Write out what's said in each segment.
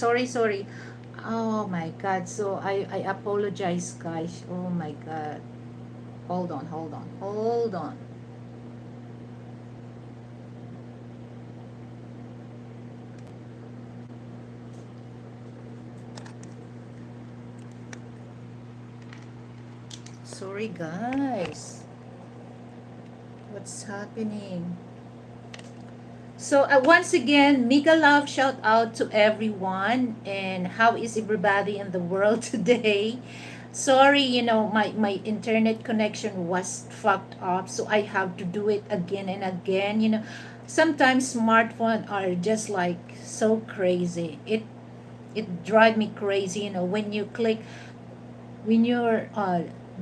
Sorry. Oh my God. So I apologize, guys. Oh my God. Hold on. Sorry, guys. What's happening? So once again, mega love shout out to everyone. And how is everybody in the world today? Sorry, my internet connection was fucked up, so I have to do it again and again. Sometimes smartphones are just like so crazy. It drive me crazy. When you click, when you're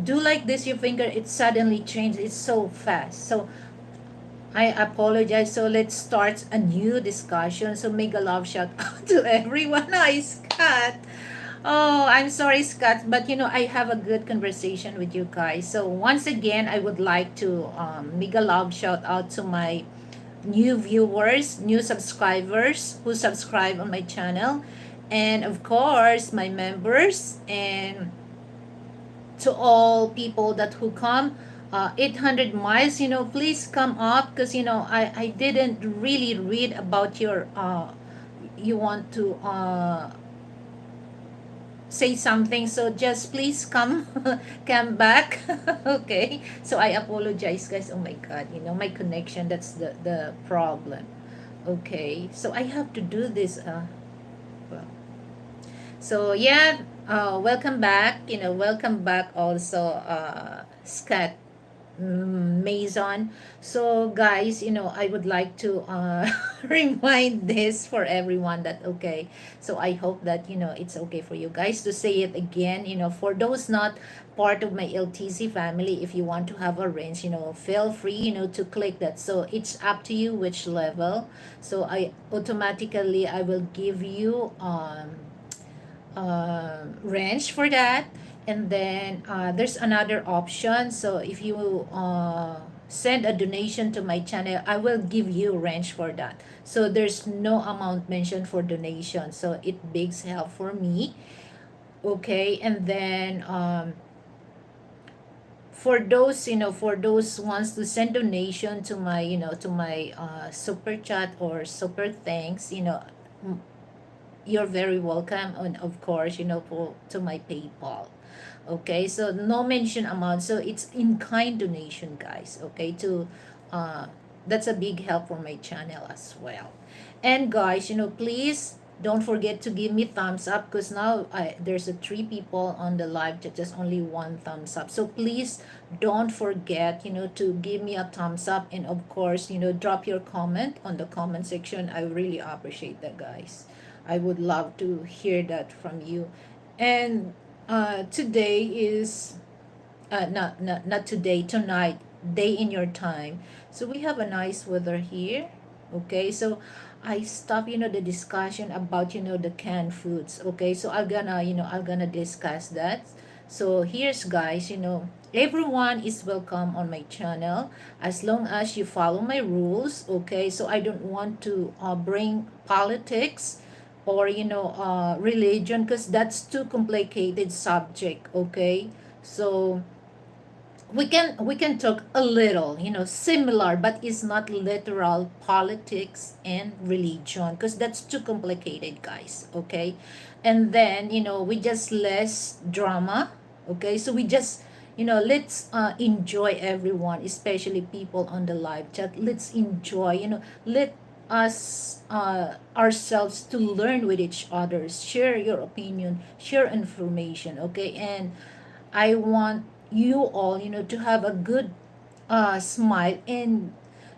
do like this, your finger, it suddenly changes. It's so fast. So I apologize. So let's start a new discussion. So mega love shout out to everyone. Hi, Scott. Oh, I'm sorry, Scott, but I have a good conversation with you guys. So once again, I would like to mega love shout out to my new viewers, new subscribers who subscribe on my channel, and of course my members, and to all people that who come 800 miles, please come up, because I didn't really read about your you want to say something, so just please come come back. Okay, so I apologize, guys. Oh my God, my connection, that's the problem. Okay, so I have to do this well, so yeah, welcome back. Welcome back also, Scott Mason. So guys, I would like to remind this for everyone that, okay. So I hope that it's okay for you guys to say it again. For those not part of my LTC family, if you want to have a range, feel free, to click that. So it's up to you which level. So I will give you range for that. And then there's another option. So if you send a donation to my channel, I will give you range for that. So there's no amount mentioned for donation, so it bigs help for me. Okay, and then for those wants to send donation to my super chat or super thanks, you're very welcome. And of course, to my PayPal. Okay, so no mention amount, so it's in kind donation, guys. Okay, to uh that's a big help for my channel as well. And guys, please don't forget to give me thumbs up, because now there's a three people on the live chat, just only one thumbs up. So please don't forget, to give me a thumbs up. And of course, drop your comment on the comment section. I really appreciate that, guys. I would love to hear that from you. And today is not today, tonight, day in your time. So we have a nice weather here. Okay, so I stop the discussion about the canned foods. Okay, so I'm gonna discuss that. So here's, guys, everyone is welcome on my channel as long as you follow my rules. Okay, so I don't want to bring politics or religion, because that's too complicated subject. Okay, so we can talk a little, similar, but it's not literal politics and religion, because that's too complicated, guys. Okay, and then we just less drama. Okay, so we just let's enjoy everyone, especially people on the live chat. Let's enjoy, let us ourselves to learn with each other, share your opinion, share information. Okay, and I want you all, to have a good smile, and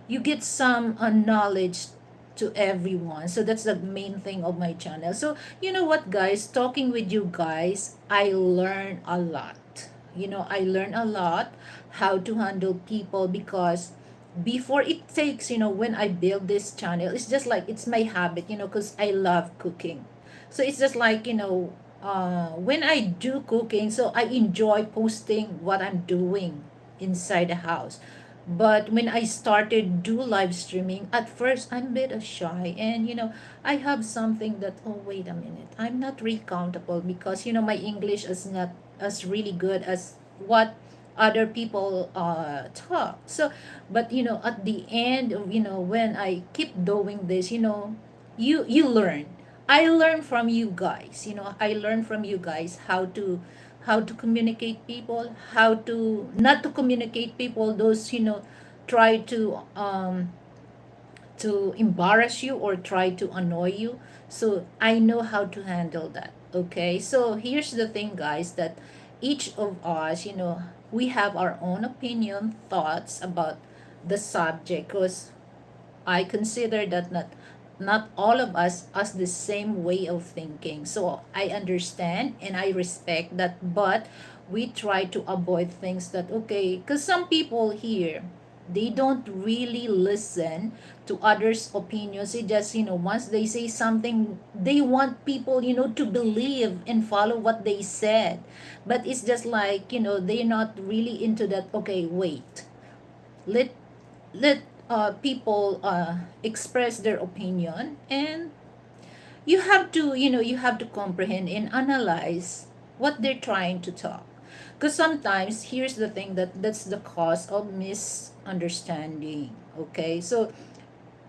you get some knowledge to everyone. So that's the main thing of my channel. So you know what, guys, talking with you guys, I learn a lot. I learn a lot how to handle people, because before it takes, when I build this channel, it's just like it's my habit, because I love cooking. So it's just like, when I do cooking, so I enjoy posting what I'm doing inside the house. But when I started do live streaming, at first I'm a bit shy, and I have something that, oh wait a minute, I'm not really countable because my English is not as really good as what other people talk. So, but at the end of when I keep doing this, you learn. I learn from you guys. I learn from you guys how to communicate people, how to not to communicate people, those try to embarrass you or try to annoy you. So I know how to handle that. Okay, so here's the thing, guys, that each of us, we have our own opinion, thoughts about the subject, because I consider that not all of us has the same way of thinking. So I understand and I respect that, but we try to avoid things that, okay, because some people here, they don't really listen to others' opinions. They just, once they say something, they want people, to believe and follow what they said. But it's just like, they're not really into that. Okay, wait. Let let people express their opinion, and you have to comprehend and analyze what they're trying to talk, because sometimes here's the thing, that's the cause of misunderstanding. Okay, so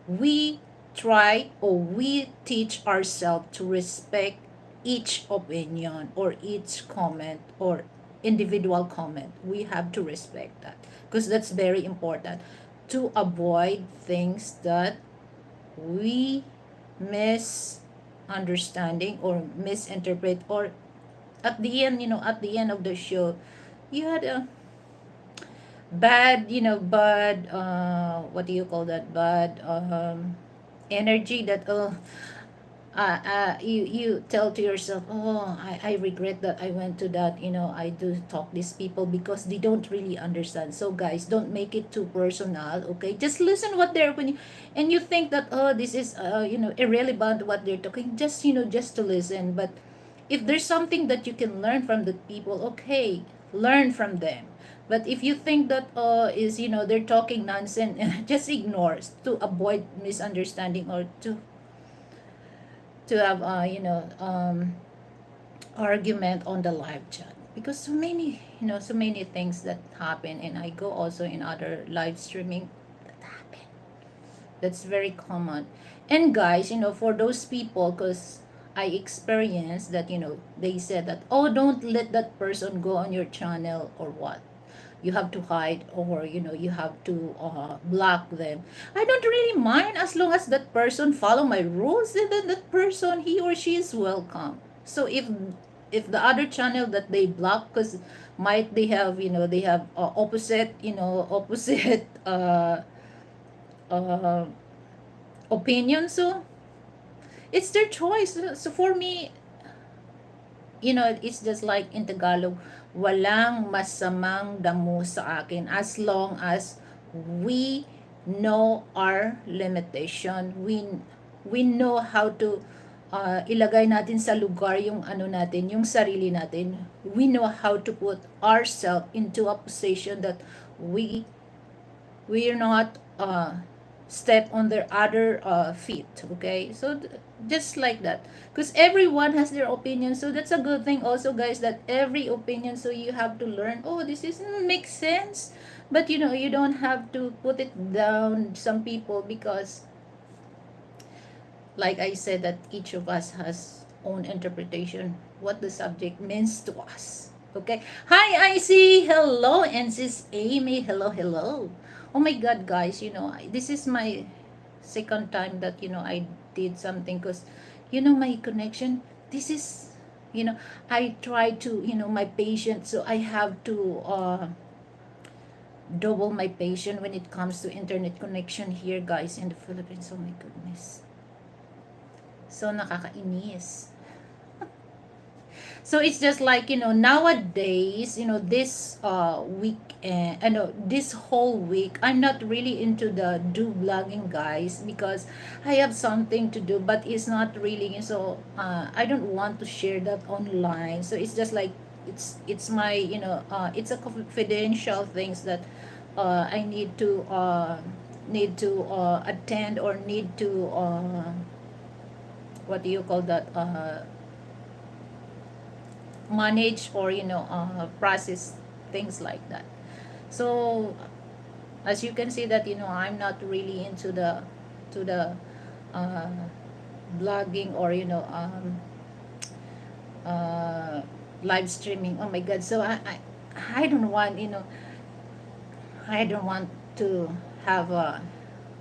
we try, or we teach ourselves to respect each opinion or each comment or individual comment. We have to respect that, because that's very important to avoid things that we misunderstanding or misinterpret, or at the end of the show, you had a bad, what do you call that, bad energy, that you tell to yourself, oh, I regret that I went to that, I do talk these people because they don't really understand. So guys, don't make it too personal. Okay, just listen what they're when you, and you think that, oh, this is irrelevant what they're talking, just to listen. But if there's something that you can learn from the people, okay, learn from them. But if you think that is they're talking nonsense, just ignore, to avoid misunderstanding, or to have argument on the live chat, because so many things that happen, and I go also in other live streaming that happen. That's very common. And guys, for those people, because I experienced that, they said that, oh, don't let that person go on your channel, or what, you have to hide, or you have to block them. I don't really mind, as long as that person follow my rules, and then that person, he or she is welcome. So if the other channel that they block, because might they have opposite uh, opinion, so it's their choice. So for me, it's just like in Tagalog, walang masamang damo sa akin, as long as we know our limitation. We know how to ilagay natin sa lugar yung natin, yung sarili natin. We know how to put ourselves into a position that we're not step on their other feet. Okay, so just like that, because everyone has their opinion. So that's a good thing also, guys, that every opinion, so you have to learn, oh, this is makes sense. But you don't have to put it down some people, because like I said, that each of us has own interpretation what the subject means to us. Okay. Hi, Icy. Hello, and sis Amy. Hello, hello. Oh my God, guys. This is my second time that I did something, because my connection. This is I try to my patience. So I have to double my patience when it comes to internet connection here, guys, in the Philippines. Oh my goodness. So nakakainis. So it's just like, nowadays, this week, this whole week, I'm not really into the do vlogging, guys, because I have something to do, but it's not really, so I don't want to share that online. So it's just like, it's my, it's a confidential things that I need to attend, or need to what do you call that, manage, or process things like that. So as you can see that I'm not really into the to the uh, blogging, or uh, live streaming. Oh my god. So I don't want, I don't want to have a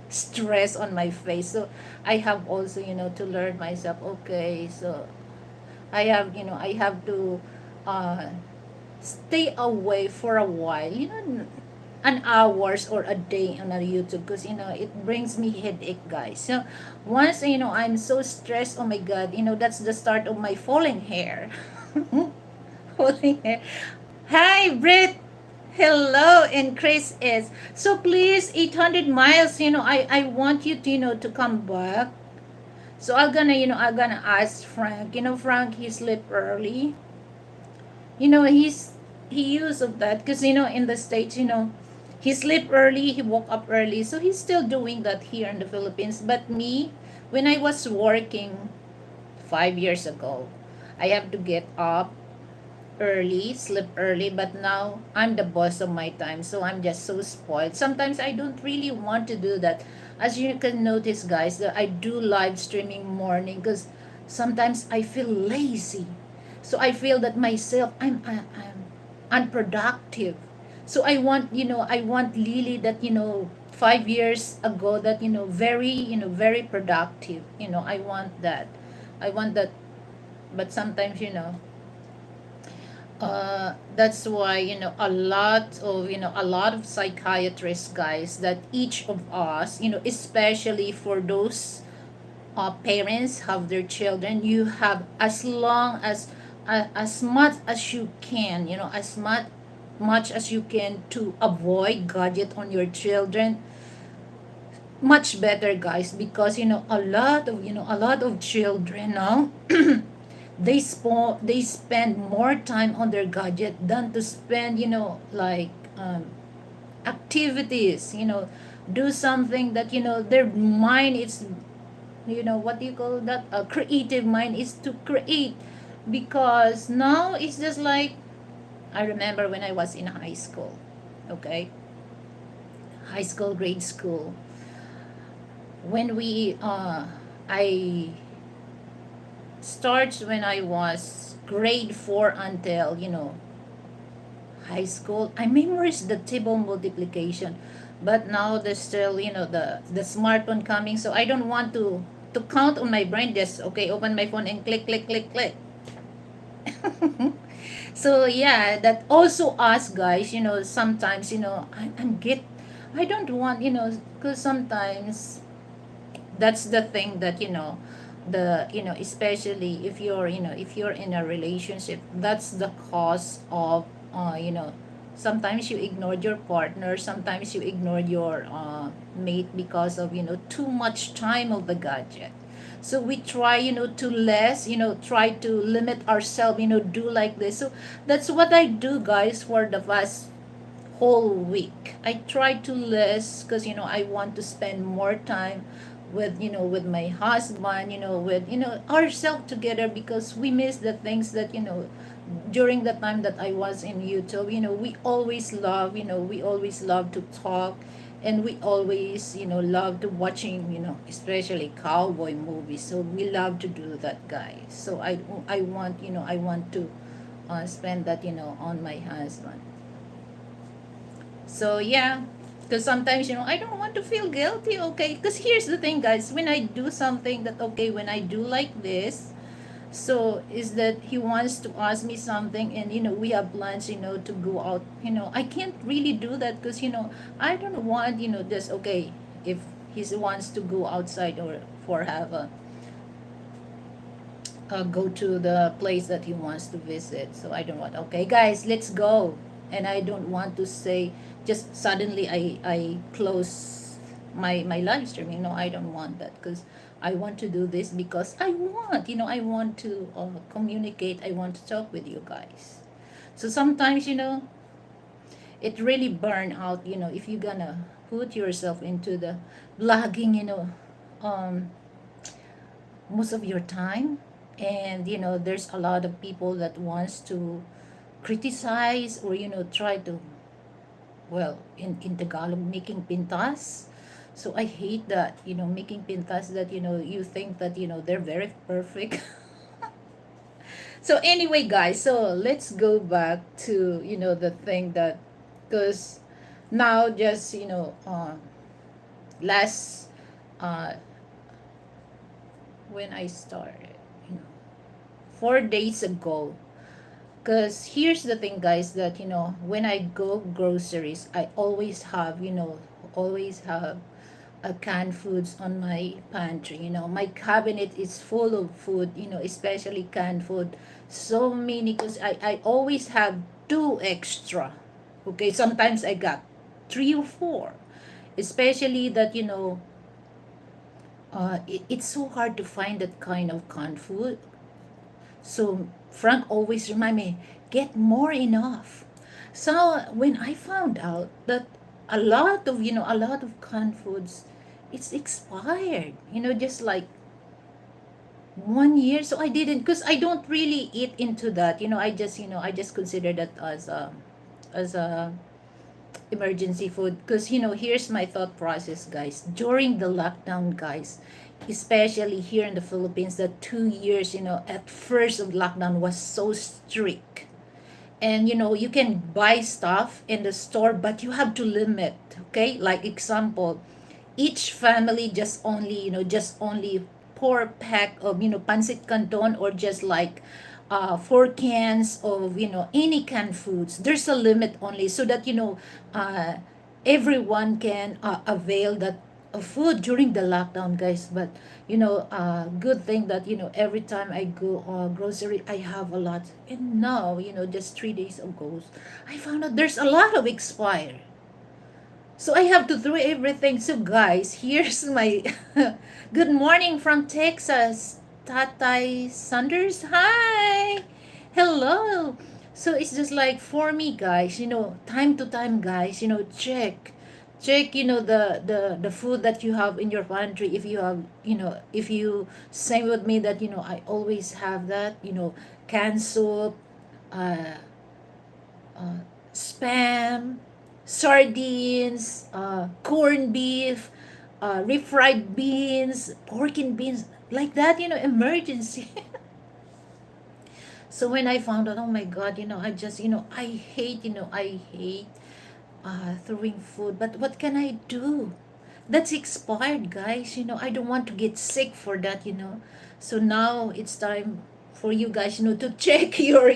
stress on my face. So I have also, to learn myself. Okay, so I have to uh, stay away for a while, an hours or a day on a YouTube, because it brings me headache, guys. So once I'm so stressed, oh my god, that's the start of my falling hair. Falling hair. Hi, Brit. Hello, and Chris is. So please, 800 miles, I want you to, to come back. So I'm gonna ask Frank. Frank, he sleep early. He used of that, because in the States, he sleep early, he woke up early. So he's still doing that here in the Philippines. But me, when I was working 5 years ago, I have to get up early, sleep early, but now I'm the boss of my time, so I'm just so spoiled. Sometimes I don't really want to do that. As you can notice, guys, that I do live streaming morning, because sometimes I feel lazy. So I feel that myself, I'm unproductive. So I want Lily that, 5 years ago, that, very, very productive. I want that. I want that. But sometimes, that's why a lot of psychiatrists, guys, that each of us, especially for those parents have their children, you have, as long as much as you can, much as you can, to avoid gadget on your children, much better, guys, because a lot of children now, they spend more time on their gadget than to spend, like, activities, do something that, their mind is, what do you call that, a creative mind is to create. Because now it's just like, I remember when I was in high school. Okay, high school, grade school, when we I starts when I was grade 4 until, high school. I memorized the table multiplication, but now there's still, the smartphone coming, so I don't want to count on my brain. Just, okay, open my phone and click, click, click, click. So yeah, that also us, guys, sometimes, I don't want, because sometimes that's the thing that, especially if you're, if you're in a relationship, that's the cause of, sometimes you ignored your partner, sometimes you ignored your mate, because of, too much time of the gadget. So we try, to less, try to limit ourselves, do like this. So that's what I do, guys, for the past whole week. I try to less, because I want to spend more time with, with my husband, with, ourselves together, because we miss the things that, during the time that I was in YouTube. We always love to talk, and we always, love to watching, especially cowboy movies. So we love to do that, guys. So I want, I want to spend that, on my husband. So yeah, because sometimes, I don't want to feel guilty. Okay, because here's the thing, guys. When I do something that, okay, when I do like this, so is that he wants to ask me something, and we have plans, to go out. I can't really do that, because I don't want, just, okay, if he wants to go outside, or for have a go to the place that he wants to visit. So I don't want, okay, guys, let's go. And I don't want to say, just suddenly I close my live stream. I don't want that, because I want to do this because I want to communicate. I want to talk with you guys. So sometimes, it really burn out, if you're gonna put yourself into the blogging, um most of your time. And there's a lot of people that wants to criticize, or try to, well, in Tagalog, making pintas. So I hate that, making pintas, that you think that they're very perfect. So anyway, guys, so let's go back to the thing that, because now, just last, uh when I started, you know 4 days ago. Because here's the thing, guys, that when I go groceries, I always have a canned foods on my pantry. My cabinet is full of food, especially canned food. So many, because I always have two extra. Okay, sometimes I got three or four. Especially that, it's so hard to find that kind of canned food. So Frank always remind me, get more enough. So when I found out that a lot of canned foods, it's expired, just like 1 year. So I didn't, because I don't really eat into that. I just consider that as a emergency food. Because here's my thought process, guys. During the lockdown, guys, especially here in the Philippines, that 2 years, at first of lockdown was so strict. And you can buy stuff in the store, but you have to limit. Okay, like example, each family just only 4 pack of pancit canton, or just like 4 cans of any canned foods. There's a limit only, so that uh, everyone can avail that food during the lockdown, guys. But good thing that every time I go grocery, I have a lot. And now, just 3 days ago, I found out there's a lot of expire. So I have to throw everything. So guys, here's my good morning from Texas. Tatay Sanders. Hi. Hello. So it's just like, for me, guys, time to time, guys, check the food that you have in your pantry. If you have, if you same with me, that I always have that, canned soup, uh spam, sardines, corned beef, refried beans, pork and beans, like that, emergency. So when I found out, oh my God, I just, I hate throwing food. But what can I do? That's expired, guys. I don't want to get sick for that. So now it's time for you guys, to check your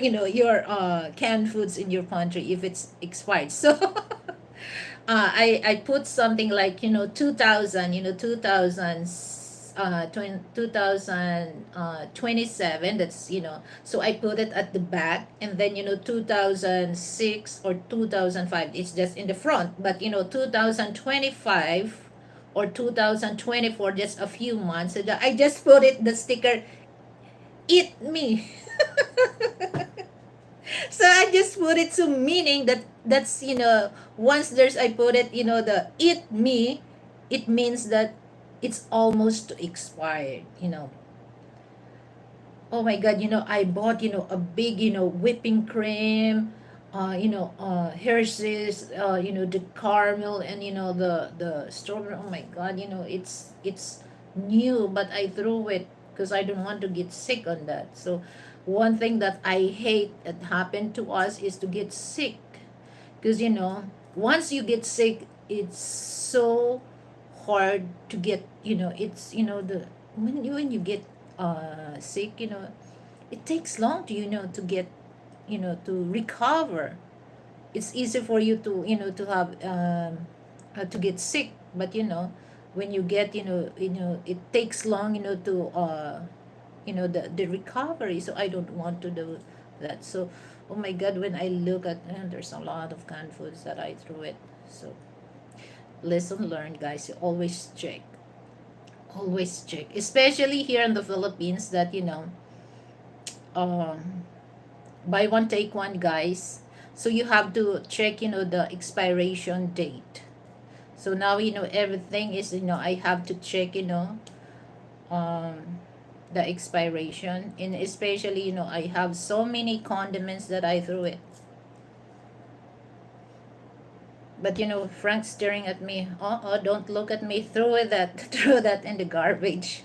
canned foods in your pantry if it's expired. So I put something like 2000, 2027. That's so I put it at the back, and then 2006 or 2005, it's just in the front. But 2025 or 2024, just a few months ago, I just put it the sticker, eat me. So I just put it, to meaning that that's once there's I put it, the eat me, it means that it's almost to expire. Oh my God, I bought a big whipping cream, Hershey's, the caramel, and the strawberry. Oh my God, it's new, but I threw it because I don't want to get sick on that. So one thing that I hate that happened to us is to get sick, because once you get sick, it's so hard to get, it's the when you get sick, it takes long to to get, to recover. It's easy for you to to have to get sick, but when you get, it takes long, to the recovery. So I don't want to do that. So oh my God, when I look at, there's a lot of canned foods that I threw it. So lesson learned, guys. You always check, especially here in the Philippines, that um buy one take one, guys. So you have to check, the expiration date. So now, everything is, I have to check, um, the expiration. And especially, I have so many condiments that I threw it. But, Frank's staring at me. Don't look at me. Throw it that, throw that in the garbage.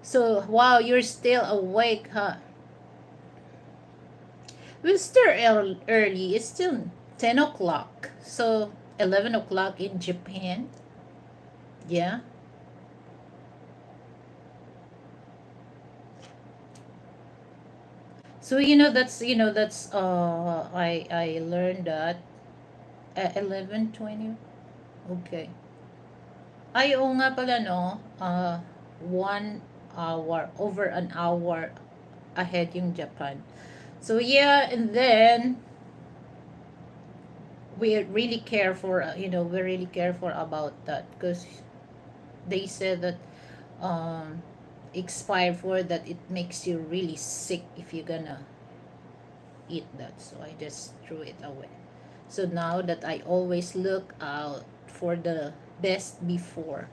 So, wow, you're still awake, huh? We're still early. It's still 10 o'clock. So, 11 o'clock in Japan. Yeah. So, I learned that at 11:20. Okay. Ay, oo nga pala, no? 1 hour, over an hour ahead yung Japan. So, yeah, and then we really care for about that because they said that um expire for that it makes you really sick if you're gonna eat that. So I just threw it away. So now that I always look out for the best before.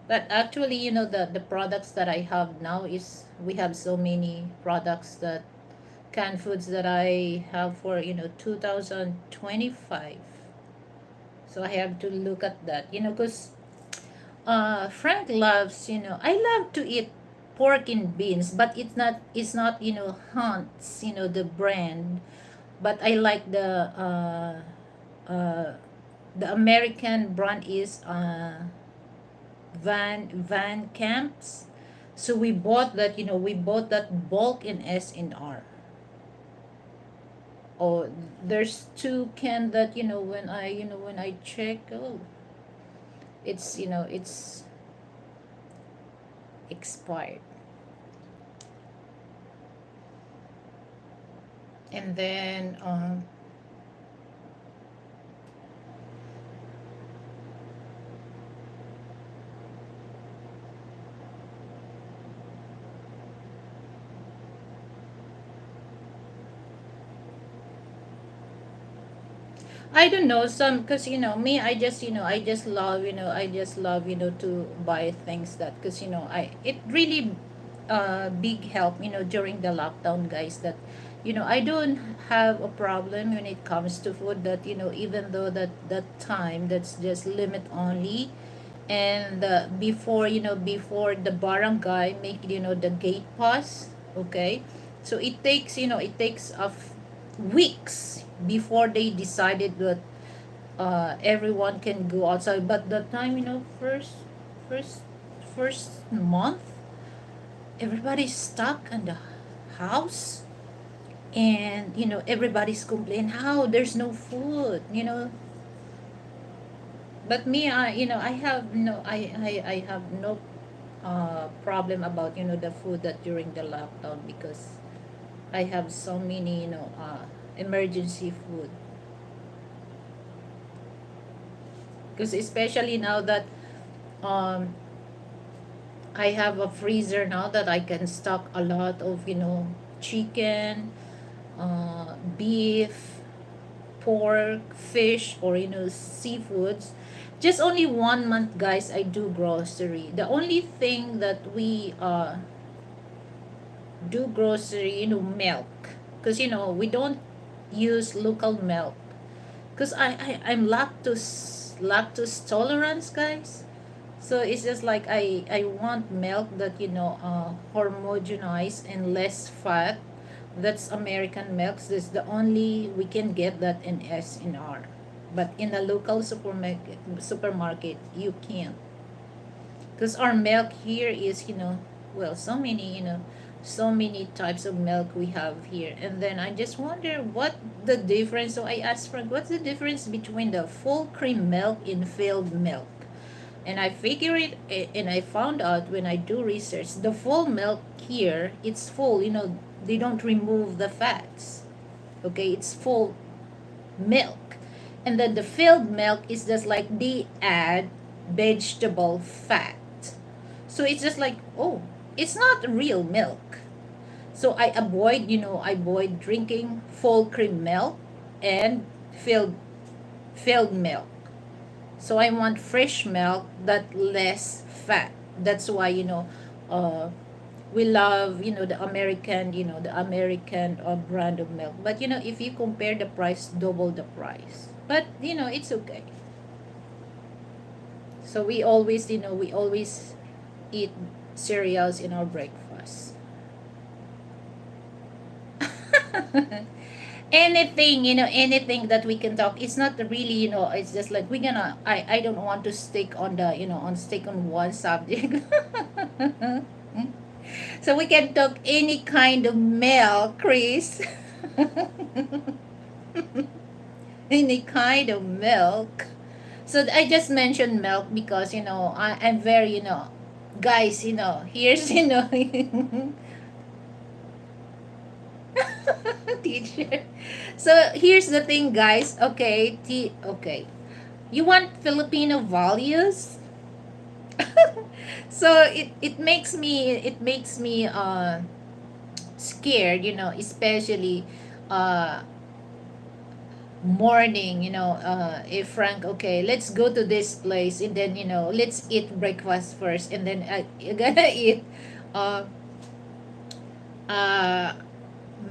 But actually, the products that I have now is we have so many products that canned foods that I have for 2025. So I have to look at that, because Frank loves, I love to eat pork and beans, but it's not Hunt's, the brand, but I like uh, the American brand is Van Camps. So we bought that bulk in S&R. Oh, there's two can that when I check, oh, it's expired. And then I don't know some, because me, I just love to buy things that, because I it really big help during the lockdown, guys, that I don't have a problem when it comes to food, that even though that time that's just limit only. And before the barangay make the gate pass. Okay, so it takes weeks before they decided that everyone can go outside. But the time, first first month, everybody's stuck in the house. And everybody's complaining how there's no food. But me, I have I have no problem about the food that during the lockdown, because I have so many emergency food. Because especially now that um I have a freezer now that I can stock a lot of chicken, beef, pork, fish, or seafoods. Just only 1 month, guys, I do grocery. The only thing that we do grocery, milk, because we don't use local milk, because I'm lactose tolerance, guys. So it's just like I want milk that homogenized and less fat. That's American milks. This the only we can get that in S&R. But in a local supermarket you can't. Because our milk here is, well, so many types of milk we have here. And then I just wonder what the difference. So I asked Frank, what's the difference between the full cream milk and filled milk? And I figure it, and I found out when I do research, the full milk here, it's full, they don't remove the fats. Okay, it's full milk. And then the filled milk is just like they add vegetable fat. So it's just like, oh, it's not real milk. So I avoid, I avoid drinking full cream milk and filled filled milk. So I want fresh milk that less fat. That's why, uh, we love, the American brand of milk. But if you compare the price, double the price. But it's okay. So we always eat cereals in our breakfast. Anything, anything that we can talk. It's not really, it's just like we're gonna. I don't want to stick on the, on stick on one subject. So we can talk any kind of milk, Chris. Any kind of milk. So I just mentioned milk because I'm very, guys, here's, teacher. So here's the thing, guys. Okay, okay. You want Filipino values? So it makes me scared, especially uh morning, if Frank, okay, let's go to this place, and then let's eat breakfast first, and then you're gonna eat uh uh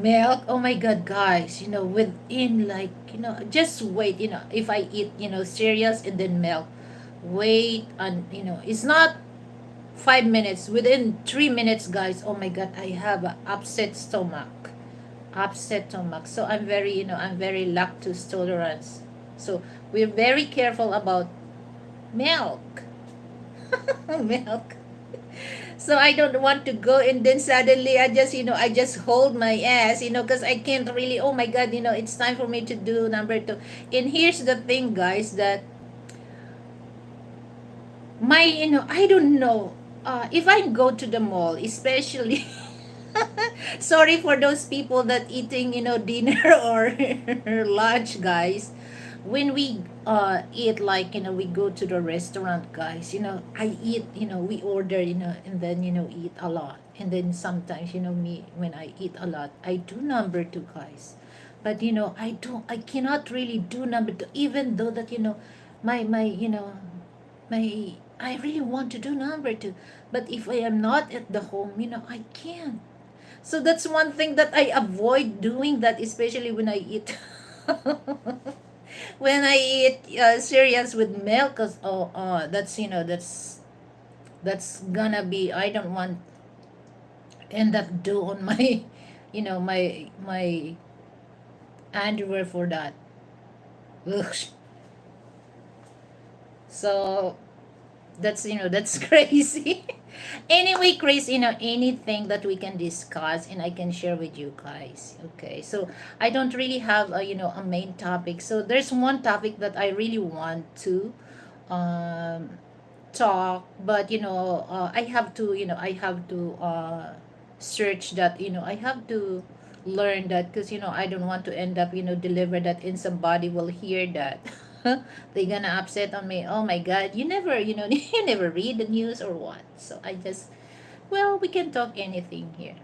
milk. Oh my god, guys, within, like, just wait, if I eat, cereals and then milk, wait, and it's not 5 minutes, within 3 minutes, guys, oh my god, I have a upset stomach. So I'm very lactose tolerance. So we're very careful about milk. Milk. So I don't want to go, and then suddenly I just hold my ass, because I can't really, oh my god, it's time for me to do number two. And here's the thing, guys, that my, I don't know, if I go to the mall, especially, sorry for those people that eating, dinner or lunch, guys. When we eat, like, we go to the restaurant, guys, I eat, we order, and then eat a lot. And then sometimes, me, when I eat a lot, I do number two, guys. But I cannot really do number two, even though that, my my I really want to do number two. But if I am not at the home, I can't. So that's one thing that I avoid doing, that especially when I eat when I eat cereals with milk. Cause that's, that's gonna be, I don't want end up do on my my underwear for that. Ugh. So that's crazy. Anyway, Chris, anything that we can discuss and I can share with you guys. Okay, so I don't really have a main topic. So there's one topic that I really want to um talk, but I have to, search that, I have to learn that, because I don't want to end up, deliver that, and somebody will hear that. They gonna upset on me. Oh my god, you never, you never read the news or what? So I just, well, we can talk anything here.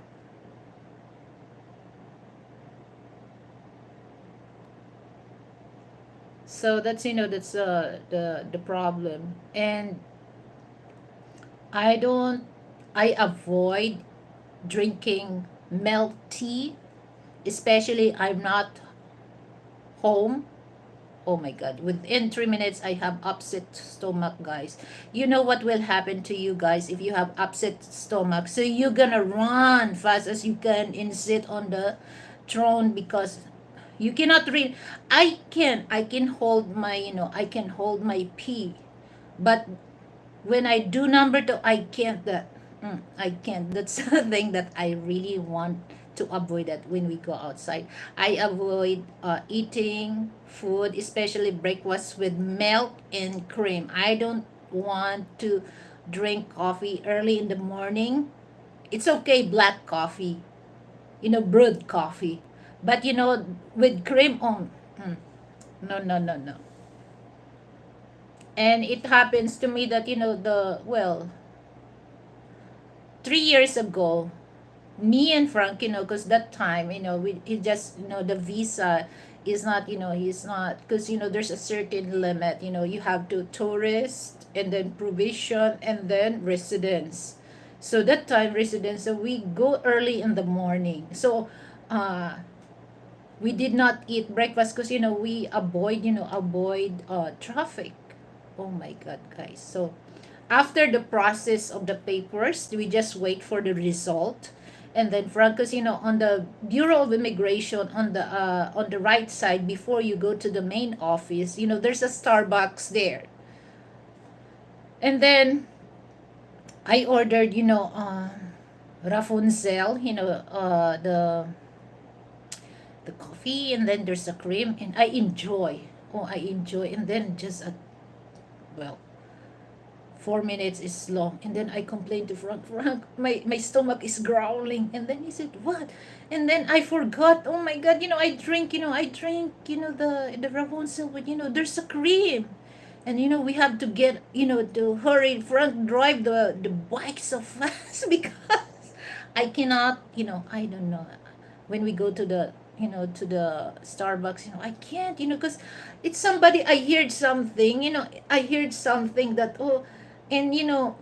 So that's, that's the problem. And I don't I avoid drinking milk tea, especially I'm not home. Oh my god, within 3 minutes I have upset stomach, guys. You know what will happen to you guys if you have upset stomach? So you're gonna run fast as you can and sit on the throne, because you cannot read. I can hold my, I can hold my pee, but when I do number two, I can't. I can't. That's the thing that I really want to avoid. That when we go outside, I avoid eating food, especially breakfast with milk and cream. I don't want to drink coffee early in the morning. It's okay, black coffee, brewed coffee, but with cream on. No, no, no, no. And it happens to me that, the well, 3 years ago, me and Frank, because that time, he just, the visa is not, he's not, because, there's a certain limit, you have to tourist and then provision and then residence. So that time residence, so we go early in the morning. So, uh, we did not eat breakfast because, we avoid traffic. Oh my God, guys. So, after the process of the papers, we just wait for the result. And then Francos, on the Bureau of Immigration, on the right side before you go to the main office, there's a Starbucks there. And then I ordered, Rapunzel, the coffee, and then there's a cream, and I enjoy. Oh, I enjoy. And then just a, well, 4 minutes is long. And then I complained to Frank, my stomach is growling. And then he said, what? And then I forgot, oh my God, I drink, the Rapunzel, but, there's a cream. And, we have to get, to hurry. Frank drive the bike so fast because I cannot, I don't know. When we go to the Starbucks, I can't, because it's somebody, I heard something that, oh, and your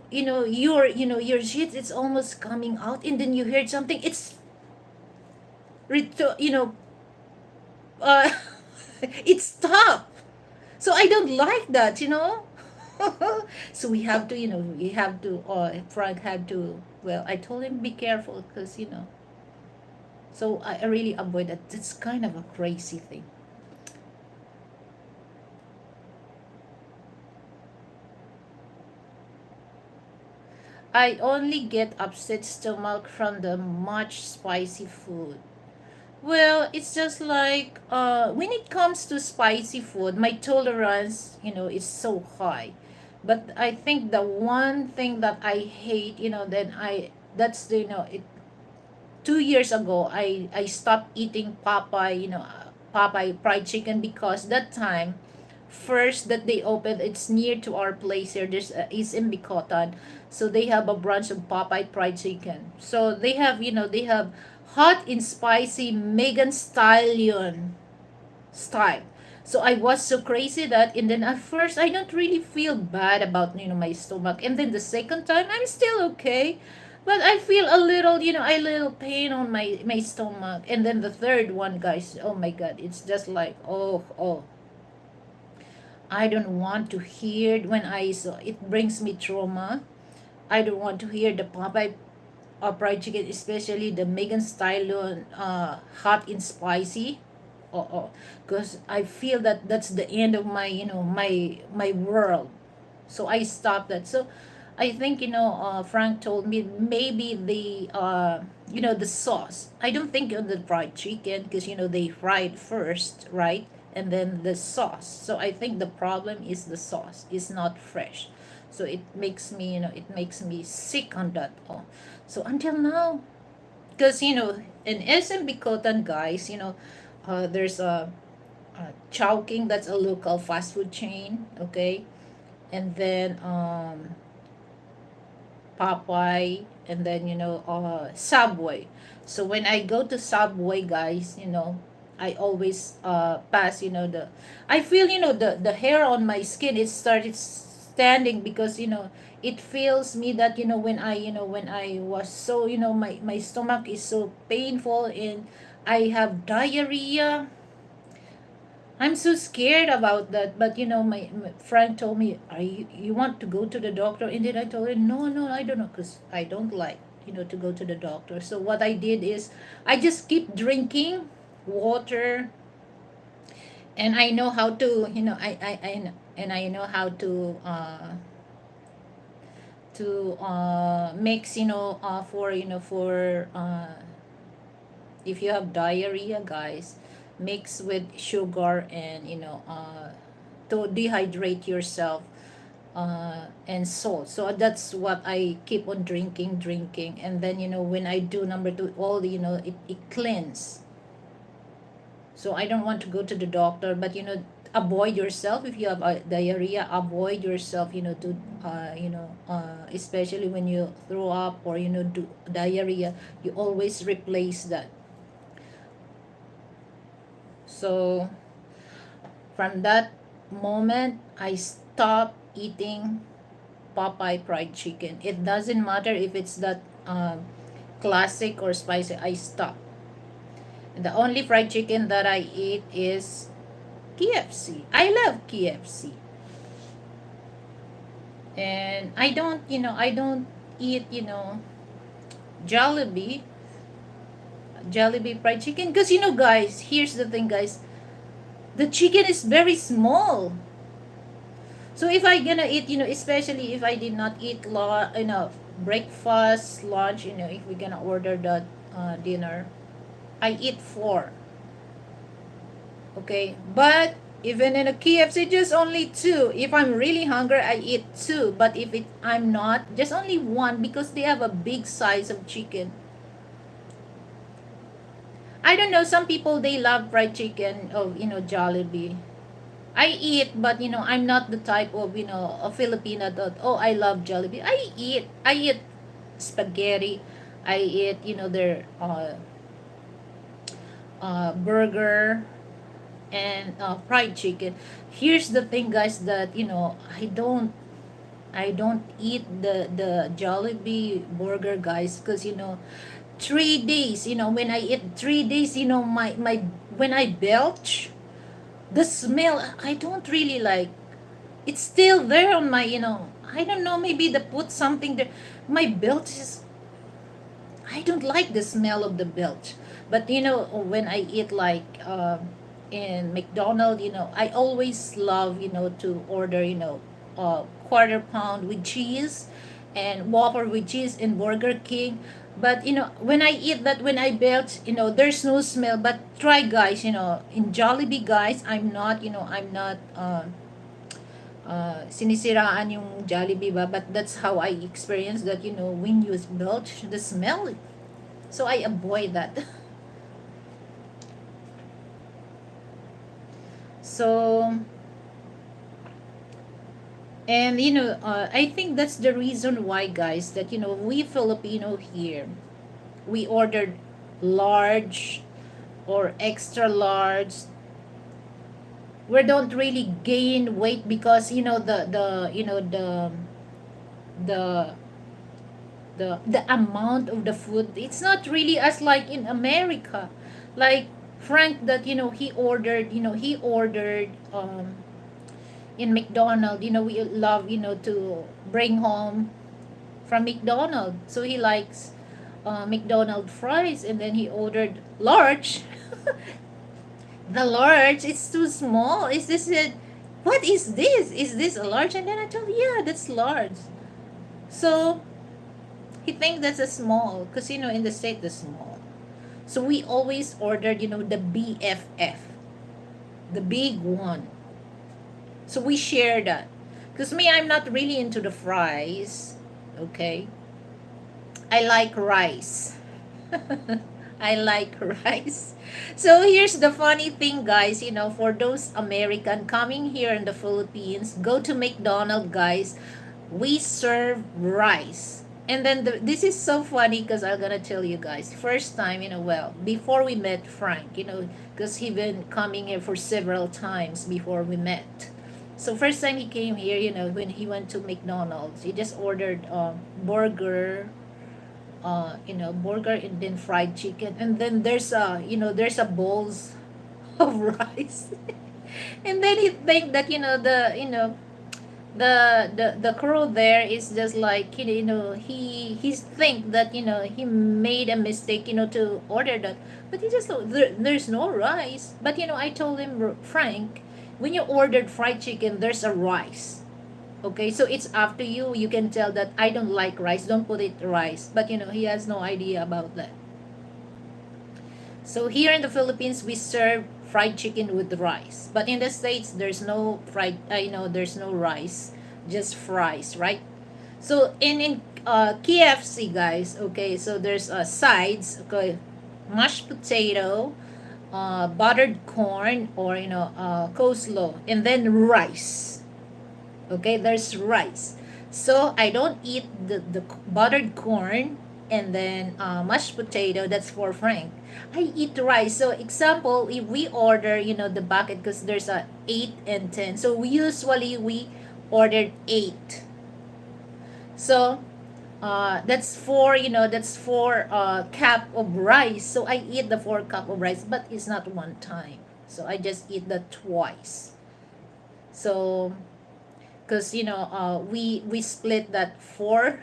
shit, it's almost coming out, and then you heard something, it's you know uh it stopped. So I don't like that. So Frank had to, well, I told him be careful because so I really avoid that. It's kind of a crazy thing. I only get upset stomach from the much spicy food. Well, it's just like when it comes to spicy food, my tolerance, is so high. But I think the one thing that I hate, then that's the, 2 years ago, I stopped eating Popeye fried chicken because that time, first that they opened, it's near to our place here. There's is in Bicotan, so they have a branch of Popeye fried chicken. So they have hot and spicy Megan Stallion style. So I was so crazy that, and then at first I don't really feel bad about my stomach, and then the second time I'm still okay, but I feel a little a little pain on my stomach, and then the third one, guys, oh my God, it's just like, oh, I don't want to hear when I saw it, brings me trauma. I don't want to hear the Popeye fried chicken, especially the Megan Stylon hot and spicy. Oh, because I feel that that's the end of my world. So I stopped that. So I think Frank told me maybe the sauce. I don't think on the fried chicken because they fried first, right? And then the sauce. So I think the problem is the sauce is not fresh. So it makes me sick on that. Oh, so until now, because in SMB Cotton, guys, there's a Chowking, that's a local fast food chain, okay, and then Popeye, and then Subway. So when I go to Subway, guys, I always pass the I feel the hair on my skin, it started standing because it feels me that when I was so my stomach is so painful and I have diarrhea. I'm so scared about that. But my friend told me, "Are you want to go to the doctor?" And then I told her, "No, no, I don't know, because I don't like to go to the doctor." So what I did is I just keep drinking water, and I know how to and I know how to mix for if you have diarrhea, guys, mix with sugar and to dehydrate yourself, and salt. So that's what I keep on drinking, and then when I do number two, all it cleans. So I don't want to go to the doctor, but avoid yourself if you have a diarrhea. Avoid yourself, to especially when you throw up or do diarrhea. You always replace that. So from that moment, I stopped eating Popeye fried chicken. It doesn't matter if it's that classic or spicy. I stop. And the only fried chicken that I eat is KFC. I love KFC. And I don't eat, Jollibee, Jollibee fried chicken. Because, guys, here's the thing, guys. The chicken is very small. So if I gonna eat, especially if I did not eat, breakfast, lunch, if we're gonna order that dinner, I eat four. Okay, but even in a KFC, just only two. If I'm really hungry, I eat two. But if I'm not, just only one because they have a big size of chicken. I don't know. Some people they love fried chicken of Jollibee. I eat, but I'm not the type of a Filipina that I love Jollibee. I eat spaghetti. I eat their burger and fried chicken. Here's the thing, guys, that I don't eat the Jollibee burger, guys, because 3 days. When I eat 3 days, my when I belch, the smell I don't really like. It's still there on my. I don't know. Maybe they put something there. My belch is. I don't like the smell of the belch. But when I eat like in McDonald's, I always love to order quarter pound with cheese and Whopper with cheese in Burger King. But when I eat that, when I belch, there's no smell. But try, guys, in Jollibee, guys, I'm not sinisiraan yung Jollibee ba, but that's how I experience that, when you belch, the smell. So I avoid that. So, and I think that's the reason why, guys, that we Filipino here, we ordered large or extra large. We don't really gain weight because the the amount of the food, it's not really as like in America. Like Frank, that he ordered in McDonald's. We love to bring home from McDonald's. So he likes McDonald fries, and then he ordered large. The large, it's too small. Is this it? What is this? Is this a large? And then I told him, yeah, that's large. So he thinks that's a small, because in the state that's small. So we always ordered the BFF, the big one. So we share that. Because me, I'm not really into the fries. Okay. I like rice. I like rice. So here's the funny thing, guys. For those American coming here in the Philippines, go to McDonald's, guys. We serve rice. And then this is so funny because I'm gonna tell you guys. First time, well, before we met Frank, because he been coming here for several times before we met. So first time he came here, when he went to McDonald's, he just ordered burger, burger and then fried chicken, and then there's a bowls of rice, and then he think that the crew there is just like he think that he made a mistake to order that, but he just there's no rice. But I told him, Frank, when you ordered fried chicken, there's a rice. Okay, so it's up to you. You can tell that I don't like rice. Don't put it rice. But he has no idea about that. So here in the Philippines, we serve fried chicken with rice. But in the States, there's no there's no rice, just fries, right? So in KFC, guys, okay, so there's sides, okay, mashed potato, buttered corn, or coleslaw, and then rice. Okay, there's rice. So I don't eat the buttered corn and then mashed potato. That's for Frank. I eat rice. So example, if we order, the bucket, because there's a 8 and 10. So we ordered 8. So that's 4 cup of rice. So I eat the 4 cup of rice, but it's not one time. So I just eat that twice. So because we split that 4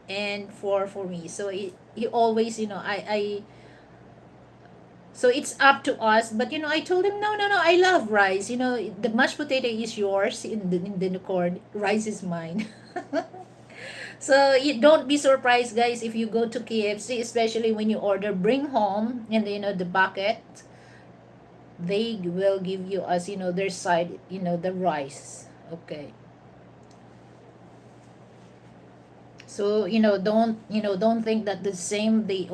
and 4 for me. So he always, so it's up to us. But I told him, no, no, no, I love rice. The mashed potato is yours, in the corn, rice is mine. So you don't be surprised, guys, if you go to KFC, especially when you order bring home, and the bucket, they will give you, as their side, the rice. Okay. So don't think that the same they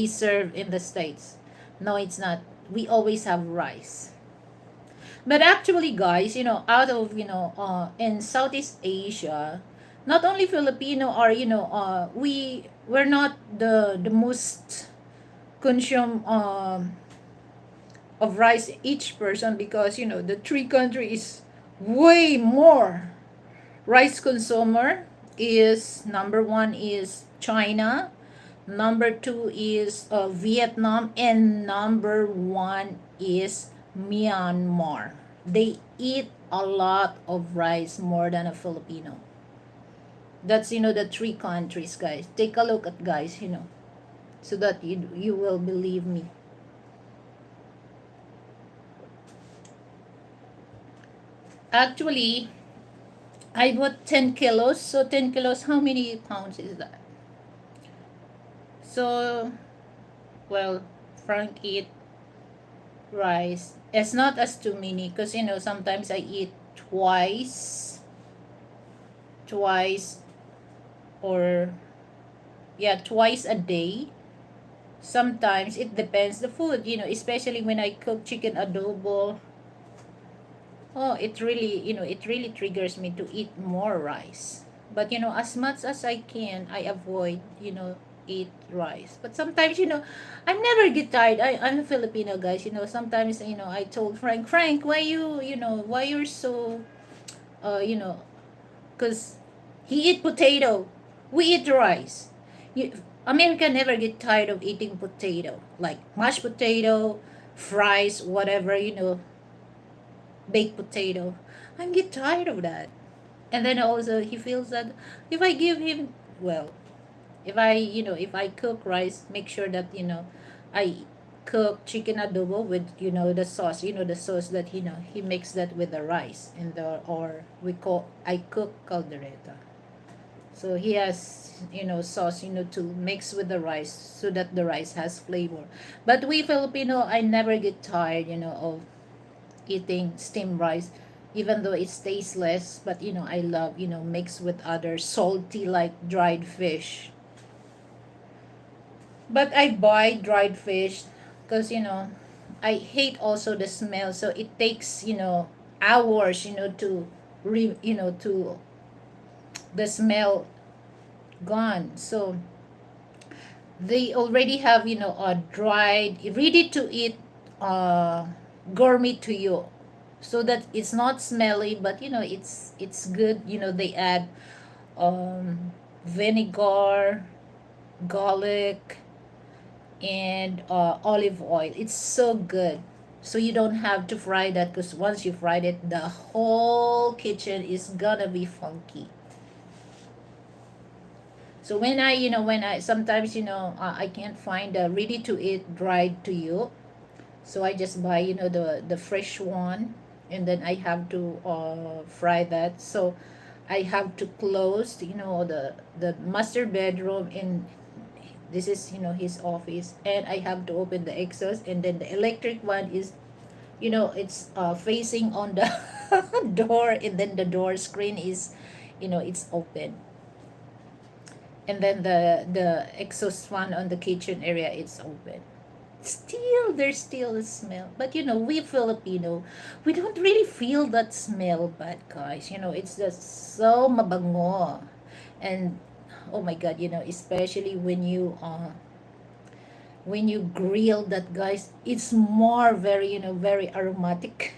serve in the States. No, it's not. We always have rice. But actually, guys, out of in Southeast Asia, not only Filipino are, we're not the most consume of rice each person, because the three countries way more rice consumer. Is number one is China, number two is Vietnam, and number one is Myanmar. They eat a lot of rice, more than a Filipino. That's the three countries, guys. Take a look at, guys, so that you will believe me. Actually, I bought 10 kilos. So 10 kilos, how many pounds is that? So, well, Frank eat rice. It's not as too many, because sometimes I eat twice, or yeah, twice a day. Sometimes it depends the food, especially when I cook chicken adobo. Oh, it really triggers me to eat more rice. But as much as I can, I avoid, eat rice. But sometimes, I never get tired. I'm a Filipino, guys. Sometimes, I told Frank, why you're so, uh, you know, because he eat potato, we eat rice. America never get tired of eating potato, like mashed potato, fries, whatever, baked potato. I get tired of that. And then also he feels that if I give him, well, if I cook rice, make sure that I cook chicken adobo with the sauce that he makes that with the rice, and or I cook caldereta. So he has sauce to mix with the rice, so that the rice has flavor. But we Filipino, I never get tired of eating steamed rice, even though it's tasteless. But I love mix with other salty, like dried fish. But I buy dried fish because I hate also the smell. So it takes hours to the smell gone. So they already have a dried, ready to eat, gourmet to you, so that it's not smelly, but it's good. They add vinegar, garlic, and olive oil. It's so good. So you don't have to fry that, because once you fried it, the whole kitchen is gonna be funky. So when I sometimes I can't find a ready to eat dried to you, so I just buy the fresh one, and then I have to fry that. So I have to close the master bedroom, and this is his office, and I have to open the exhaust, and then the electric one is it's facing on the door, and then the door screen is it's open, and then the exhaust fan on the kitchen area, it's open. Still, there's still a smell. But we Filipino, we don't really feel that smell bad, guys. It's just so mabango. And oh my God, especially when you grill that, guys, it's more very, very aromatic.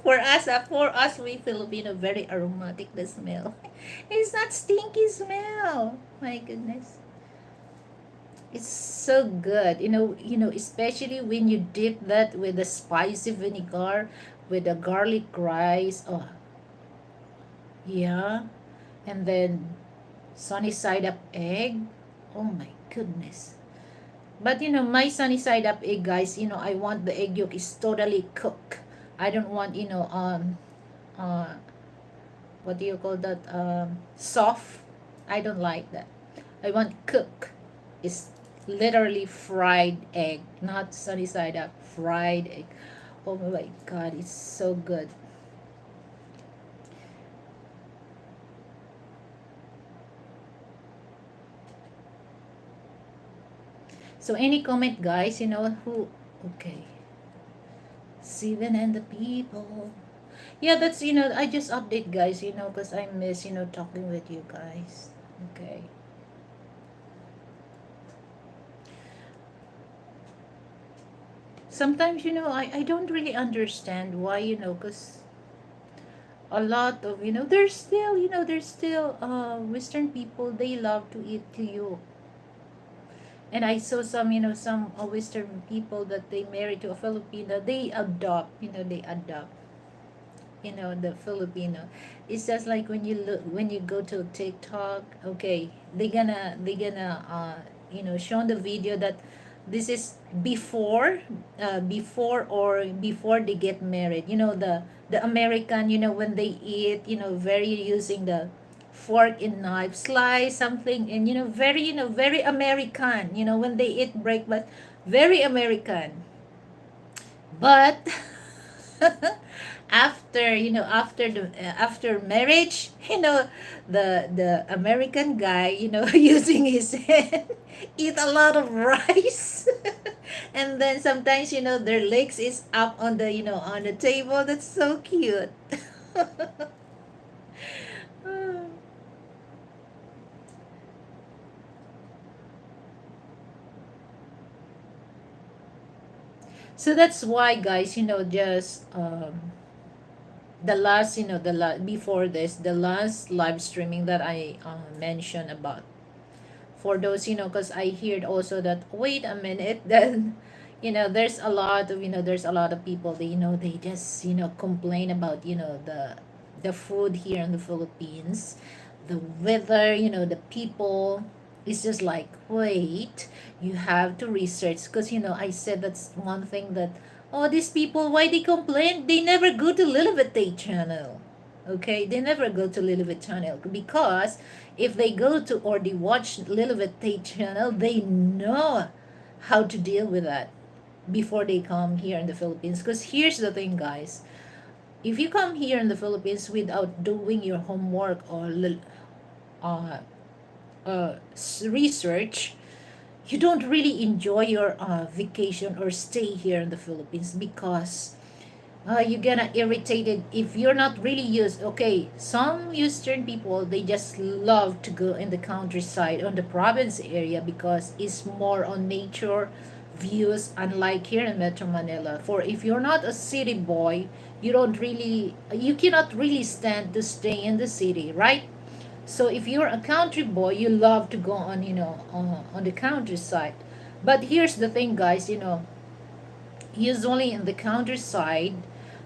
For us we Filipino, very aromatic the smell. It's not stinky smell. My goodness. It's so good. Especially when you dip that with the spicy vinegar, with the garlic rice. Oh, yeah. And then sunny side up egg. Oh my goodness. But my sunny side up egg, guys, I want the egg yolk is totally cooked. I don't want, uh, what do you call that? Soft. I don't like that. I want cook. It's literally fried egg, not sunny side up, fried egg. Oh my God, it's so good. So any comment, guys? Who? Okay, Steven and the people. Yeah, that's I just update, guys. Because I miss talking with you guys. Okay. Sometimes I don't really understand why because a lot of there's still Western people, they love to eat tuyo. And I saw some Western people that they marry to a Filipino, they adopt the Filipino. It's just like when you go to TikTok. Okay, they gonna show the video that this is before they get married. The American, when they eat, very using the fork and knife, slice something, and very American, when they eat breakfast, very American. But after marriage, the American guy, using his hand, eat a lot of rice. And then sometimes, their legs is up on the table. That's so cute. So that's why, guys, just the last before this, the last live streaming that I mentioned about, for those, because I heard also that, wait a minute, then there's a lot of people, they just complain about the food here in the Philippines, the weather, the people. It's just like, wait, you have to research, because I said that's one thing that, oh, these people, why they complain, they never go to Liliveth channel. Okay, they never go to Liliveth channel, because if they go to or they watch Liliveth channel, they know how to deal with that before they come here in the Philippines. Because here's the thing, guys, if you come here in the Philippines without doing your homework or uh, research, you don't really enjoy your vacation or stay here in the Philippines, because you're gonna irritated if you're not really used. Okay, some Eastern people, they just love to go in the countryside on the province area, because it's more on nature views, unlike here in Metro Manila. For if you're not a city boy, you cannot really stand to stay in the city, right? So if you're a country boy, you love to go on the countryside. But here's the thing, guys, usually in the countryside,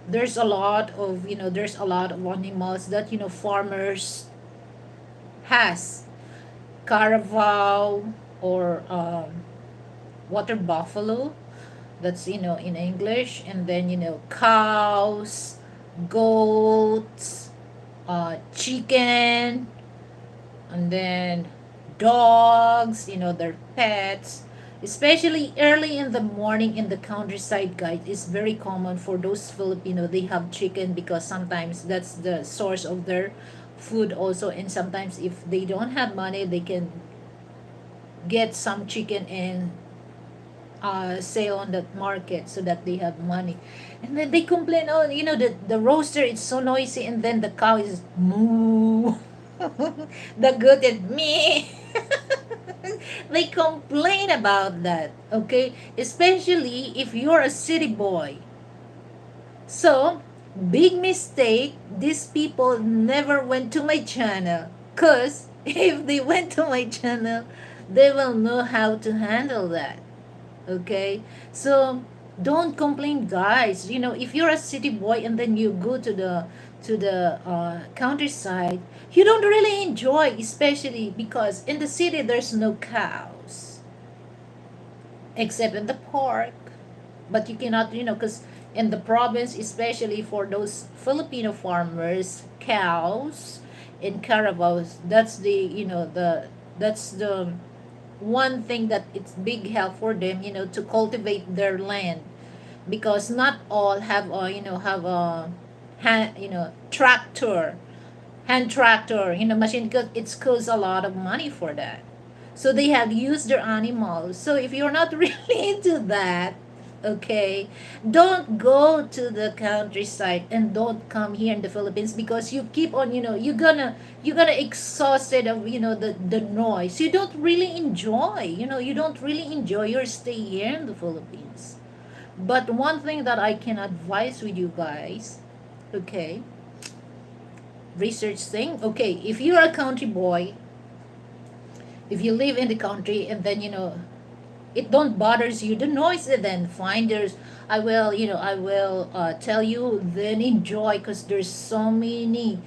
there's a lot of animals that farmers has. Carabao, or water buffalo, that's in English. And then cows, goats, chicken, and then dogs, their pets. Especially early in the morning in the countryside, guys, it's very common for those Filipino, they have chicken, because sometimes that's the source of their food also. And sometimes if they don't have money, they can get some chicken and sale on that market so that they have money. And then they complain, oh, the roaster is so noisy, and then the cow is moo. The goat is me. They complain about that, okay? Especially if you're a city boy. So, big mistake, these people never went to my channel. Because if they went to my channel, they will know how to handle that. Okay? So, don't complain, guys. If you're a city boy and then you go to the countryside, you don't really enjoy, especially because in the city there's no cows except in the park. But you cannot, because in the province, especially for those Filipino farmers, cows and carabaos, that's the one thing that it's big help for them, to cultivate their land, because not all have a tractor, hand tractor, machine, because it costs a lot of money for that. So they have used their animals. So if you're not really into that, okay, don't go to the countryside and don't come here in the Philippines, because you keep on, you're gonna exhausted of the noise. You don't really enjoy, you don't really enjoy your stay here in the Philippines. But one thing that I can advise with you guys, okay, research thing. Okay, if you're a country boy, if you live in the country, and then it don't bothers you the noise, then fine. I will tell you, then enjoy, because there's so many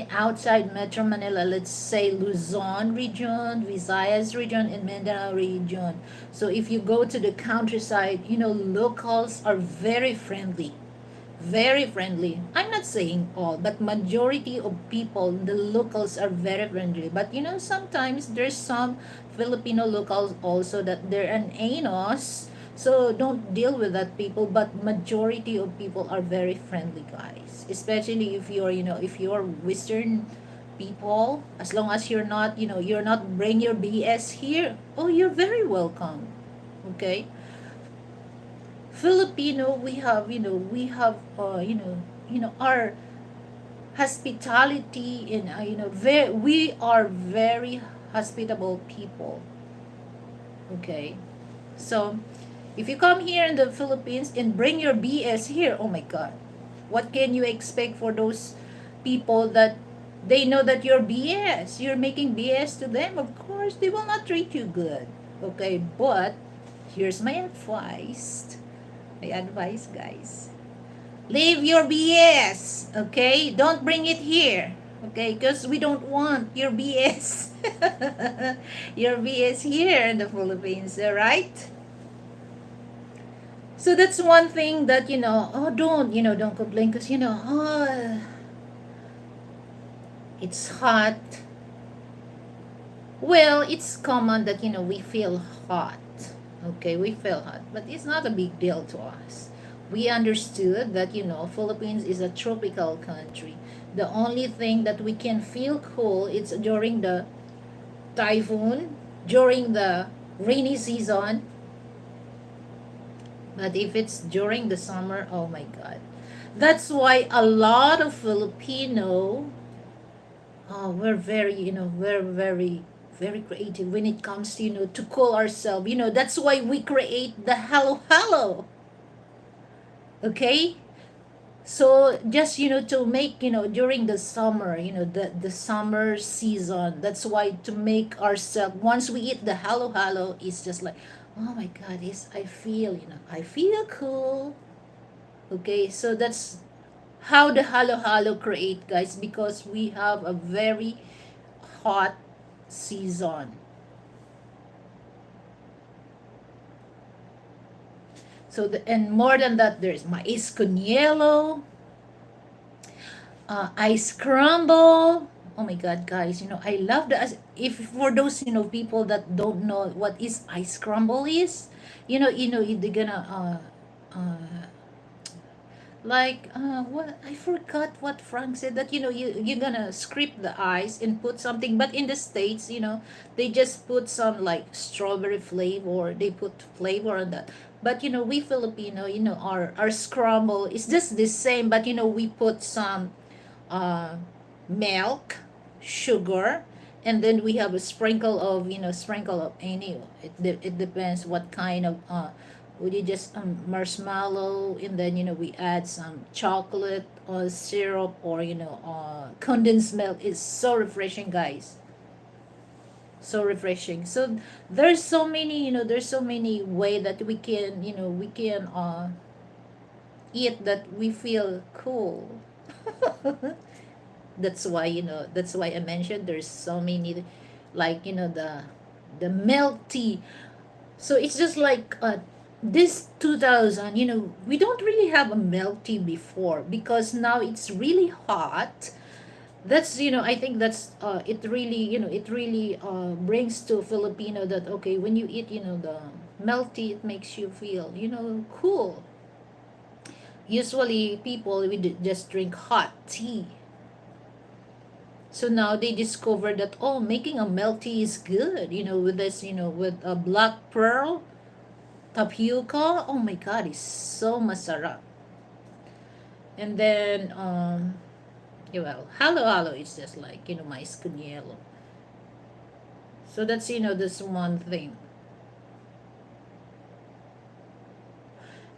outside Metro Manila, let's say Luzon region, Visayas region, and Mindanao region. So if you go to the countryside, locals are very friendly, very friendly. I'm not saying all, but majority of people, the locals are very friendly. But sometimes there's some Filipino locals also that they're an anos. So don't deal with that people. But majority of people are very friendly, guys. Especially if you're Western people. As long as you're not bring your BS here. Oh, you're very welcome. Okay. Filipino, we have our hospitality, and we are very hospitable people. Okay, so if you come here in the Philippines and bring your BS here, oh my God, what can you expect for those people that they know that you're BS? You're making BS to them. Of course, they will not treat you good. Okay, but here's my advice. My advice, guys. Leave your BS, okay? Don't bring it here, okay? Because we don't want your BS. Your BS here in the Philippines, alright? So that's one thing that, oh, don't complain, because, oh, it's hot. Well, it's common that, we feel hot. Okay, we feel hot, but it's not a big deal to us. We understood that, Philippines is a tropical country. The only thing that we can feel cool is during the typhoon, during the rainy season. But if it's during the summer, oh my God. That's why a lot of Filipino, we're very, we're very, very creative when it comes to, to cool ourselves. That's why we create the hello, hello. Okay? So just, to make, during the summer, the summer season, that's why to make ourselves, once we eat the hello, hello, it's just like, oh my God, I feel cool. Okay? So that's how the halo halo create, guys, because we have a very hot season. So and more than that, there's mais con hielo, ice crumble. Oh my God, guys, I love the, if for those, people that don't know what is ice crumble is, they're gonna Like what I forgot what Frank said, that you're gonna scrape the ice and put something, but in the States, they just put some like strawberry flavor, they put flavor on that. But we Filipino, our scramble is just the same, but we put some uh milk, sugar, and then we have a sprinkle of any, it depends what kind of would you just marshmallow, and then we add some chocolate or syrup, or condensed milk. Is so refreshing, guys, so refreshing. So there's so many way that we can eat that we feel cool. That's why I mentioned there's so many, like the milk tea. So it's just like this 2000, we don't really have a milk tea before, because now it's really hot. That's I think that's it really brings to Filipino that, okay, when you eat the milk tea, it makes you feel cool. Usually people would just drink hot tea. So now they discovered that, oh, making a milk tea is good, with this, with a black pearl tapioca. Oh my god, it's so masarap. And then yeah, well, halo halo is just like mais con hielo. So that's this one thing.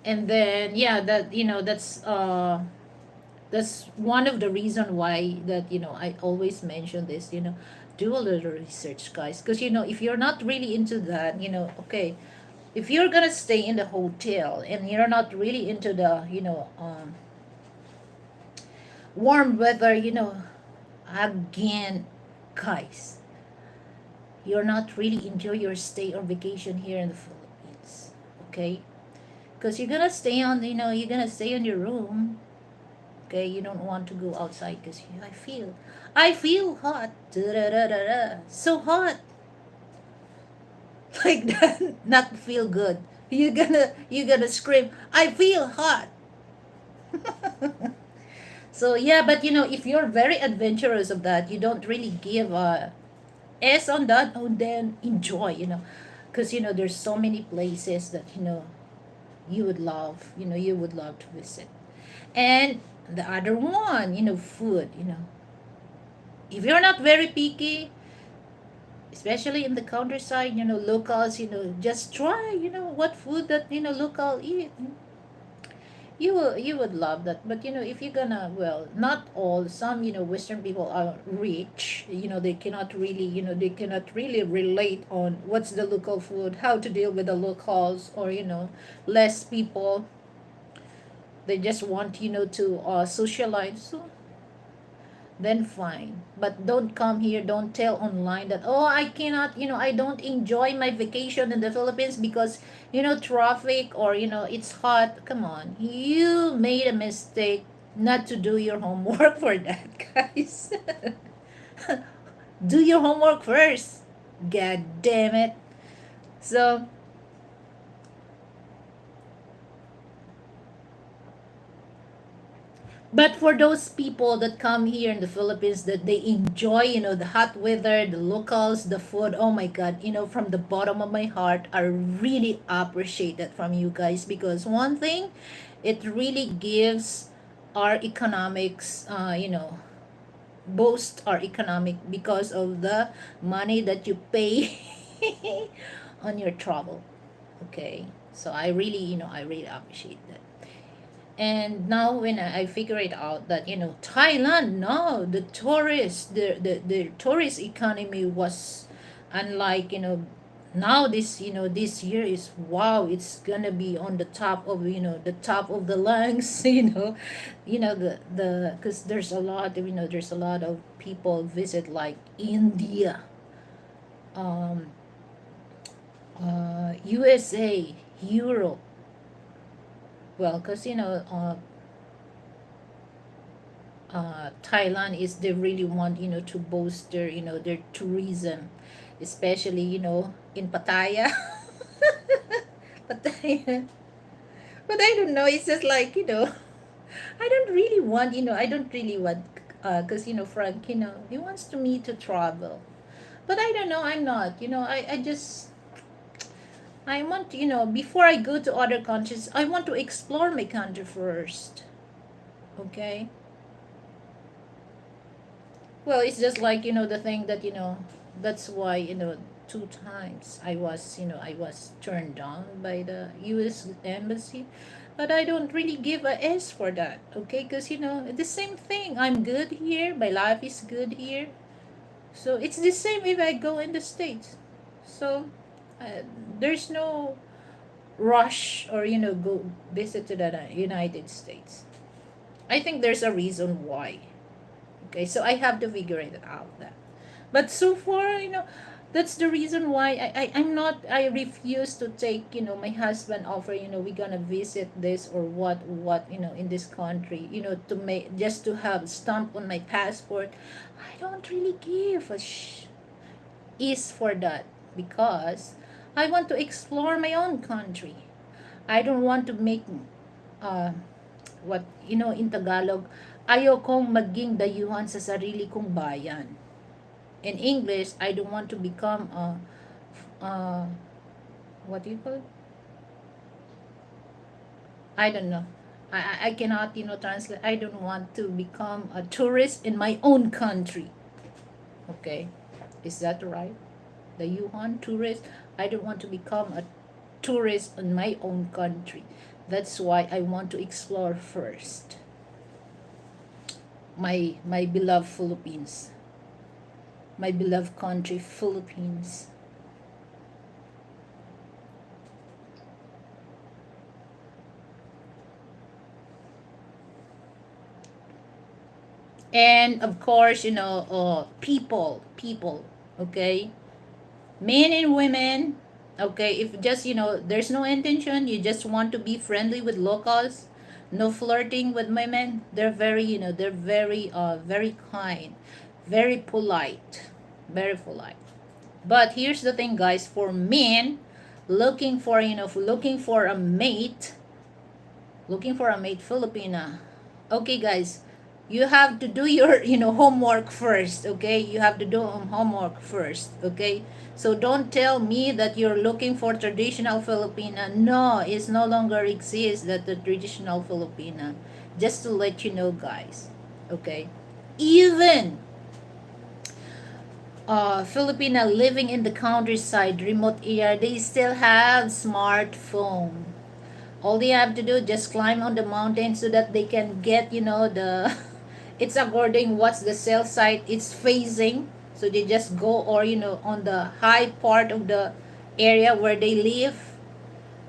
And then yeah, that that's one of the reason why that I always mention this, do a little research, guys, because if you're not really into that, okay, if you're gonna stay in the hotel and you're not really into the warm weather, again, guys, you're not really enjoy your stay or vacation here in the Philippines, okay? Because you're gonna stay in your room, okay? You don't want to go outside because I feel hot, da-da-da-da-da. So hot, like that, not feel good. You're gonna scream, I feel hot. So yeah, but if you're very adventurous of that, you don't really give a S on that. Oh, then enjoy, because there's so many places that you would love to visit. And the other one, food. If you're not very picky, especially in the countryside, locals, just try, what food that local eat. You would love that. But if you're gonna, well, not all, some Western people are rich, they cannot really relate on what's the local food, how to deal with the locals, or less people, they just want to socialize. So then fine, but don't come here, don't tell online that, oh, I cannot, I don't enjoy my vacation in the Philippines because traffic, or it's hot. Come on, you made a mistake not to do your homework for that, guys. Do your homework first, god damn it. So but for those people that come here in the Philippines, that they enjoy, the hot weather, the locals, the food, oh my God, from the bottom of my heart, I really appreciate that from you guys, because one thing, it really gives our economics, boost our economic, because of the money that you pay on your travel. Okay. So I really appreciate that. And now when I figure it out that Thailand, no, the tourist economy was unlike, now this year is, wow, it's gonna be on the top of, the top of the lungs. The because there's a lot of people visit, like India, um USA, Europe. Well, because Thailand is, they really want to boost their tourism, especially in Pattaya. Pattaya. But I don't know. It's just like I don't really want, I don't really want, because, Frank, he wants to me to travel. But I don't know, I'm not, I want, before I go to other countries, I want to explore my country first. Okay? Well, it's just like, the thing that, that's why, two times I was turned down by the US embassy. But I don't really give a S for that, okay? Because, the same thing. I'm good here. My life is good here. So it's the same if I go in the States. So there's no rush or, go visit to the United States. I think there's a reason why. Okay, so I have to figure it out that. But so far, that's the reason why I refuse to take, my husband offer, we're gonna visit this or what, in this country, to make just to have stamp on my passport. I don't really give a is for that because I want to explore my own country. I don't want to make uh, what in Tagalog, ayokong maging dayuhan sa sarili kong bayan. In English, I don't want to become a what do you call it? I don't know. I cannot translate. I don't want to become a tourist in my own country. Okay, is that right? The Yuhan tourist. I don't want to become a tourist in my own country. That's why I want to explore first my beloved Philippines, my beloved country, Philippines. And of course, people, okay? Men and women, okay? If just, there's no intention, you just want to be friendly with locals, no flirting with women, they're very kind, very polite, very polite. But here's the thing, guys, for men, looking for a mate, Filipina. Okay, guys, you have to do your homework first. Okay, you have to do homework first. Okay, so don't tell me that you're looking for traditional Filipina. No, it's no longer exists that the traditional Filipina. Just to let you know, guys. Okay, even Filipina living in the countryside, remote area, they still have smartphone. All they have to do just climb on the mountain so that they can get the it's according what's the cell site it's facing, so they just go, or on the high part of the area where they live.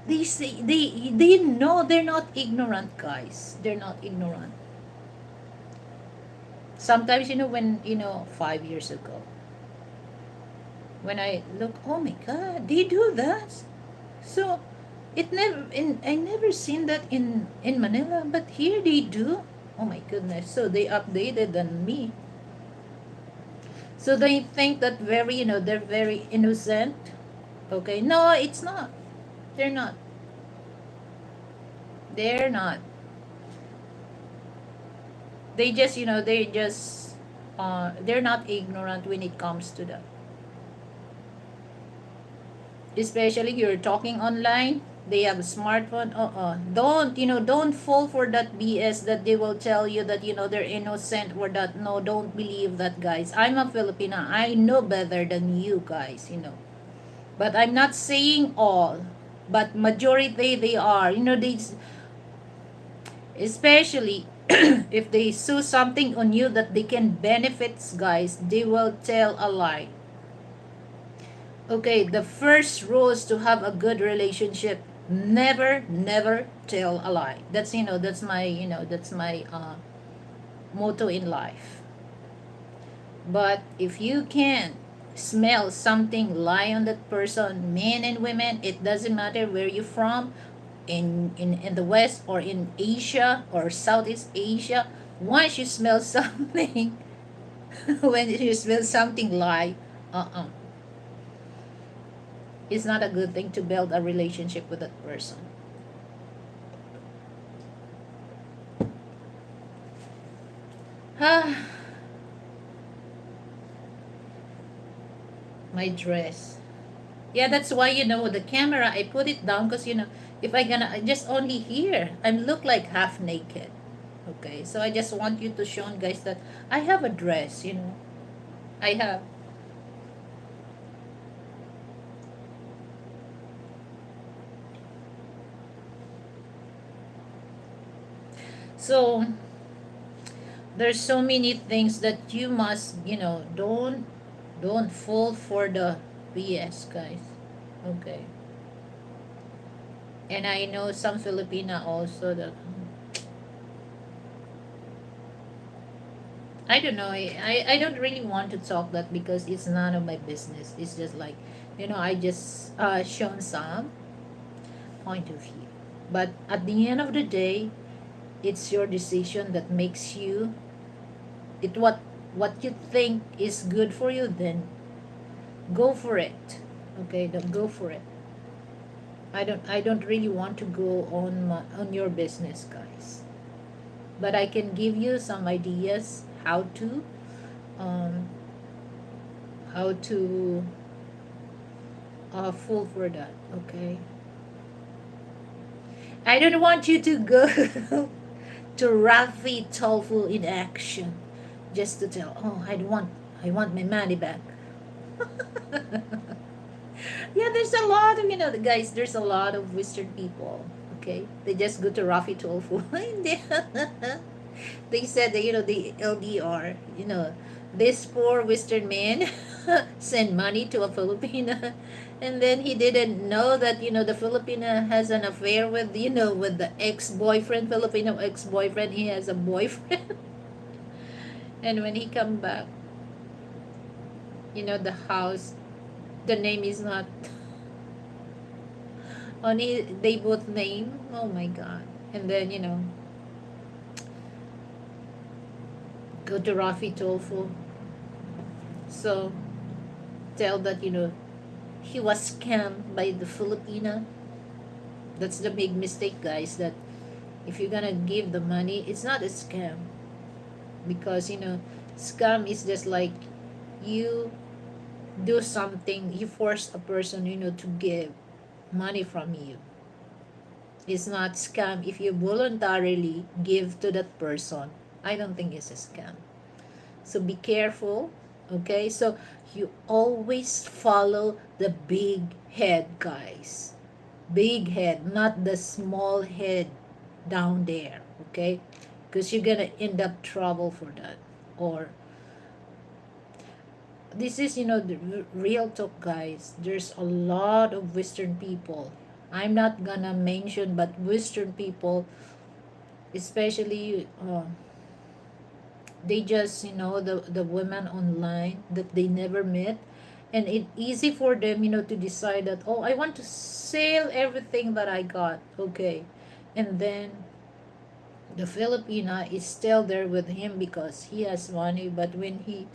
They say they know, they're not ignorant, guys, they're not ignorant. Sometimes, when 5 years ago, when I look, oh my god, they do that. So I never seen that in Manila, but here they do. Oh my goodness! So they updated than me. So they think that they're very innocent. Okay, no, it's not. They're not. They're not. They're not ignorant when it comes to that. Especially you're talking online, they have a smartphone. Don't fall for that BS that they will tell you that they're innocent or that. No, don't believe that, guys. I'm a Filipina, I know better than you guys, but I'm not saying all, but majority they are, they especially if they sue something on you that they can benefits, guys, they will tell a lie. Okay, the first rule is to have a good relationship. Never tell a lie. That's my motto in life. But if you can smell something lie on that person, men and women, it doesn't matter where you're from, in the West or in Asia or Southeast Asia, once you smell something, when you smell something lie, uh-uh it's not a good thing to build a relationship with that person. Ah, my dress. Yeah, that's why the camera I put it down because if I gonna I just only here I look like half naked. Okay, so I just want you to show guys that I have a dress. I have. So there's so many things that you must don't fall for the BS, guys. Okay, and I know some Filipina also that I don't know. I don't really want to talk that because it's none of my business. It's just like, I just shown some point of view. But at the end of the day, it's your decision that makes you what you think is good for you. Then go for it. Okay, then go for it. I don't really want to go on your business, guys. But I can give you some ideas um how to fall for that. Okay, I don't want you to go to Rafi Tofu in action just to tell, oh, I want my money back. Yeah, there's a lot of guys. There's a lot of Western people. Okay, they just go to Rafi Tofu. They said that the LDR. This poor Western man sent money to a Filipina, and then he didn't know that the Filipina has an affair with with the ex-boyfriend, Filipino ex-boyfriend. He has a boyfriend, and when he come back, the house, the name is not only they both name. Oh my God! And then go to Rafi Tofu. So tell that he was scammed by the Filipina. That's the big mistake, guys. That if you're gonna give the money, it's not a scam because scam is just like you do something, you force a person to give money from you. It's not scam if you voluntarily give to that person. I don't think it's a scam. So be careful. Okay, so you always follow the big head, guys. Big head, not the small head down there. Okay, because you're gonna end up trouble for that. Or this is the real talk, guys. There's a lot of Western people. I'm not gonna mention, but Western people, especially they just the women online that they never met, and it's easy for them to decide that, oh, I want to sell everything that I got. Okay, and then the Filipina is still there with him because he has money, but when he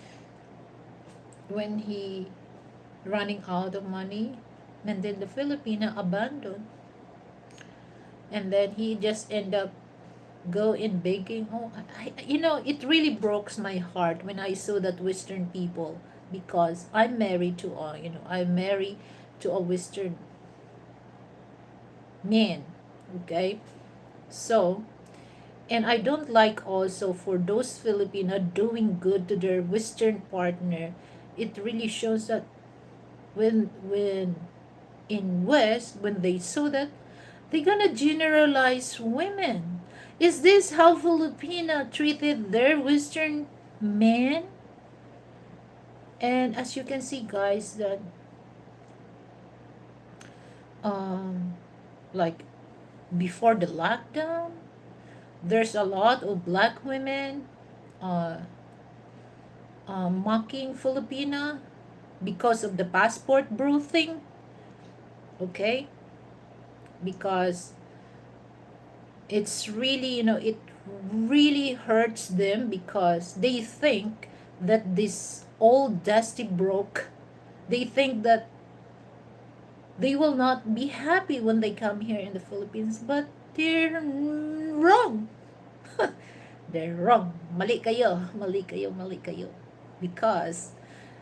running out of money, and then the Filipina abandoned, and then he just end up go in begging. Oh, it really broke my heart when I saw that Western people, because I'm married to I'm married to a Western man. Okay, so, and I don't like also for those Filipino doing good to their Western partner. It really shows that when in West, when they saw that, they're gonna generalize women. Is this how Filipina treated their Western men? And as you can see, guys, that um like before the lockdown, there's a lot of black women uh, mocking Filipina because of the passport bro thing. Okay, because it's really it really hurts them because they think that this old dusty broke, they think that they will not be happy when they come here in the Philippines, but they're wrong. They're wrong. Mali kayo, mali kayo, mali kayo. Because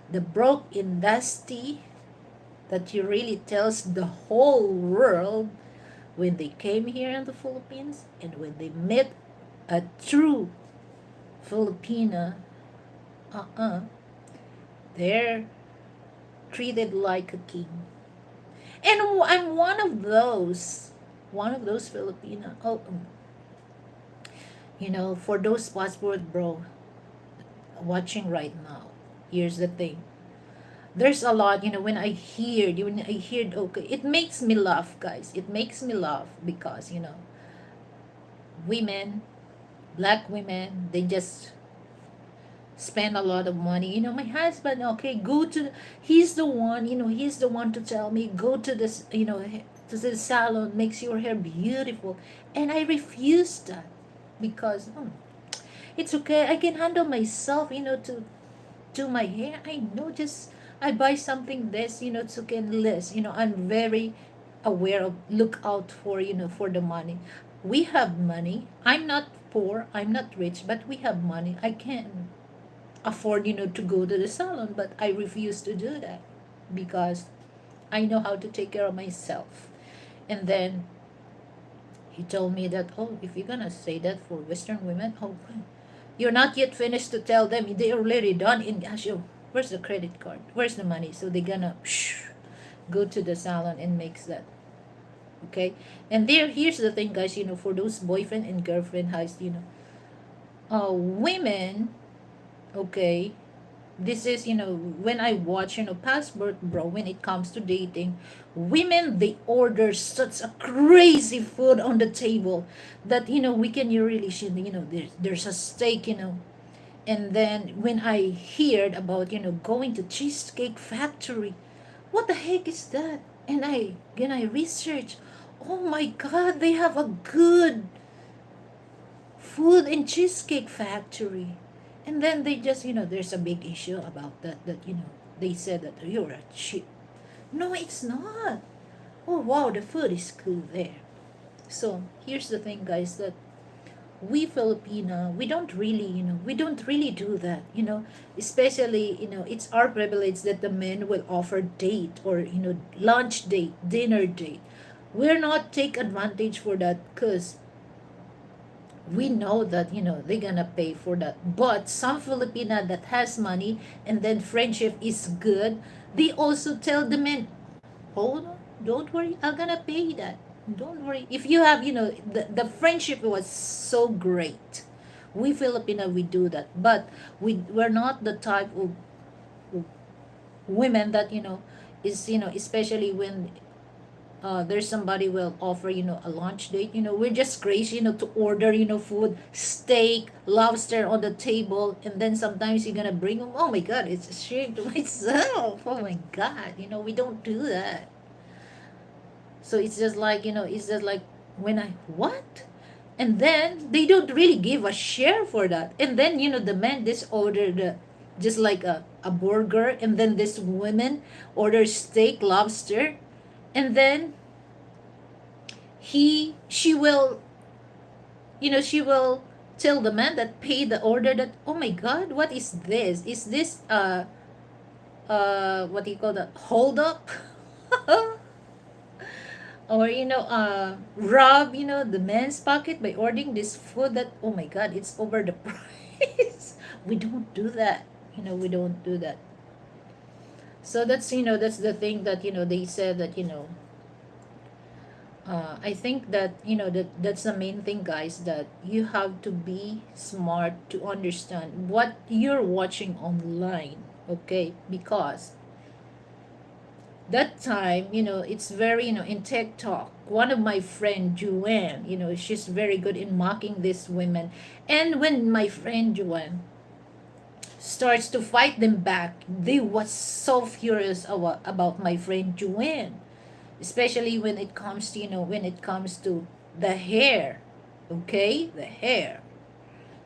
the broke industry that you really tells the whole world when they came here in the Philippines and when they met a true Filipina, uh-uh, they're treated like a king. And I'm one of those Filipina. Oh, for those passport bro watching right now, here's the thing. There's a lot, when I hear, okay, it makes me laugh, guys. It makes me laugh because, women, black women, they just spend a lot of money. My husband, okay, he's the one to tell me, go to this, to the salon, makes your hair beautiful. And I refuse that because it's okay. I can handle myself, to do my hair. I know, just I buy something this, to can less. I'm very aware of look out for, for the money. We have money. I'm not poor. I'm not rich, but we have money. I can afford, to go to the salon, but I refuse to do that because I know how to take care of myself. And then he told me that, oh, if you're gonna say that for Western women, oh, you're not yet finished to tell them. They already done in ask you, where's the credit card? Where's the money? So they're gonna go to the salon and makes that. Okay? And here's the thing, guys, for those boyfriend and girlfriend has, women, okay, this is, when I watch, passport bro, when it comes to dating, women, they order such a crazy food on the table that, we can, you really should, there's a steak, and then when I heard about, going to Cheesecake Factory, what the heck is that? And I research, oh my god, they have a good food in Cheesecake Factory. And then they just, there's a big issue about that, they said that you're a cheap. No, it's not. Oh, wow, the food is good there. So, here's the thing, guys, that we Filipina, we don't really do that, especially, it's our privilege that the men will offer date or, lunch date, dinner date. We're not take advantage for that because we know that they're gonna pay for that. But some Filipina that has money and then friendship is good, they also tell the men, hold on, don't worry, I'm gonna pay that. Don't worry, if you have, the friendship was so great. We Filipina, we do that, but we're not the type of women that, is, especially when there's somebody will offer, a lunch date, we're just crazy, to order, food, steak, lobster on the table, and then sometimes you're gonna bring them. Oh my god, it's a shame to myself. Oh my god, we don't do that. So it's just like, when I what? And then they don't really give a share for that. And then, the man this ordered just like a burger, and then this woman orders steak, lobster, and then she will, she will tell the man that paid the order that, oh my god, what is this? Is this what do you call that, hold up? Or, rob, the man's pocket by ordering this food that, oh my god, it's over the price. We don't do that. We don't do that. So that's, that's the thing that, they said that, I think that, that's the main thing, guys, that you have to be smart to understand what you're watching online, okay? Because that time, it's very, in TikTok, one of my friend, Joanne, she's very good in mocking these women. And when my friend Joanne starts to fight them back, they was so furious about my friend Joanne, especially when it comes to, when it comes to the hair, okay, the hair.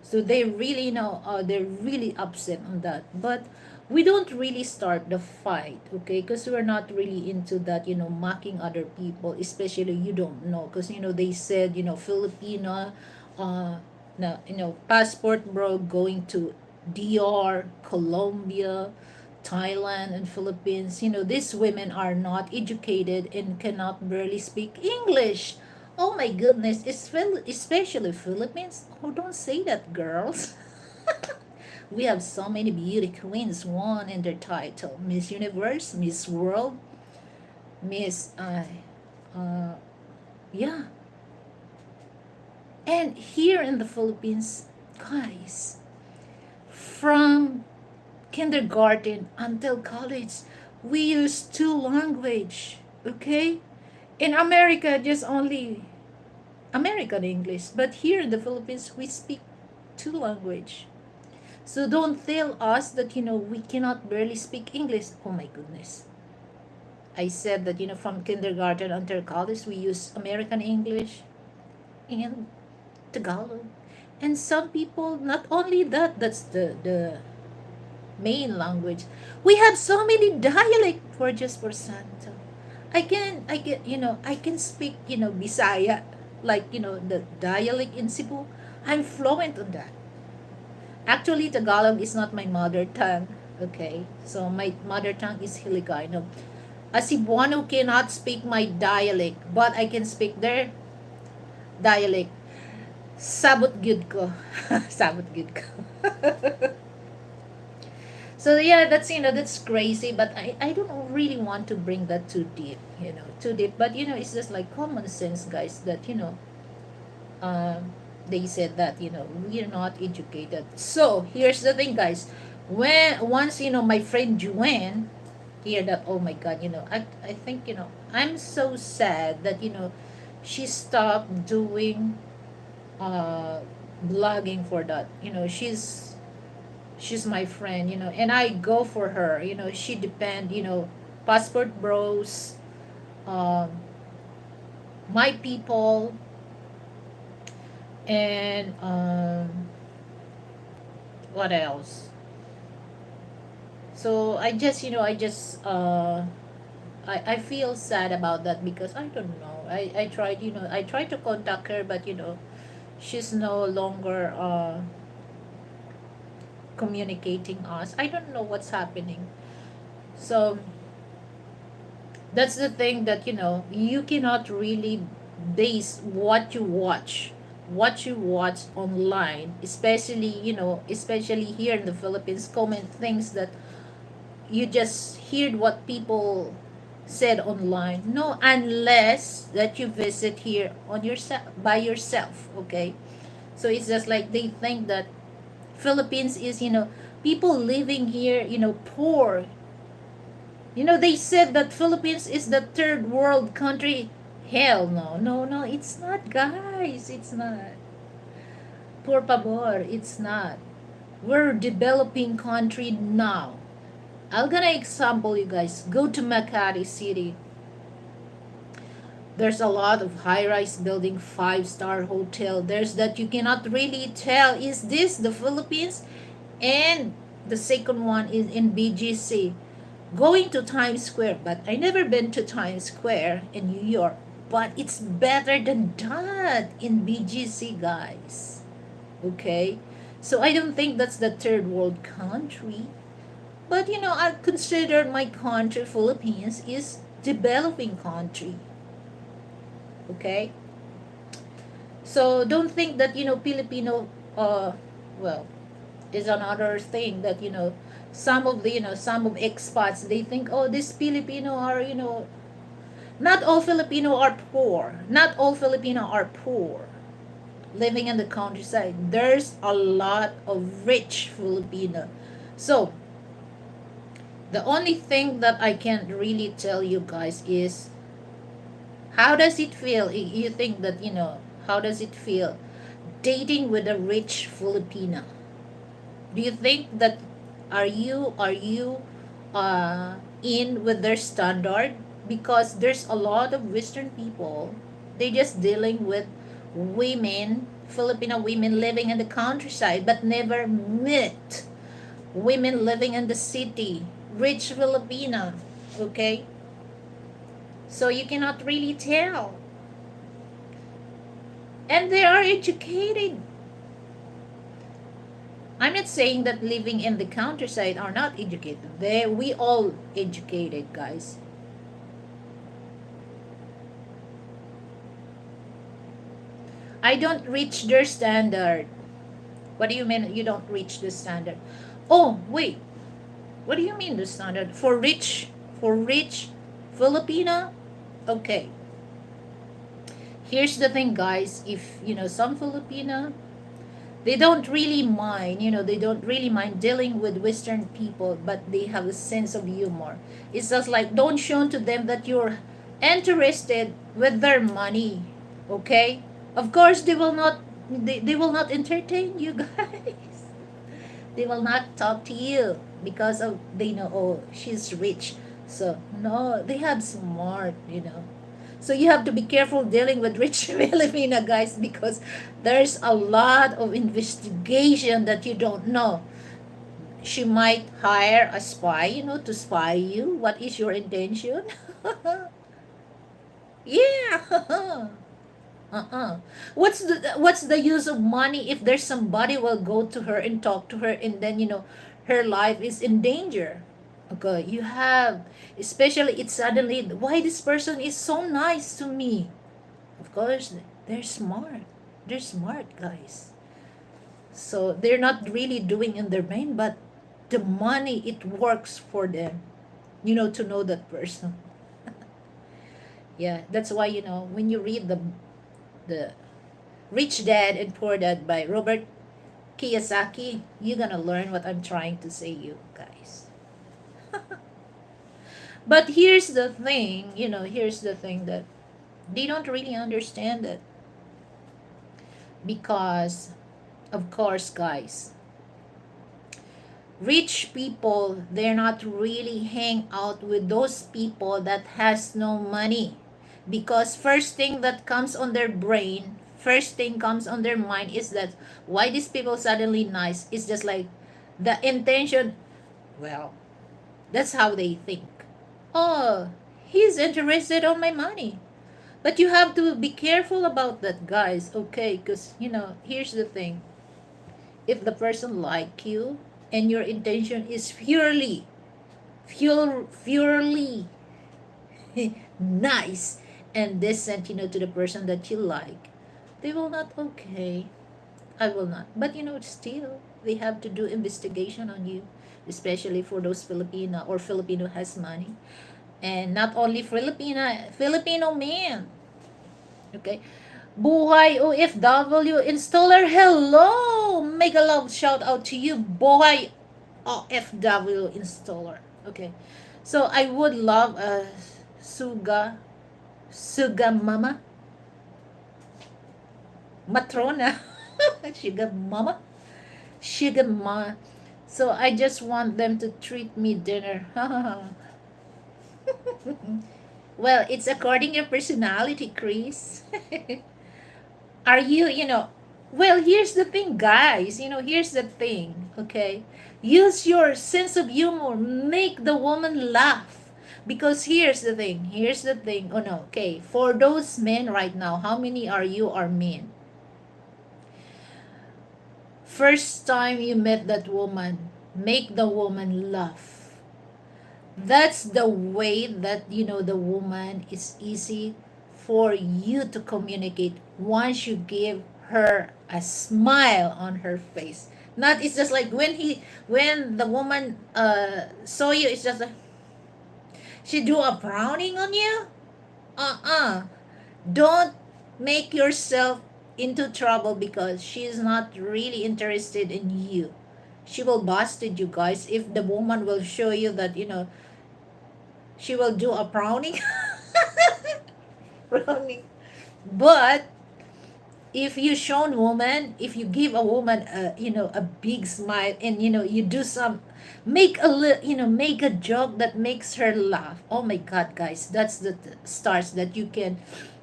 So they really they're really upset on that. But we don't really start the fight, okay, because we're not really into that, mocking other people, especially you don't know, because they said, Filipina, uh Now, passport bro going to DR, Colombia, Thailand, and Philippines. These women are not educated and cannot barely speak English. Oh my goodness, especially Philippines. Oh, don't say that, girls. We have so many beauty queens won in their title: Miss Universe, Miss World, Miss, uh, yeah. And here in the Philippines, guys, from kindergarten until college, we use two language, okay? In America, just only American English, but here in the Philippines, we speak two language. So don't tell us that we cannot barely speak English. Oh my goodness. I said that from kindergarten until college, we use American English and Tagalog. And some people, not only that, that's the main language. We have so many dialect for just for Santo. I can speak, Bisaya, like, the dialect in Cebu. I'm fluent on that. Actually, Tagalog is not my mother tongue. Okay, so my mother tongue is Hiligayno. A Cebuano cannot speak my dialect, but I can speak their dialect. Sabot good ko. Sabot good ko. So yeah, that's crazy, but I don't really want to bring that too deep, too deep. But it's just like common sense, guys, that um, they said that we're not educated. So here's the thing, guys. When once my friend Juan hear that, oh my God, I think I'm so sad that she stopped doing blogging for that. She's my friend, and I go for her. She depend, passport bros, um, my people, and what else? So I feel sad about that because I don't know. I tried to contact her, but she's no longer communicating us. I don't know what's happening. So that's the thing that you cannot really base what you watch online, especially especially here in the Philippines. Comment things that you just heard what people said online. No, unless that you visit here on yourself by yourself. Okay, so it's just like they think that Philippines is people living here poor. They said that Philippines is the third world country. Hell no, no, no, it's not, guys. It's not. Por favor, it's not. We're a developing country now. I'm gonna example you guys. Go to Makati City. There's a lot of high-rise building, five-star hotel. There's that you cannot really tell. Is this the Philippines? And the second one is in BGC. Going to Times Square, but I never been to Times Square in New York. But it's better than that in BGC, guys. Okay? So I don't think that's the third world country. But I consider my country, Philippines, is developing country. Okay? So don't think that Filipino well, is another thing that some of the some of expats, they think, oh, this Filipino are not all Filipino are poor. Not all Filipino are poor living in the countryside. There's a lot of rich Filipino. So the only thing that I can really tell you guys is, how does it feel? You think that how does it feel dating with a rich Filipina? Do you think that are you in with their standard? Because there's a lot of Western people, they just dealing with women, Filipino women living in the countryside, but never met women living in the city, rich Filipina. Okay, so you cannot really tell, and they are educated. I'm not saying that living in the countryside are not educated. We all educated, guys. I don't reach their standard. What do you mean you don't reach the standard? Oh, wait. What do you mean the standard? For rich Filipina? Okay. Here's the thing, guys. If, some Filipina, they don't really mind, they don't really mind dealing with Western people, but they have a sense of humor. It's just like, don't show to them that you're interested with their money. Okay? Of course, they will not entertain you guys. They will not talk to you because of they know, oh, she's rich. So no, they have smart. So you have to be careful dealing with rich Filipina guys, because there's a lot of investigation that you don't know. She might hire a spy, to spy you. What is your intention? Yeah. What's the use of money if there's somebody will go to her and talk to her, and then her life is in danger. Okay, you have, especially it's suddenly, why this person is so nice to me. Of course, they're smart. They're smart guys. So they're not really doing in their brain, but the money, it works for them. To know that person. Yeah, that's why when you read the Rich Dad and Poor Dad by Robert Kiyosaki, you're gonna learn what I'm trying to say, you guys. But here's the thing that they don't really understand it, because, of course, guys, rich people, they're not really hang out with those people that has no money, because first thing comes on their mind is that, why these people suddenly nice. It's just like the intention. Well, that's how they think. Oh, he's interested on my money. But you have to be careful about that, guys. Okay, because here's the thing. If the person like you and your intention is purely nice and decent, to the person that you like, they will not. Okay, I will not. But still, they have to do investigation on you, especially for those Filipino has money, and not only Filipino men. Okay, Buhay OFW installer, hello! Make a love shout out to you, Buhay OFW installer. Okay, so I would love a Suga Mama, Matrona, Sugar Mama, Sugar Ma. So I just want them to treat me dinner. Well, it's according your personality, Chris. Are you? Well, here's the thing, guys. Here's the thing, okay? Use your sense of humor. Make the woman laugh. Because here's the thing. Oh no, okay. For those men right now, how many are men? First time you met that woman, make the woman laugh. That's the way that the woman is easy for you to communicate, once you give her a smile on her face. Not, it's just like when the woman saw you, it's just like she do a frowning on you. Don't make yourself into trouble, because she's not really interested in you. She will busted you guys if the woman will show you that she will do a frowning. Frowning. But if you give a woman a big smile, and you do some, make a joke that makes her laugh. Oh my god, guys, that's the starts that you can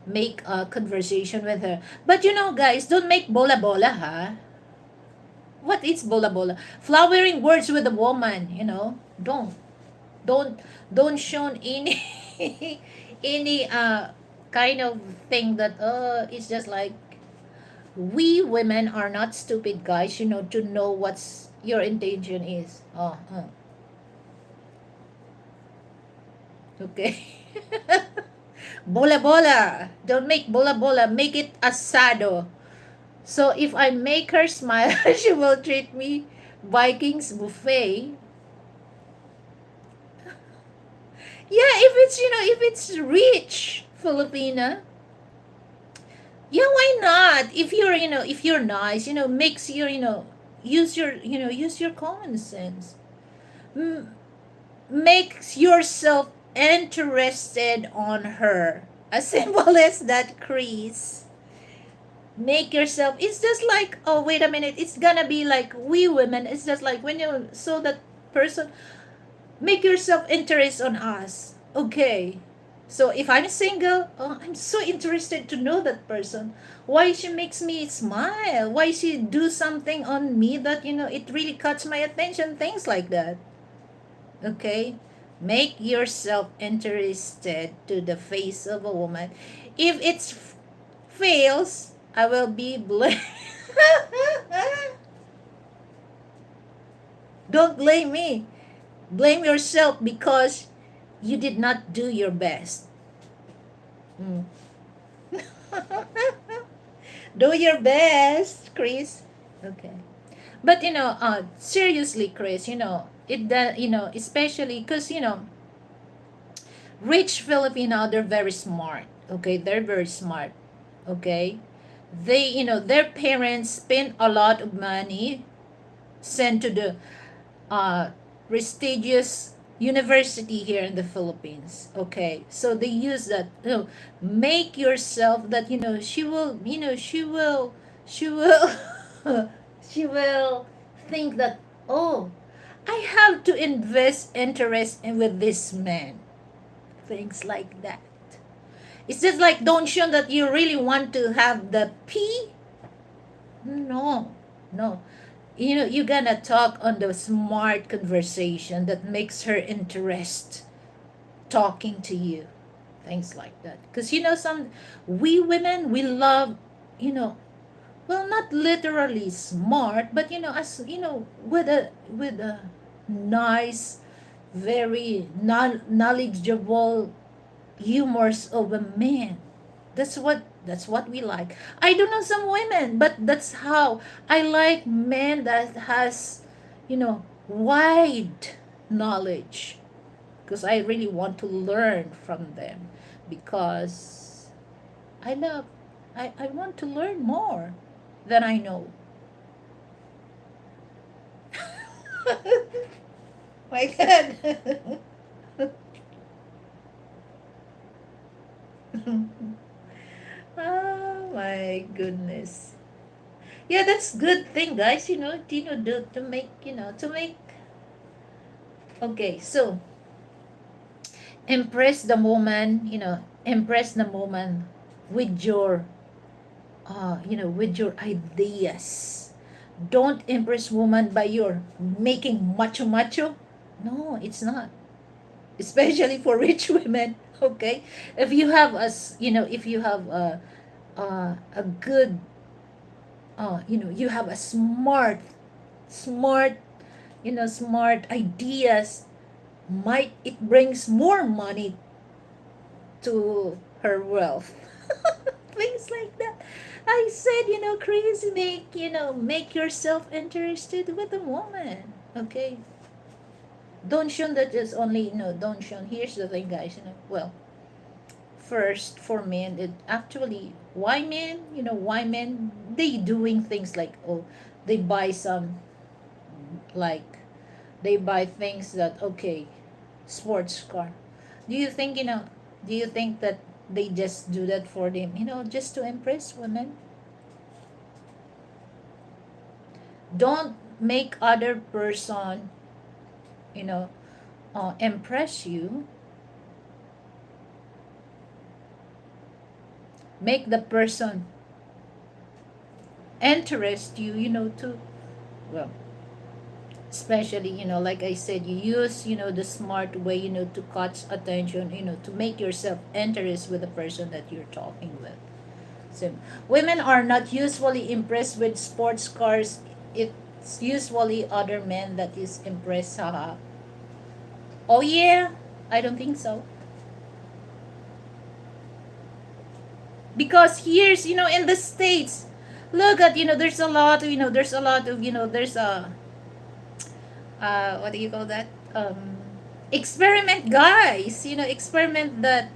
make a conversation with her. But guys, don't make bola bola, huh? What is bola bola? Flowering words with a woman, don't don't show any any kind of thing that it's just like We women are not stupid, guys, to know what's your intention is. Okay. Bola bola. Don't make bola bola. Make it asado. So if I make her smile, she will treat me Vikings buffet. Yeah, if it's rich Filipina, yeah, why not? If you're nice, makes use your common sense. M- Makes yourself interested on her. As simple as that, Chris. Make yourself. It's just like, oh, wait a minute. It's gonna be like we women. It's just like when you saw that person, make yourself interest on us. Okay. So if I'm single, oh, I'm so interested to know that person. Why she makes me smile? Why she do something on me that it really catch my attention? Things like that. Okay. Make yourself interested to the face of a woman. If it fails, I will be blamed. Don't blame me. Blame yourself because you did not do your best. Mm. Do your best, Chris. Okay. But seriously, Chris, especially because rich Filipino, they're very smart. Okay, they're very smart. Okay, their parents spend a lot of money sent to the uh, prestigious university here in the Philippines. Okay, so they use that. Make yourself that she will she will think that, oh, I have to invest interest in with this man. Things like that. It's just like, don't show that you really want to have the P. No, no. You're gonna talk on the smart conversation that makes her interest talking to you. Things like that. Because some we women, we love, you know, well, not literally smart, but as with a nice, very knowledgeable humors of a man. That's what we like. I don't know some women, but that's how I like men that has, wide knowledge, because I really want to learn from them, because I love I want to learn more than I know. My God. Oh my goodness. Yeah, that's good thing, guys. Do to make okay. So impress the woman with your ideas. Don't impress woman by your making macho macho. No, it's not. Especially for rich women. Okay, if you have a good you have a smart smart ideas, might it brings more money to her wealth. Things like that. I said, Chris, make yourself interested with a woman. Okay, don't shun that is only don't shun. Here's the thing, guys. Well, first, for men, it actually, why men they doing things like, oh, they buy some, like, they buy things that, okay, sports car. Do you think that they just do that for them, just to impress women? Don't make other person you know impress you. Make the person interest you, to, well, especially, like I said, you use, the smart way, to catch attention, to make yourself interest with the person that you're talking with. So women are not usually impressed with sports cars. It's usually other men that is impressed. Haha. Oh yeah, I don't think so. Because here's, in the States, look at, there's a lot of, there's a lot of, there's a, what do you call that? Experiment guys, experiment that,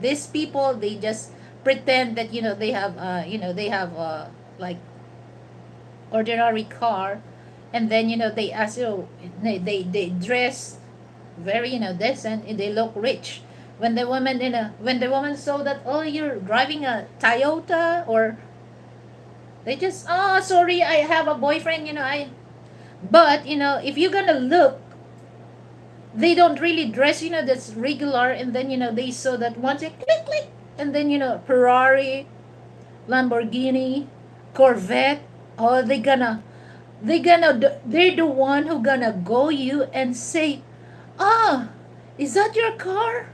these people, they just pretend that, they have, like, ordinary car, and then, they ask you, they dress very, decent, and they look rich. When the woman saw that, oh, you're driving a Toyota, or they just, oh, sorry, I have a boyfriend, I but, if you're gonna look, they don't really dress, that's regular, and then, they saw that once, it click click, and then, Ferrari, Lamborghini, Corvette. Oh, they're the one who gonna go you and say, ah, is that your car?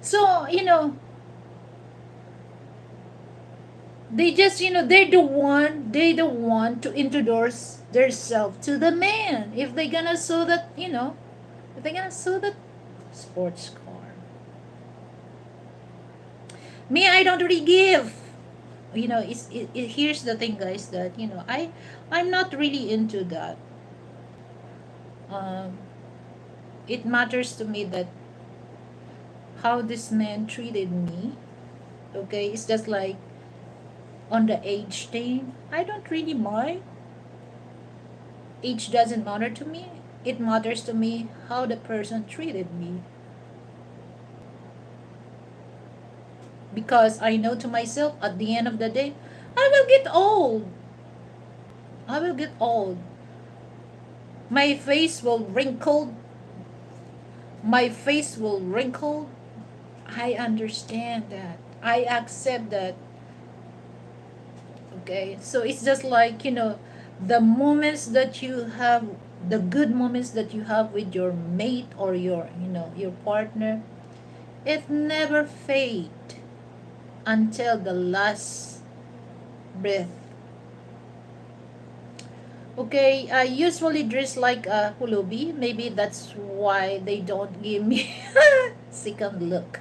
So, they just, they're the one to introduce themselves to the man. If they gonna show that, if they gonna show that sports car. Me, I don't really give. Here's the thing, guys, that, I'm not really into that. Um, it matters to me that how this man treated me. Okay, it's just like on the age thing. I don't really mind. Age doesn't matter to me. It matters to me how the person treated me. Because I know to myself, at the end of the day, I will get old. I will get old. My face will wrinkle. My face will wrinkle. I understand that. I accept that. Okay, so it's just like, the moments that you have, the good moments that you have with your mate, or your partner, it never fade until the last breath. Okay, I usually dress like a hulubi. Maybe that's why they don't give me second look.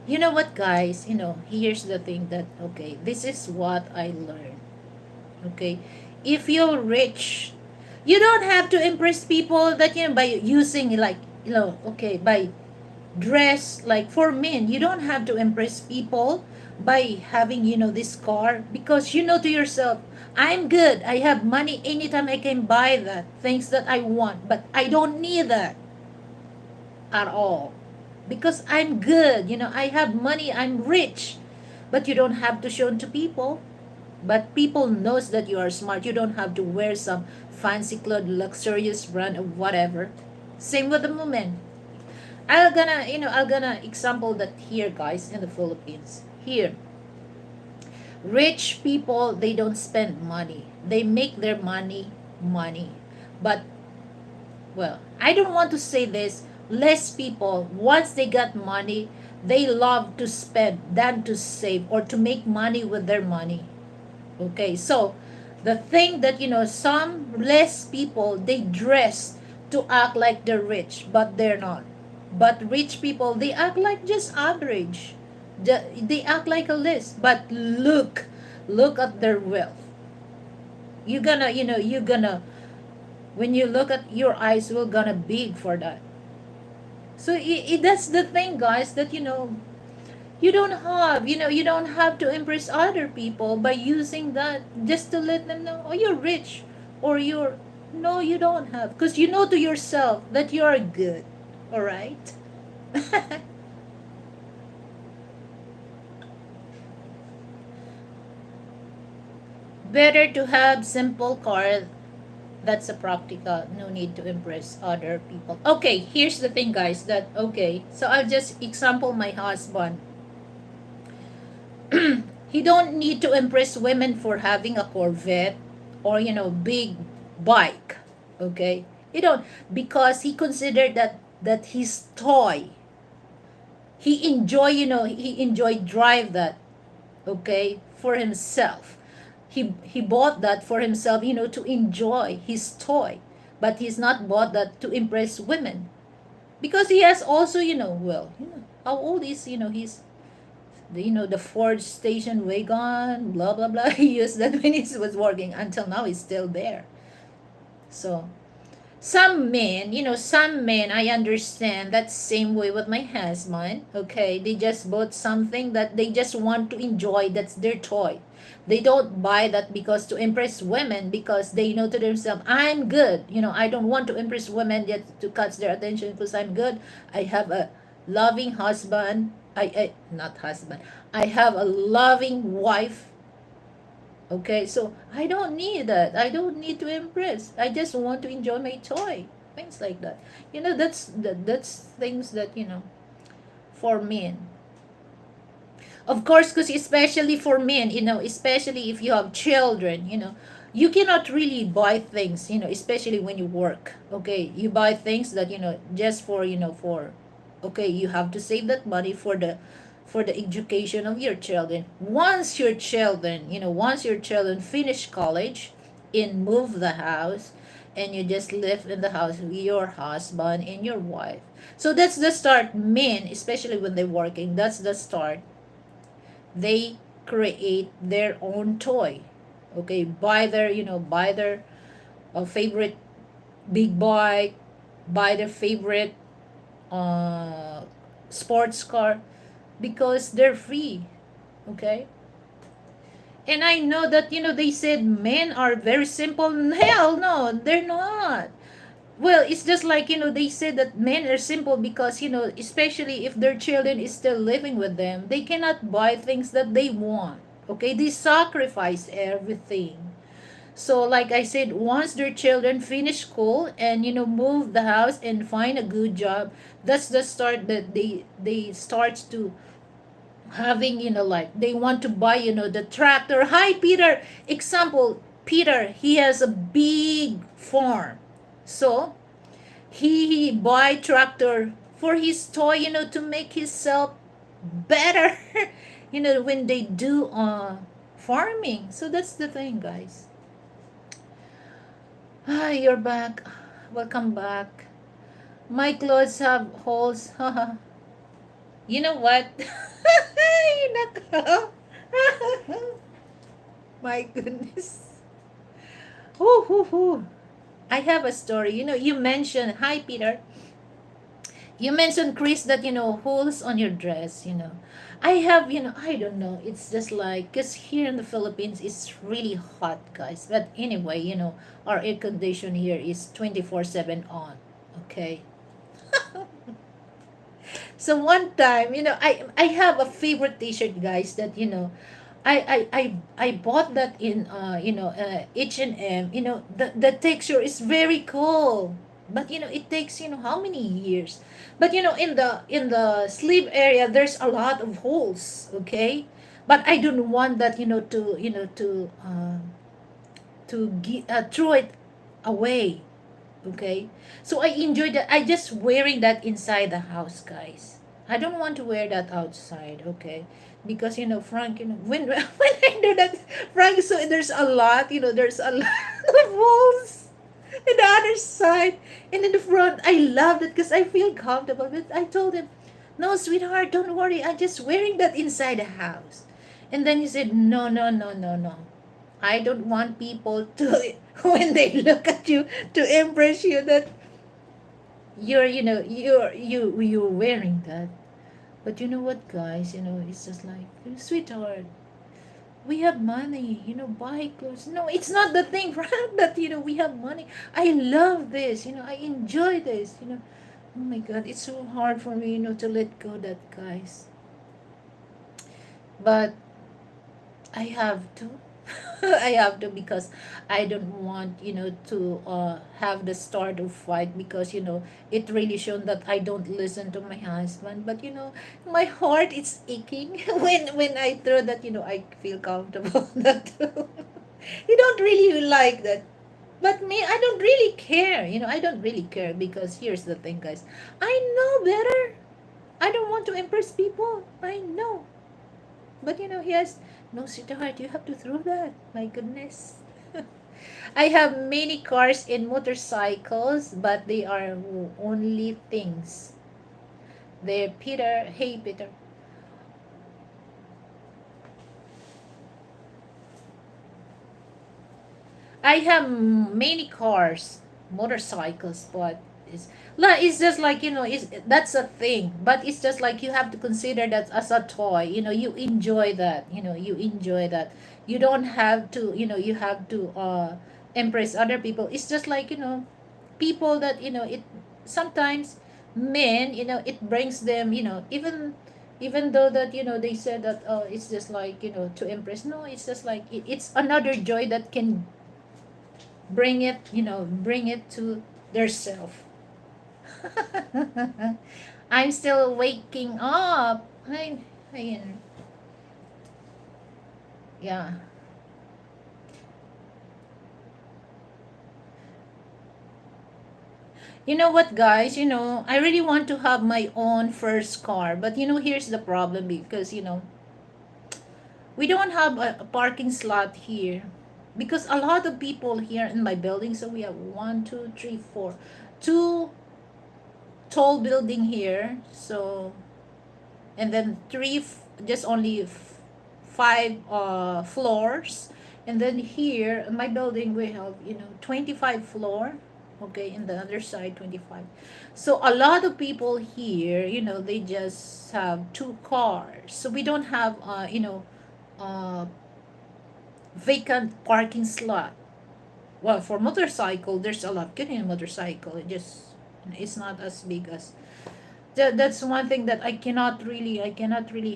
You know what, guys? Here's the thing that, okay, this is what I learned. Okay, if you're rich, you don't have to impress people that, by using, like, okay, by dress, like for men, you don't have to impress people by having, this car, because you know to yourself, I'm good, I have money, anytime I can buy that things that I want, but I don't need that at all, because I'm good, I have money, I'm rich. But you don't have to show it to people. But people knows that you are smart. You don't have to wear some fancy clothes, luxurious brand, or whatever. Same with the woman. I'm gonna example that here, guys, in the Philippines. Here, rich people, they don't spend money. They make their money. But, well, I don't want to say this. Less people, once they got money, they love to spend than to save or to make money with their money. Okay, so the thing that, some less people, they dress to act like they're rich, but they're not. But rich people, they act like just average. They act like a list, but look at their wealth. You're gonna, when you look at, your eyes will gonna big for that. So that's the thing, guys, that, you don't have to impress other people by using that, just to let them know, oh, you're rich, or you're, no, you don't have, because you know to yourself that you are good. All right. Better to have simple car. That's a practical, no need to impress other people. Okay, here's the thing, guys, that, okay, so I'll just example my husband. He don't need to impress women for having a Corvette, or, big bike. Okay, he don't, because he considered that his toy, He enjoy, he enjoy drive that, okay, for himself. He bought that for himself, to enjoy his toy. But he's not bought that to impress women. Because he has also, well, how old is, he's, the Ford station wagon, blah, blah, blah. He used that when he was working. Until now, he's still there. So, some men, I understand that same way with my husband. Okay, they just bought something that they just want to enjoy. That's their toy. They don't buy that because to impress women, because they know to themselves, I'm good. I don't want to impress women yet to catch their attention because I'm good. I have a loving husband. I not husband. I have a loving wife. Okay, so I don't need that. I don't need to impress. I just want to enjoy my toy. Things like that. That's things that, for men. Of course, because especially for men, especially if you have children, you cannot really buy things, especially when you work. Okay, you buy things that, just for, okay, you have to save that money for the education of your children. Once your children finish college and move the house, and you just live in the house with your husband and your wife. So that's the start. Men, especially when they're working, that's the start. They create their own toy. Okay, buy their favorite big bike, buy their favorite uh, sports car, because they're free. Okay, and I know that, they said men are very simple. Hell no, they're not. Well, it's just like, they said that men are simple because, especially if their children is still living with them, they cannot buy things that they want. Okay, they sacrifice everything. So like I said, once their children finish school and, move the house and find a good job, that's the start that they start to having, like they want to buy, the tractor. Hi Peter, example, Peter, he has a big farm. So he buy tractor for his toy, to make himself better, when they do farming. So that's the thing, guys. Hi, you're back. Welcome back. My clothes have holes. You know what? Nako. My goodness. Hoo, hoo, hoo. I have a story. You mentioned, hi Peter. You mentioned, Chris, that, holes on your dress. I have, I don't know. It's just like, because here in the Philippines, it's really hot, guys. But anyway, our air condition here is 24/7 on. Okay. So one time, I have a favorite T-shirt, guys. That, I bought that in H&M. The texture is very cool, but, it takes, how many years. But, in the sleeve area, there's a lot of holes. Okay, but I don't want that, to throw it away. Okay, so I enjoy that. I just wearing that inside the house, guys. I don't want to wear that outside. Okay, because, Frank, when when I do that, Frank, so there's a lot, there's a lot of holes in the other side and in the front. I love it because I feel comfortable. But I told him, no, sweetheart, don't worry. I'm just wearing that inside the house. And then he said, no, no, no, no, no. I don't want people to, when they look at you, to impress you that you're wearing that. But you know what, guys? It's just like, sweetheart, we have money. Buy clothes. No, it's not the thing, right? That, we have money. I love this. I enjoy this. Oh my God, it's so hard for me, to let go that, guys. But I have to. I have to, because I don't want, to have the start of fight, because, it really shown that I don't listen to my husband. But, my heart is aching when I throw that, I feel comfortable that you don't really like that. But me, I don't really care. I don't really care, because here's the thing, guys. I know better. I don't want to impress people. I know. But he has no, sweetheart, you have to throw that. My goodness. I have many cars and motorcycles, but they are only things. They're Peter. Hey, Peter. I have many cars, motorcycles, but it's just like it's that's a thing. But it's just like you have to consider that as a toy. You enjoy that. You enjoy that. You don't have to. You have to impress other people. It's just like people that it sometimes men it brings them even though that they said that it's just like to impress. No, it's just like it's another joy that can bring it to their self. I'm still waking up. I yeah. You know what, guys? I really want to have my own first car, but here's the problem because we don't have a parking slot here because a lot of people here in my building. So we have one, two, three, four, two tall building here. So and then just only five floors, and then here in my building we have 25 floor. Okay, in the other side 25. So a lot of people here they just have two cars, so we don't have uh vacant parking slot. Well, for motorcycle there's a lot. Getting a motorcycle, it's not as big as that's one thing that I cannot really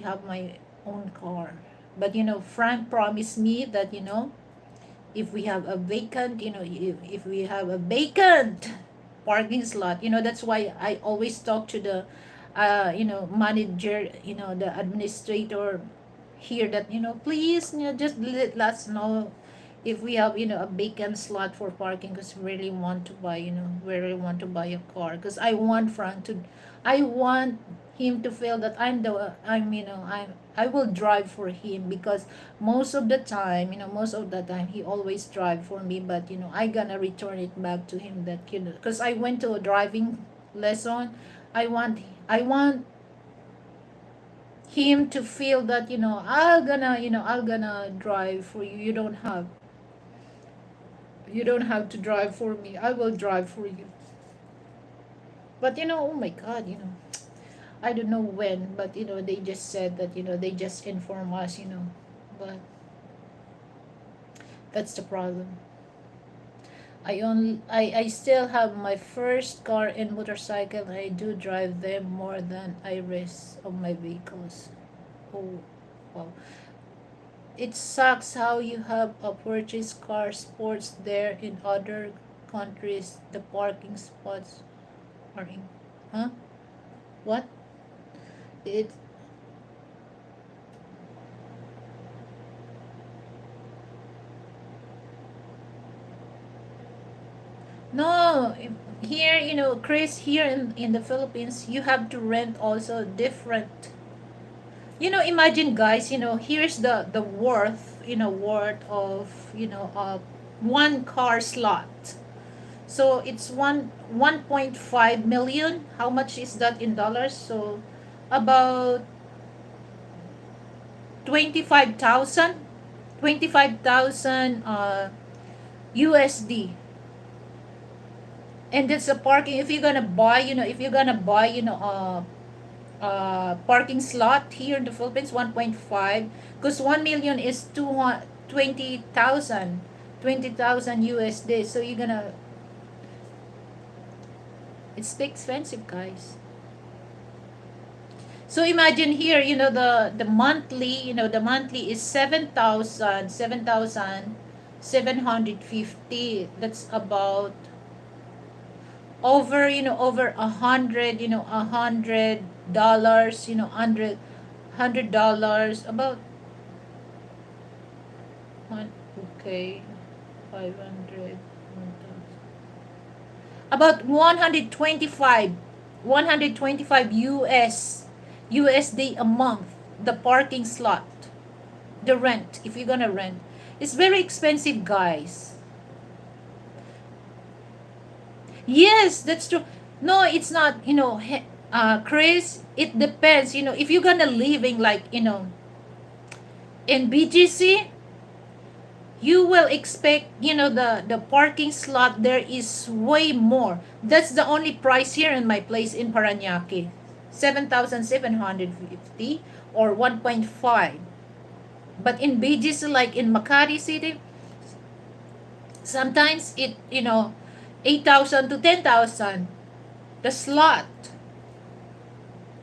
have my own car. But Frank promised me that if we have a vacant if we have a vacant parking slot, that's why I always talk to the manager, the administrator here, that please just let us know if we have a vacant slot for parking, because we really want to buy a car, because I want him to feel that I will drive for him, because most of the time he always drive for me, but I gonna return it back to him, that because I went to a driving lesson. I want him to feel that I'll gonna drive for you. You don't have to drive for me. I will drive for you. But oh my god, I don't know when, but they just said that they just inform us, but that's the problem. I still have my first car and motorcycle. I do drive them more than I rest of my vehicles. Oh, wow. It sucks how you have a purchase car sports there in other countries. The parking spots are in. Huh? What? It No, here, Chris, here in the Philippines, you have to rent also different. Imagine, guys, here's the worth of, one car slot. So it's 1.5 million. How much is that in dollars? So about 25,000, 25,000 USD. And that's the parking. If you're gonna buy parking slot here in the Philippines, 1.5, because 1 million is 20,000, 20,000 USD. So it's expensive, guys. So imagine here, the monthly is 7,750. That's about over $100, $100, about one. Okay, 500, 1,000. About 125 US USD a month, the parking slot, the rent, if you're gonna rent. It's very expensive, guys. Yes, that's true. No, it's not, Chris, it depends, if you're gonna living like, in BGC, you will expect, the parking slot there is way more. That's the only price here in my place in Paranaque. 7,750 or 1.5. But in BGC, like in Makati City, sometimes 8,000 to 10,000. The slot.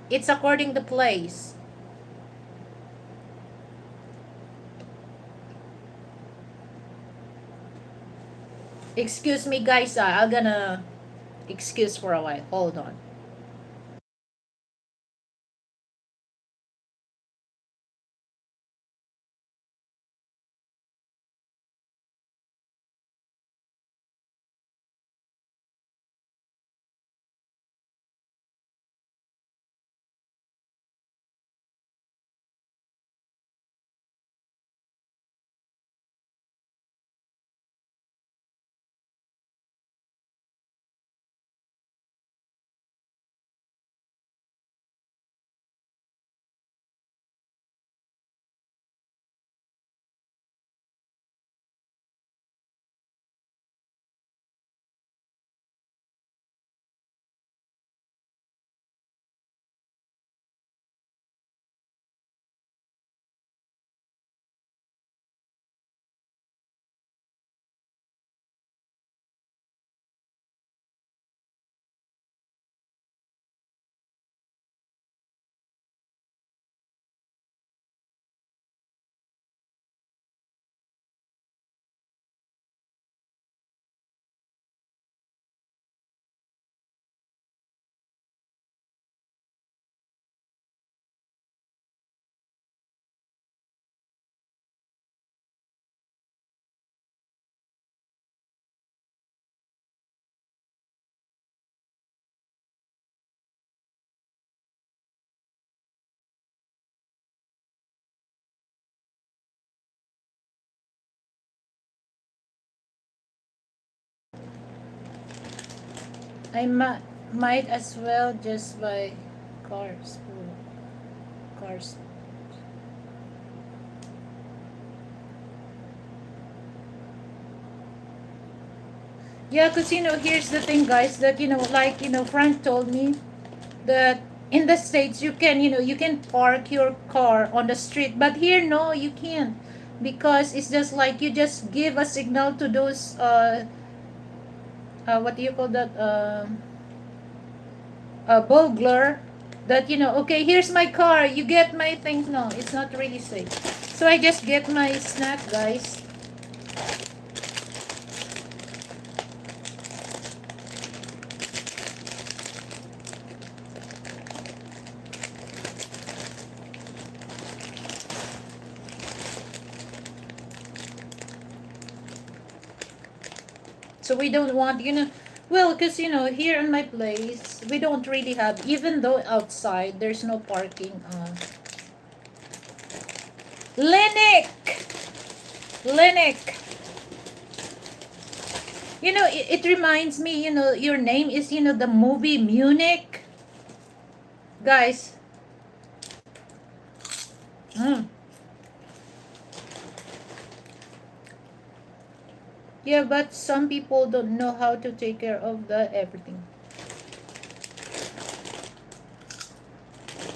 It's according to place. Excuse me, guys. I'm gonna excuse for a while. Hold on. I might as well just buy cars. Cars. Yeah, because, here's the thing, guys, that, like, Frank told me that in the States you can park your car on the street. But here, no, you can't. Because it's just like you just give a signal to those, what do you call that? Burglar, that, okay, here's my car, you get my things. No, it's not really safe. So I just get my snack, guys. So we don't want, well, because, here in my place, we don't really have, even though outside there's no parking. Lenick! Lenick! It reminds me, your name is, the movie Munich. Guys. Mm. Yeah, but some people don't know how to take care of the everything.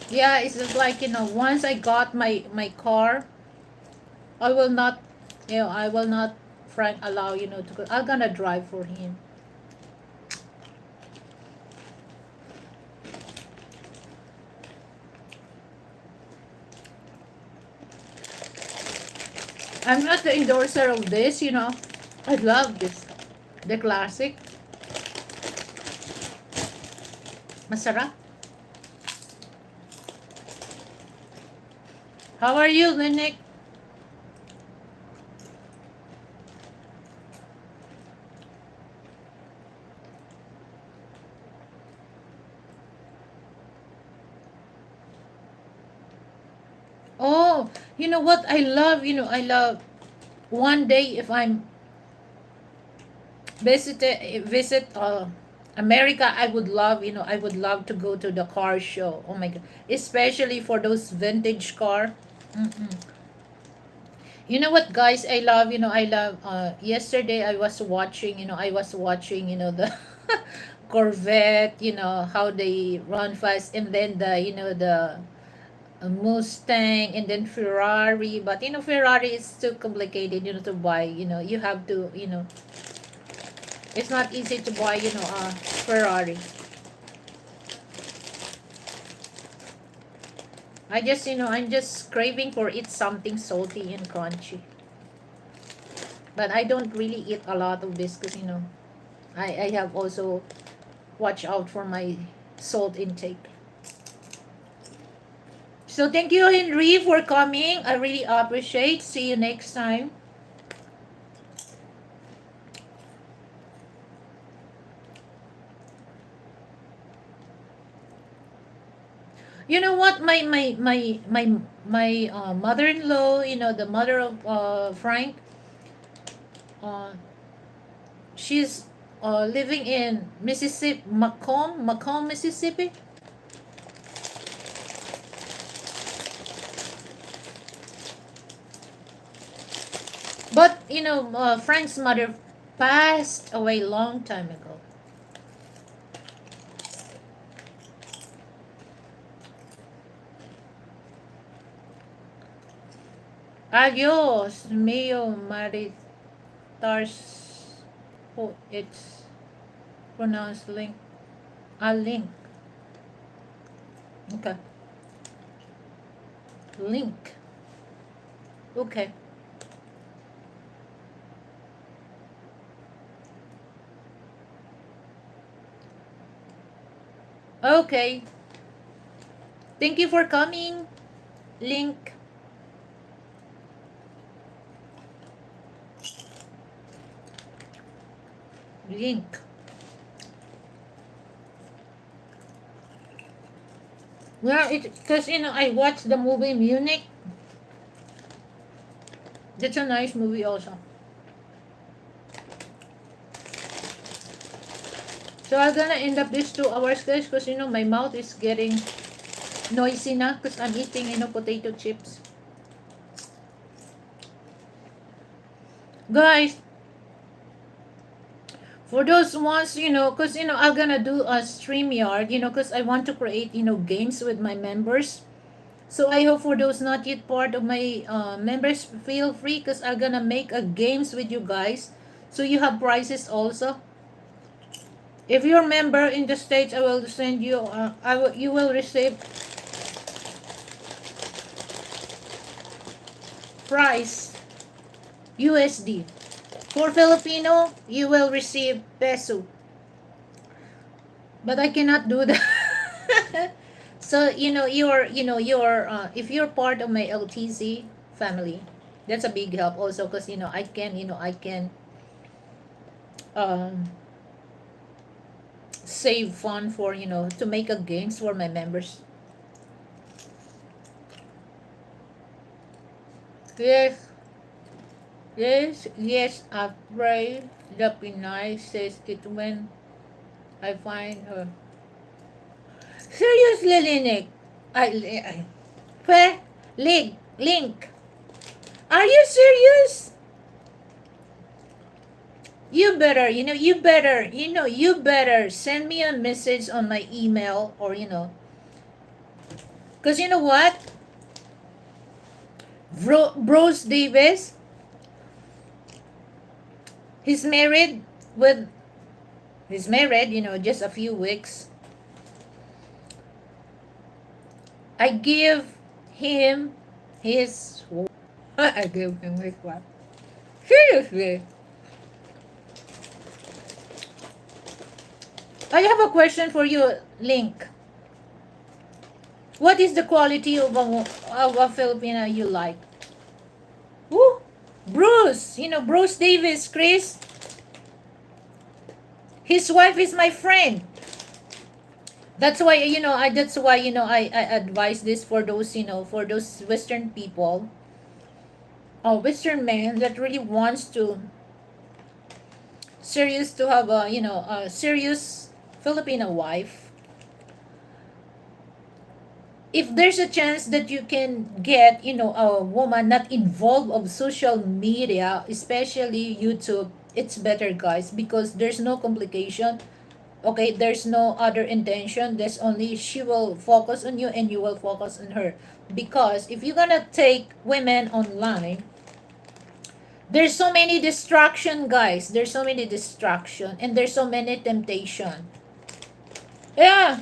Yeah, it's just like, once I got my car, I will not, I will not, Frank, allow, to go. I'm gonna drive for him. I'm not the endorser of this, I love this. The classic. Masarap. How are you, Linick? Oh, you know what I love? I love one day if I'm visit America, I would love, I would love to go to the car show. Oh my god, especially for those vintage car. Mm-mm. You know what, guys? I love. Yesterday, I was watching, the Corvette. How they run fast, and then the Mustang, and then Ferrari. But Ferrari is too complicated, to buy. You have to, it's not easy to buy, Ferrari. I'm just craving for eat something salty and crunchy. But I don't really eat a lot of this because, I have also watch out for my salt intake. So thank you, Henry, for coming. I really appreciate. See you next time. You know what? My mother-in-law, the mother of Frank, uh, she's living in Mississippi, Macomb, Mississippi. But Frank's mother passed away long time ago. Adios, mio maritars. Oh, it's pronounced link. Link. Okay. Link. Okay. Okay. Thank you for coming. Link. Link. Yeah, because I watched the movie Munich. That's a nice movie also. So I'm gonna end up this 2 hours, guys, because my mouth is getting noisy now because I'm eating potato chips. Guys, for those ones, because I'm gonna do a StreamYard, because I want to create games with my members. So I hope for those not yet part of my members, feel free because I'm gonna make a games with you guys. So you have prizes also. If you're a member in the States, I will send you, you will receive prize USD. For Filipino, you will receive peso. But I cannot do that. So you're if you're part of my LTZ family, that's a big help also because I can um save fund for to make a games for my members. Yes, yes. I pray the Pinay says it when I find her. Seriously, Linik. Pe, Link. Are you serious? You better send me a message on my email or, because you know what? Bruce Davis, he's married with, just a few weeks. I give him his, I give him his what? Seriously. I have a question for you, Link. What is the quality of a Filipina you like? Woo! Bruce! Bruce Davis, Chris. His wife is my friend. That's why, that's why, I advise this for those, for those Western people, Western men that really wants to serious to have a, a serious Filipino wife. If there's a chance that you can get, a woman not involved of social media, especially YouTube, it's better, guys, because there's no complication. Okay, there's no other intention. There's only she will focus on you and you will focus on her. Because if you're gonna take women online, there's so many distraction, guys. There's so many distraction and there's so many temptation. Yeah,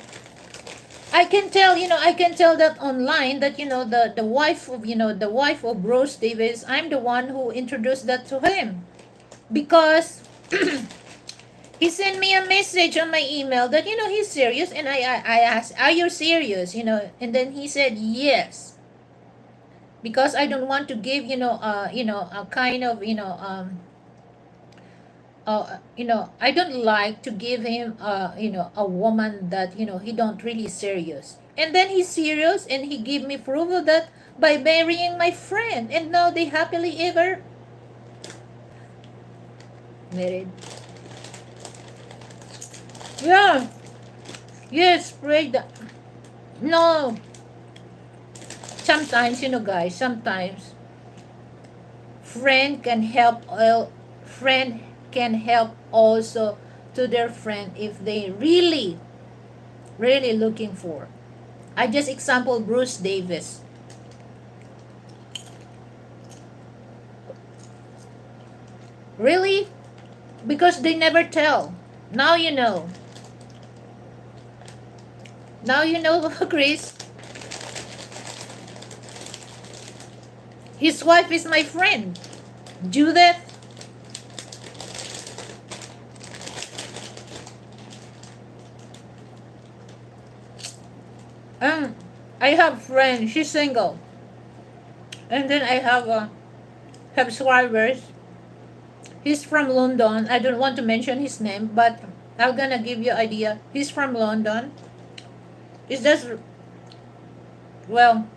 I can tell that online that, the wife of, the wife of Bruce Davis, I'm the one who introduced that to him. Because he sent me a message on my email that, he's serious, and I asked, are you serious? And then he said yes. Because I don't want to give, a kind of, I don't like to give him, a woman that, he don't really serious. And then he's serious, and he gave me proof of that by marrying my friend, and now they happily ever married. Yeah, yes, pray that. No, sometimes, guys, sometimes friend can help. Friend can help also to their friend if they really, really looking for. I just example Bruce Davis. Really? Because they never tell. Now you know. Now you know, Chris. His wife is my friend, Judith. I have friend. She's single, and then I have subscribers. He's from London. I don't want to mention his name, but I'm gonna give you idea. He's from London. It's just, well,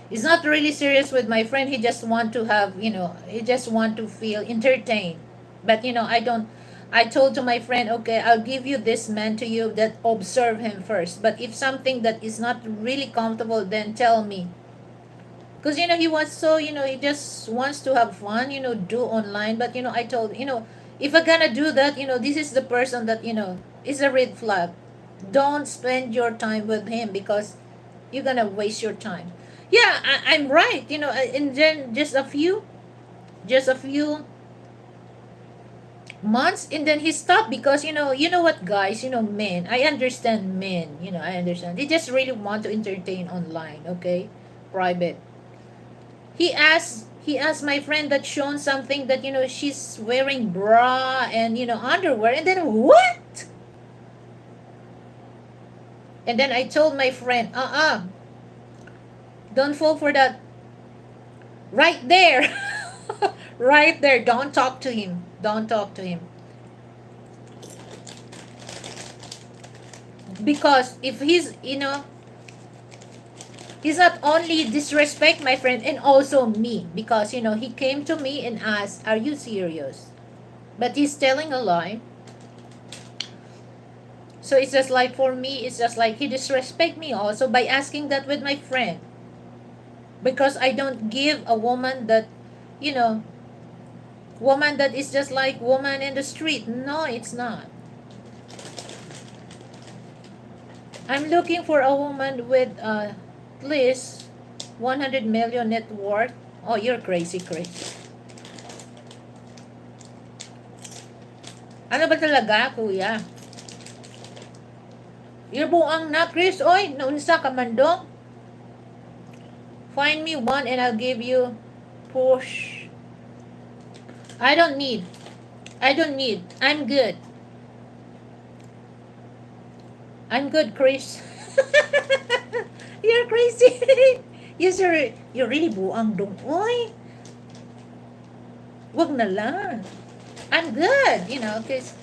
he's not really serious with my friend. He just want to have, he just want to feel entertained. But I don't. I told to my friend, okay, I'll give you this man to you, that observe him first. But if something that is not really comfortable, then tell me. Because he wants, so he just wants to have fun, do online. But I told, if I'm gonna do that, this is the person that, is a red flag. Don't spend your time with him because you're gonna waste your time. Yeah, I'm right. And then just a few months, and then he stopped because, what, guys, men. I understand men. I understand. They just really want to entertain online. Okay, private. He asked my friend that shown something that, she's wearing bra and, underwear, and then what? And then I told my friend, don't fall for that. Right there. Right there. Don't talk to him. Don't talk to him. Because if he's not only disrespect my friend and also me. Because, he came to me and asked, are you serious? But he's telling a lie. So it's just like, for me, it's just like he disrespect me also by asking that with my friend. Because I don't give a woman that, woman that is just like woman in the street. No, it's not. I'm looking for a woman with at least 100 million net worth. Oh, you're crazy, Chris. Ano ba talaga, kuya? You're buang na, Chris. Oy, naunsa ka man dong. Find me one and I'll give you push. I don't need. I'm good. I'm good, Chris. You're crazy. Yes, you're really buang dong. Oy. Wag na lang. I'm good, because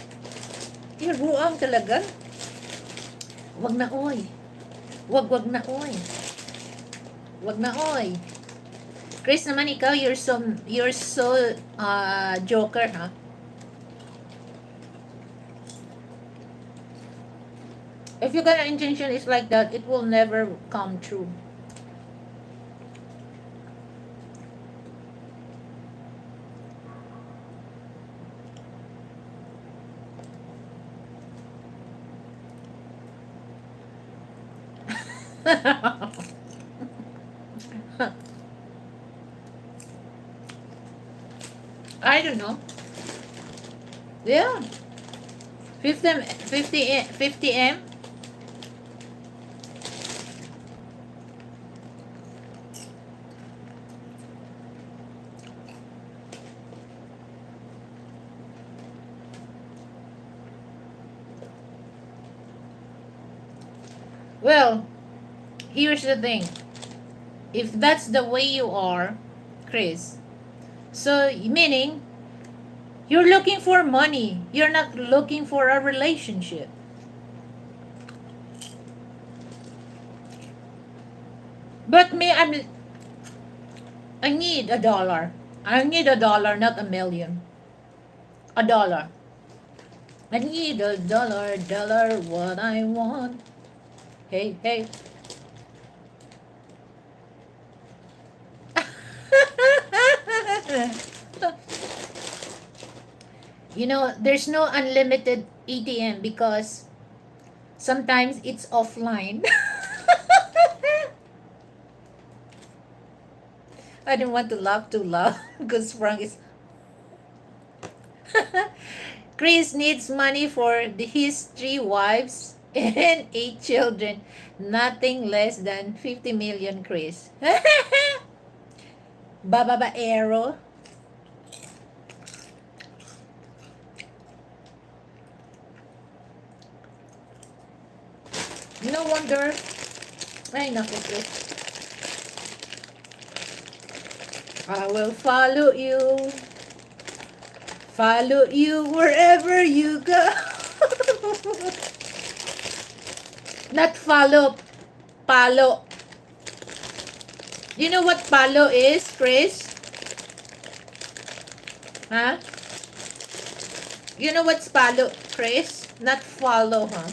you're buang talaga. Wag na oy. Wag na oy. Wag na oy. Chris naman ikaw, you're so joker, ha? If you got an intention is like that, it will never come true. I don't know. Yeah. 50 M. Well, here's the thing. If that's the way you are, Chris, so meaning you're looking for money. You're not looking for a relationship. But me, I need a dollar. I need a dollar, not a million. A dollar. I need a dollar, dollar, what I want. Hey, hey. You know, there's no unlimited ATM because sometimes it's offline. I didn't want to laugh too loud because Frank is. Chris needs money for his 3 wives and 8 children. Nothing less than 50 million, Chris. Bababaero. No wonder. Ay, naku, Chris. I will follow you. Follow you wherever you go. Not follow. Palo. You know what palo is, Chris? Huh? You know what's palo, Chris? Not follow, huh?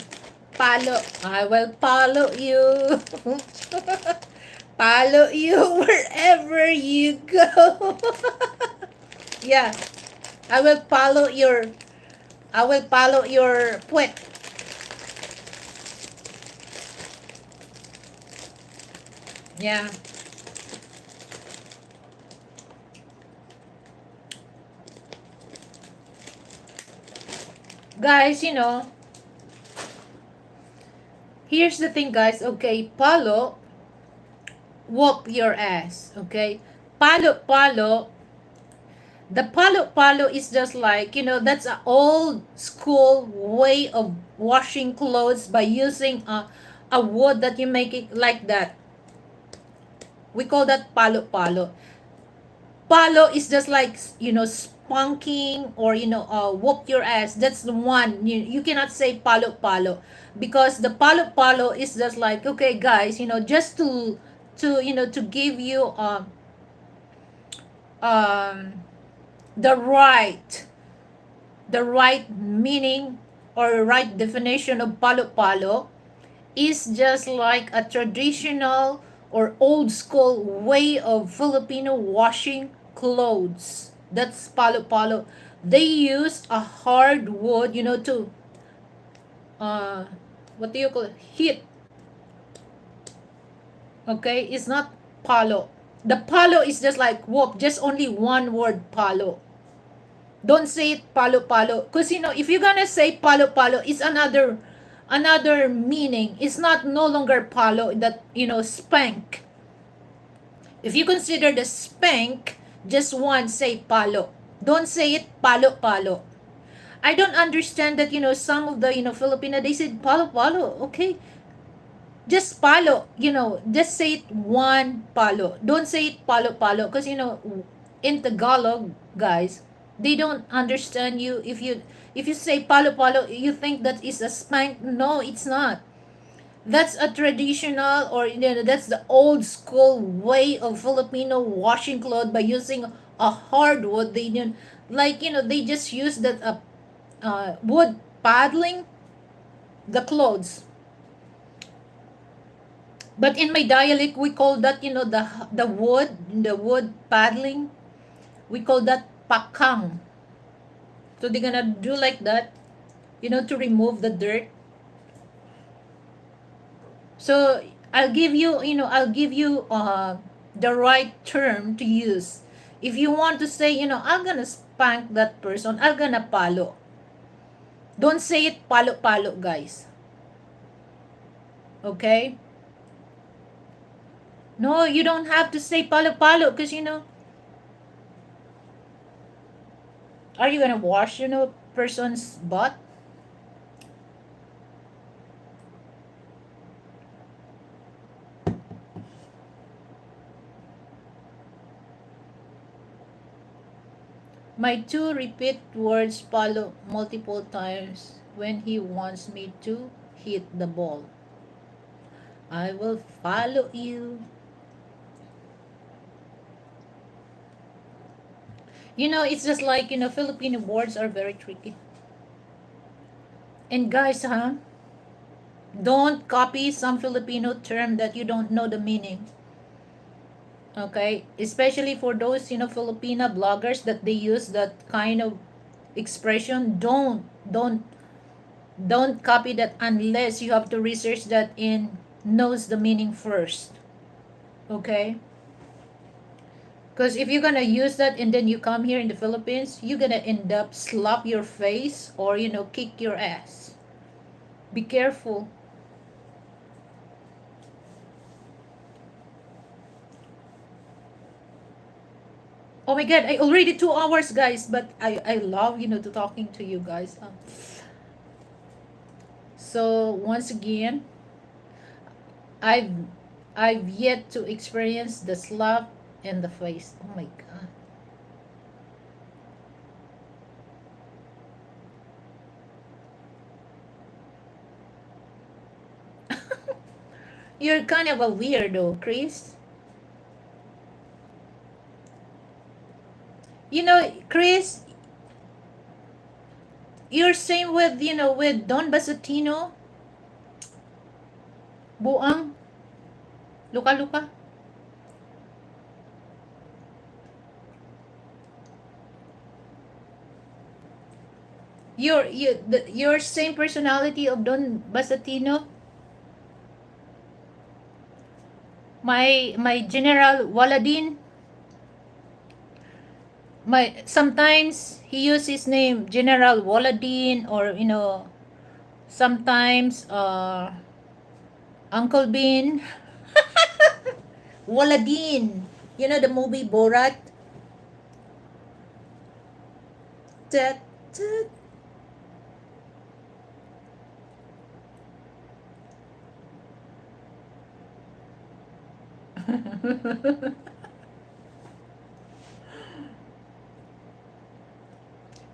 Palo. I will follow you. Follow you wherever you go. Yeah. I will follow your puwet. Yeah. Guys, you know, here's the thing, guys. Okay, palo, whoop your ass. Okay, palo. The palo is just like, you know, that's an old school way of washing clothes by using a wood that you make it like that. We call that palo. Palo is just like, you know, spunking or, you know, whoop your ass. That's the one. You cannot say palo because the palo is just like, okay, guys, you know, just to you know, to give you um the right meaning or right definition of palo is just like a traditional or old school way of Filipino washing clothes. That's palo. They use a hard wood, you know, to uh what do you call it? Heat. Okay, it's not palo. The palo is just like whoop, just only one word palo. Don't say it palo because, you know, if you're gonna say palo it's another meaning. It's not no longer palo, that, you know, spank. If you consider the spank just one, say palo. Don't say it palo. I don't understand that, you know, some of the, you know, Filipino, they said palo. Okay, just palo, you know, just say it one palo. Don't say it palo because, you know, in Tagalog, guys, they don't understand you. If you say palo, you think that is a spank. No, it's not. That's a traditional, or that's the old school way of Filipino washing clothes by using a hardwood. They didn't like they just use that wood paddling the clothes. But in my dialect, we call that the wood paddling. We call that pakang. So they're gonna do like that, to remove the dirt. So I'll give you the right term to use. If you want to say, I'm gonna spank that person, I'm gonna palo. Don't say it palo palo, guys. Okay? No, you don't have to say palo palo because are you gonna wash, person's butt? My two repeat words palo multiple times when he wants me to hit the ball. I will follow you. It's just like, Filipino words are very tricky. And guys, don't copy some Filipino term that you don't know the meaning. Okay? Especially for those, Filipina bloggers that they use that kind of expression. Don't copy that unless you have to research that and knows the meaning first. Okay? Because if you're gonna use that and then you come here in the Philippines, you're gonna end up slap your face or kick your ass. Be careful. Oh my god, I already 2 hours, guys, but I love to talking to you guys. So once again, I've I've yet to experience the slap in the face. Oh my god. You're kind of a weirdo, Chris. Chris, you're same with with Don Basatino, Buang, Luka Luka. Your same personality of Don Basatino. My General Waladin. Sometimes he uses his name General Waladin, or sometimes Uncle Bean. Waladin. The movie Borat. Tat, tat.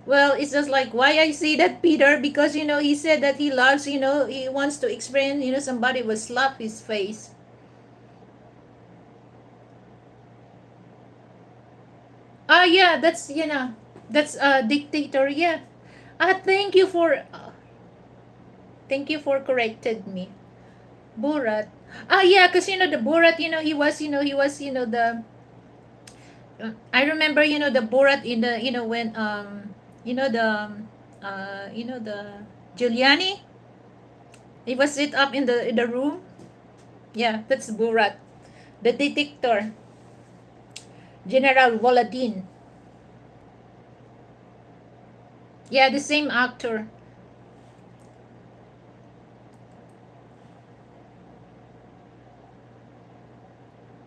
Well, it's just like why I say that, Peter, because he said that he loves, he wants to experience, somebody will slap his face. Yeah, that's a dictator. Yeah. Thank you for corrected me. Borat. Yeah, because the Borat, he was the I remember, the Borat in the, when the Giuliani, he was sit up in the room. Yeah, that's Borat, the detector, General Voladin. Yeah, the same actor.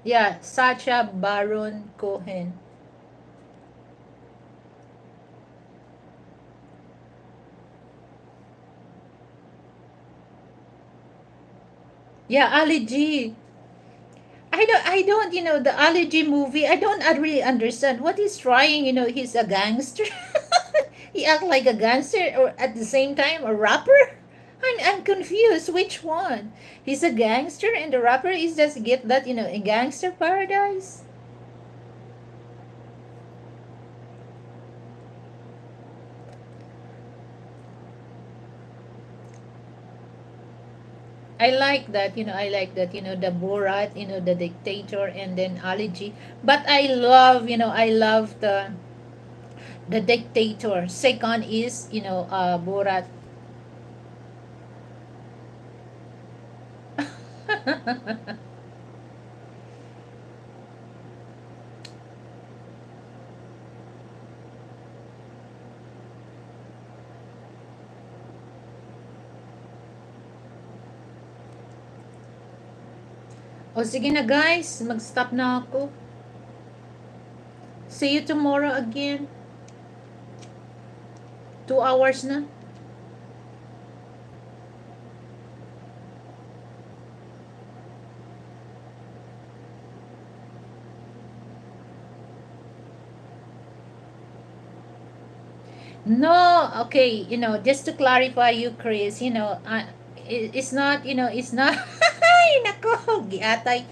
Yeah, Sacha Baron Cohen. Yeah, Ali G. I don't, the Ali G movie. I don't really understand what he's trying. He's a gangster. He act like a gangster, or at the same time a rapper. I'm confused. Which one? He's a gangster and the rapper is just get that, in gangster paradise? I like that, the Borat, the dictator, and then Ali G. But I love the dictator. Second is, Borat. O sige na guys, mag-stop na ako. See you tomorrow again. 2 hours na. No, okay, just to clarify you, Chris, it's not, it's not, ay, nako, giatay,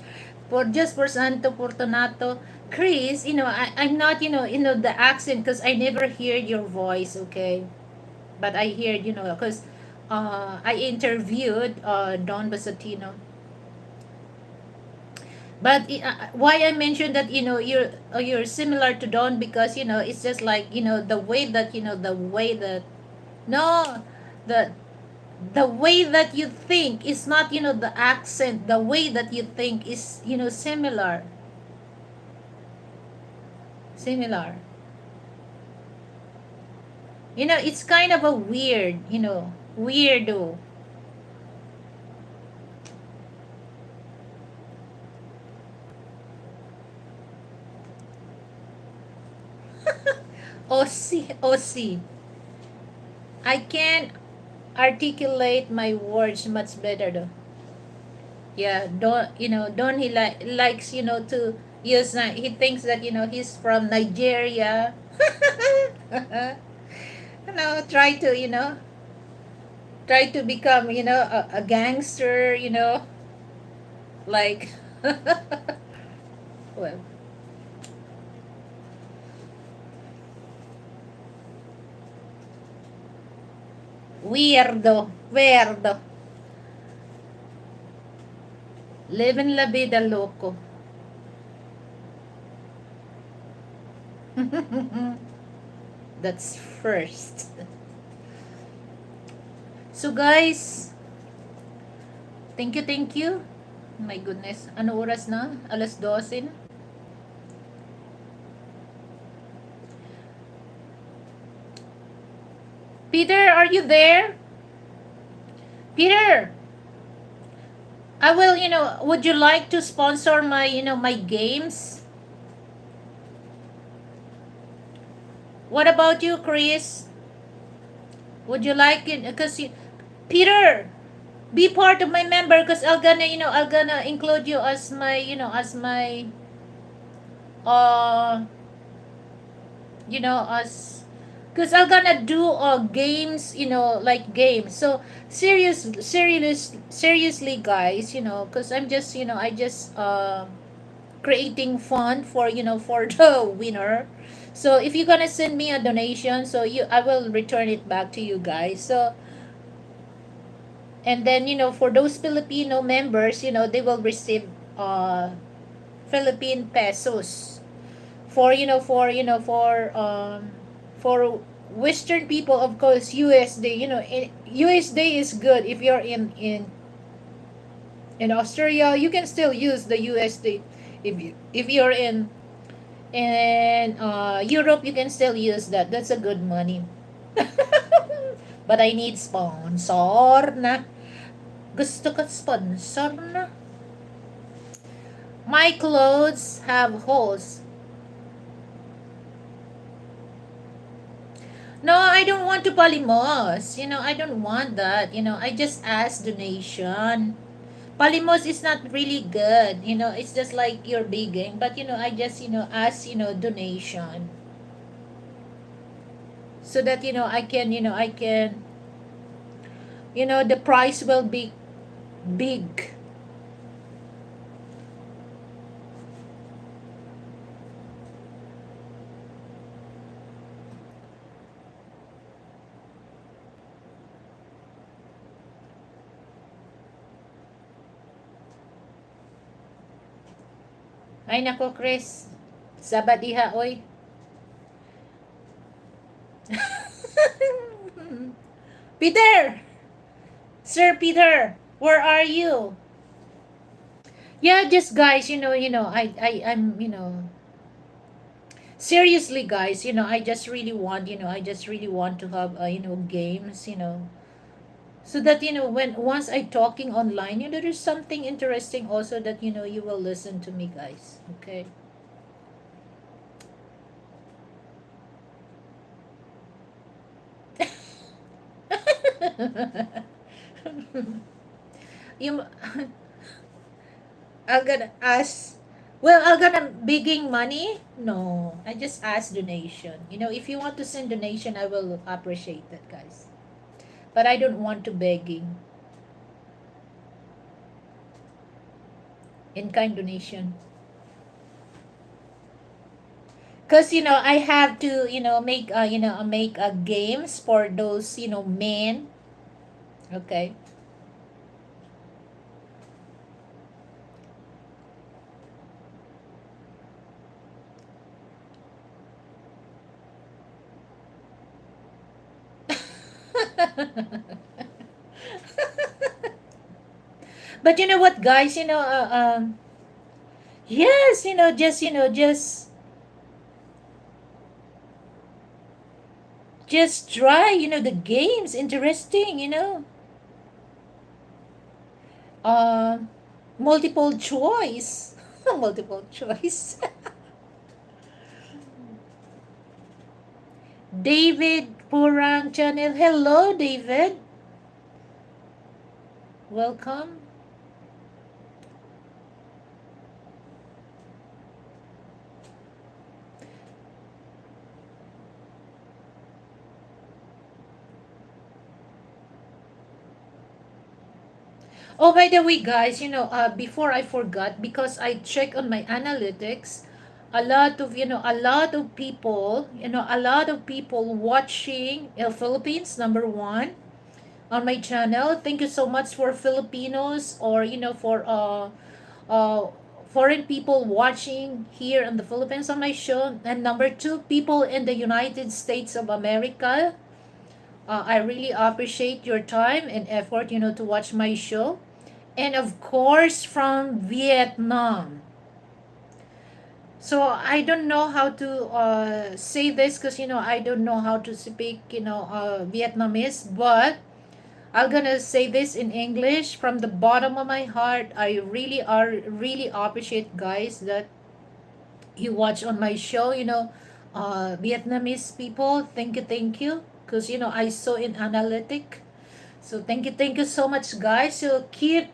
for Santo Fortunato. Chris, I'm not, the accent, because I never heard your voice, okay? But I heard, because I interviewed Don Basatino. But why I mentioned that, you're similar to Don, because it's just like, the way that, no, the the way that you think is not, the accent. The way that you think is, similar. It's kind of a weird, weirdo. OC. I can articulate my words much better though. Yeah, don't he likes, to use, he thinks that, he's from Nigeria. Try to, try to become, a gangster, like, well, weirdo. Living la vida loco. That's first. So guys, thank you. My goodness, ano oras na? 12:00 na. Peter, are you there? Peter, I will, would you like to sponsor my, my games? What about you, Chris? Would you like it? Because Peter, be part of my member, because I'll gonna include you as my, uh, as, because I'm gonna do games, like games. So seriously, guys, because I'm just, I just creating fun for, for the winner. So if you're gonna send me a donation, so I will return it back to you guys. So, and then, for those Filipino members, they will receive Philippine pesos. For, for Western people, of course, USD. USD is good. If you're in Australia, you can still use the USD. If you're in Europe, you can still use that. That's a good money. But I need sponsor na. Gusto ko sponsor na. My clothes have holes. No, I don't want to palimos. I don't want that. I just ask donation. Palimos is not really good. It's just like you're begging. But, I just, ask, donation. So that, I can, The price will be big. Ay nako, Chris. Sabat diha, oy. Peter! Sir Peter, where are you? Yeah, just guys, I'm seriously, guys, I just really want to have, games, so that, when once I talking online, there's something interesting also that, you will listen to me, guys. Okay. you, I'm gonna ask. Well, I'm gonna begging money. No, I just ask donation. If you want to send donation, I will appreciate that, guys. But I don't want to begging in kind donation. Cause I have to make games for those men. Okay. But you know what, guys? Yes, just try. The games interesting. Um, multiple choice, multiple choice. David Purang channel. Hello, David. Welcome. Oh, by the way, guys, before I forgot, because I check on my analytics, a lot of people watching Philippines, number one, on my channel. Thank you so much for Filipinos, or, for foreign people watching here in the Philippines on my show. And number two, people in the United States of America. I really appreciate your time and effort, to watch my show. And of course, from Vietnam. So I don't know how to say this, because I don't know how to speak Vietnamese, but I'm gonna say this in English from the bottom of my heart. I really appreciate, guys, that you watch on my show. Vietnamese people, thank you, because I saw in analytic. So thank you so much, guys. So keep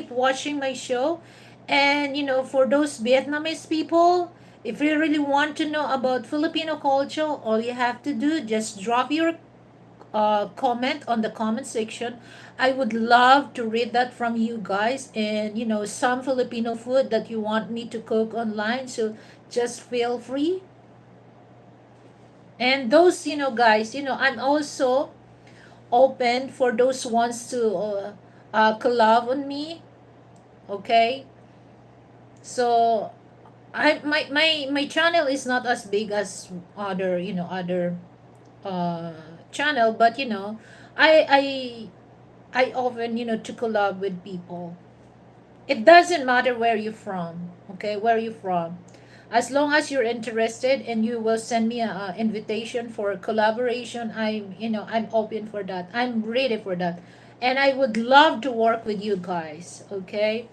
watching my show. And for those Vietnamese people, if you really want to know about Filipino culture, all you have to do, just drop your comment on the comment section. I would love to read that from you guys, and some Filipino food that you want me to cook online. So just feel free. And those, guys, I'm also open for those wants to collab on me. Okay. So my channel is not as big as other uh channel, but I often to collab with people. It doesn't matter where you're from. Okay, where you from, as long as you're interested and you will send me a invitation for collaboration, I'm open for that. I'm ready for that, and I would love to work with you guys. Okay.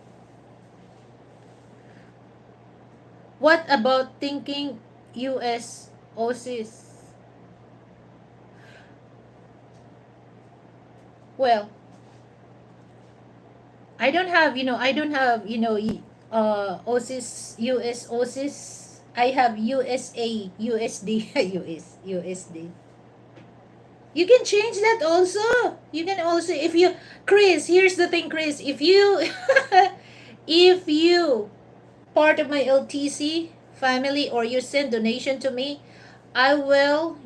What about thinking US OSIS? Well, I don't have, OSIS, US OSIS. I have USA, USD, USD. You can change that also. You can also, if you, Chris, here's the thing, Chris. If you, if you part of my LTC family or you send donation to me, I will,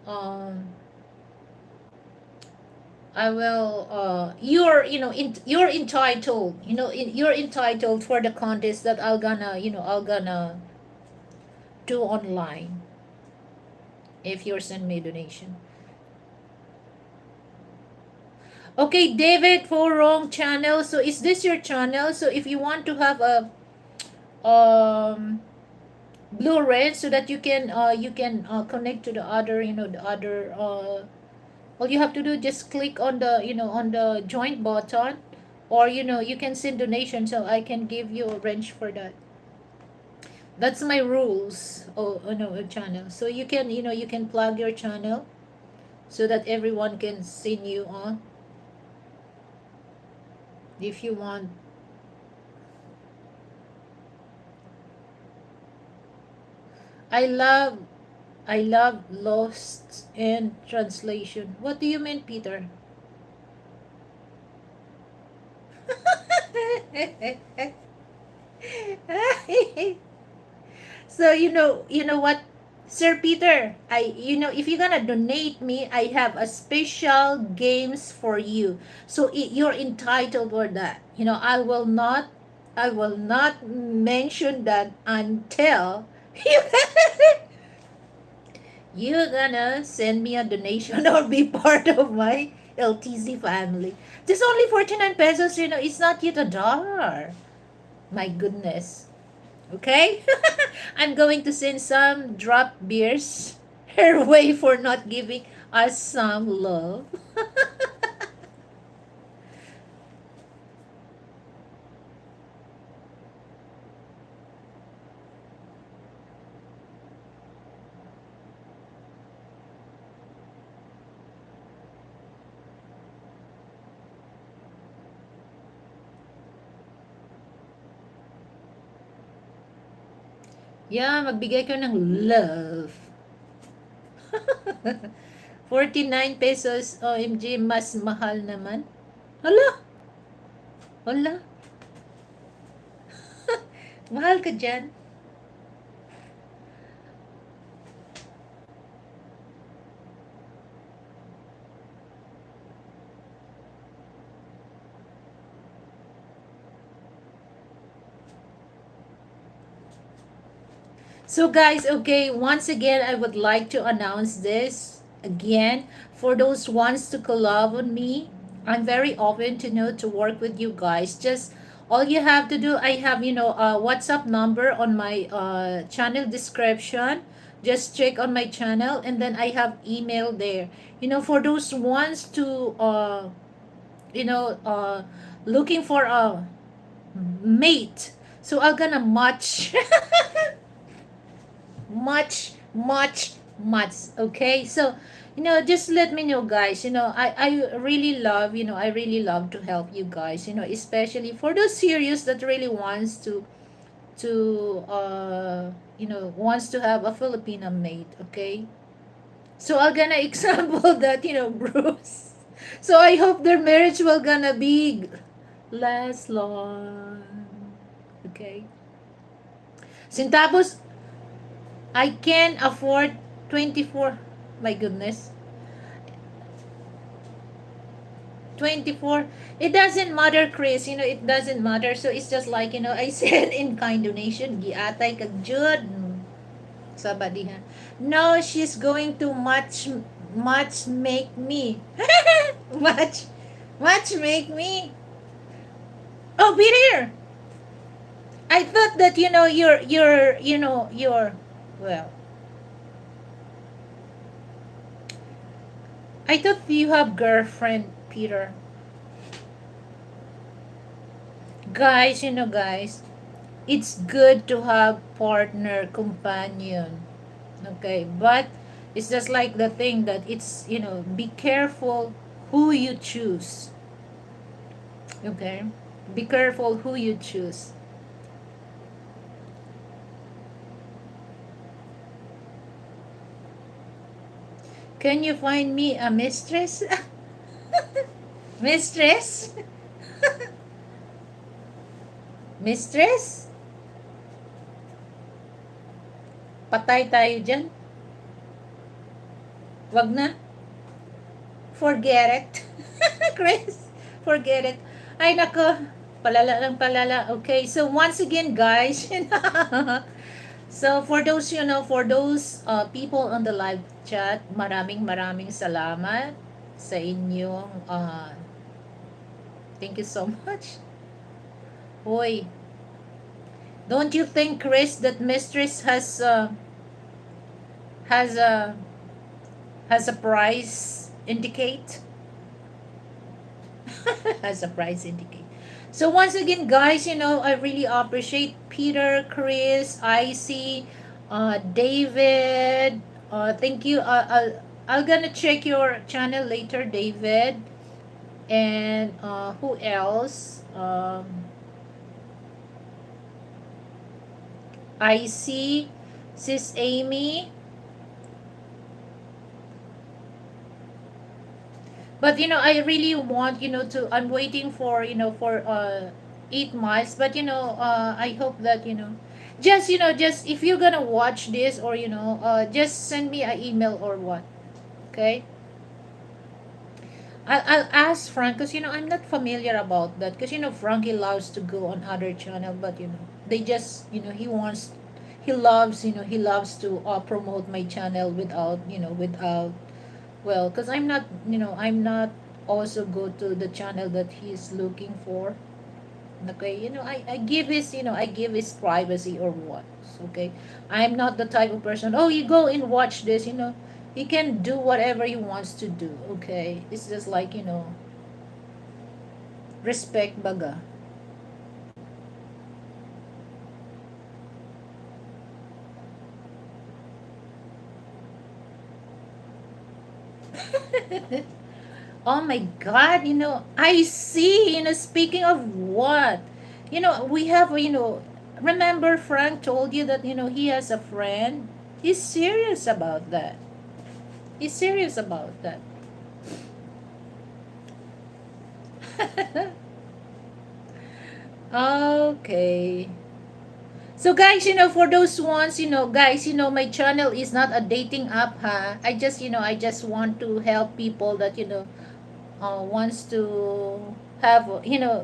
um, you're entitled, you're entitled for the contest that I'll gonna do online if you send me donation. Okay, David, for wrong channel. So is this your channel? So if you want to have a blue red so that you can connect to the other, the other all you have to do just click on the on the joint button, or you can send donation so I can give you a range for that. That's my rules. Oh no, a channel. So you can plug your channel so that everyone can send you on if you want. I love I love lost in translation. What do you mean, Peter? So you know what, Sir Peter, if you're gonna donate me, I have a special games for you. So you're entitled for that. I will not mention that until you're gonna send me a donation or be part of my LTC family. Just only 49 pesos, it's not yet a dollar. My goodness. Okay? I'm going to send some drop beers her way for not giving us some love. Yeah, magbigay ko ng love. 49 pesos, OMG, mas mahal naman. Hala, hala, mahal ka dyan. So guys, okay, once again, I would like to announce this again. For those ones to collab on me, I'm very open to work with you guys. Just all you have to do, I have, a WhatsApp number on my channel description. Just check on my channel, and then I have email there. For those ones to you know, looking for a mate. So I'm gonna match much. Okay, so just let me know, guys. I really love, I really love to help you guys, especially for those serious that really wants wants to have a Filipino mate. Okay, so I'm gonna example that, Bruce. So I hope their marriage will gonna be last long. Okay, Sintapos, I can afford 24. My goodness. 24. It doesn't matter, Chris. It doesn't matter. So it's just like, I said in kind donation, giatay kag jud. Sabadihan. No, she's going to much make me. much much make me. Oh, Peter. I thought that you're well. I thought you have girlfriend, Peter. Guys, it's good to have partner, companion. Okay, but it's just like the thing that it's, be careful who you choose. Okay, be careful who you choose. Can you find me a mistress? Mistress? Mistress? Patay tayo dyan. Wag na. Forget it. Chris, forget it. Ay, nako. Palala lang palala. Okay, so once again, guys, so for those, for those people on the live chat, maraming salamat sa inyong, thank you so much. Hoy, don't you think, Chris, that mistress has a has a price indicate? Has a price indicate. So once again, guys, I really appreciate Peter, Chris, Icy, David. Thank you. I'll gonna check your channel later, David. And who else? Icy, Sis Amy. But I really want to. I'm waiting for 8 miles. But I hope that just if you're gonna watch this, or just send me an email or what. Okay. I'll ask Frank, because I'm not familiar about that, because Frankie loves to go on other channel, but they just he loves to promote my channel without well, because I'm not also go to the channel that he's looking for. Okay, I give his I give his privacy or what. Okay, I'm not the type of person, oh, you go and watch this. He can do whatever he wants to do. Okay, it's just like respect baga. Oh my God, I see, speaking of what, we have, remember Frank told you that, he has a friend. He's serious about that. He's serious about that. Okay. So guys, for those ones, guys, my channel is not a dating app, ha. I just want to help people that, wants to have,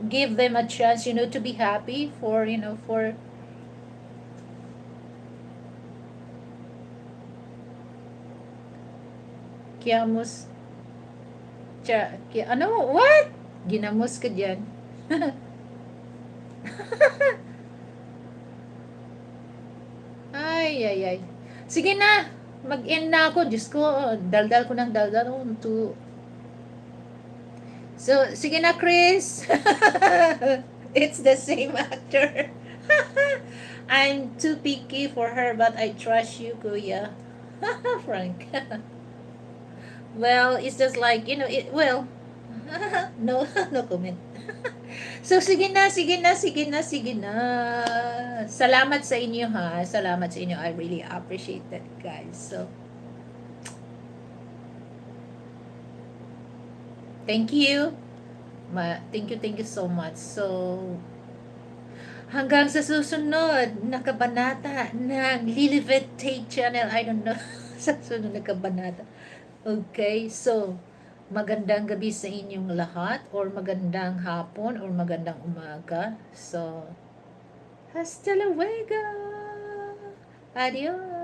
give them a chance, to be happy for, for kiamos, ano, what? Ginamos ka dyan. Ay, ay, ay. Sige na, mag-end na ako. Diyos ko, daldal ko ng daldal. So, sige na, Chris. It's the same actor. I'm too picky for her, but I trust you, Kuya. Frank. Well, it's just like, no, no comment. So, sige na, sige na, sige na, sige na. Salamat sa inyo, ha. Salamat sa inyo. I really appreciate that, guys. So, thank you. Thank you so much. So, hanggang sa susunod na kabanata ng Liliveth Channel. I don't know. Sa susunod na kabanata. Okay, so, magandang gabi sa inyong lahat, or magandang hapon, or magandang umaga. So, hasta luego! Adios!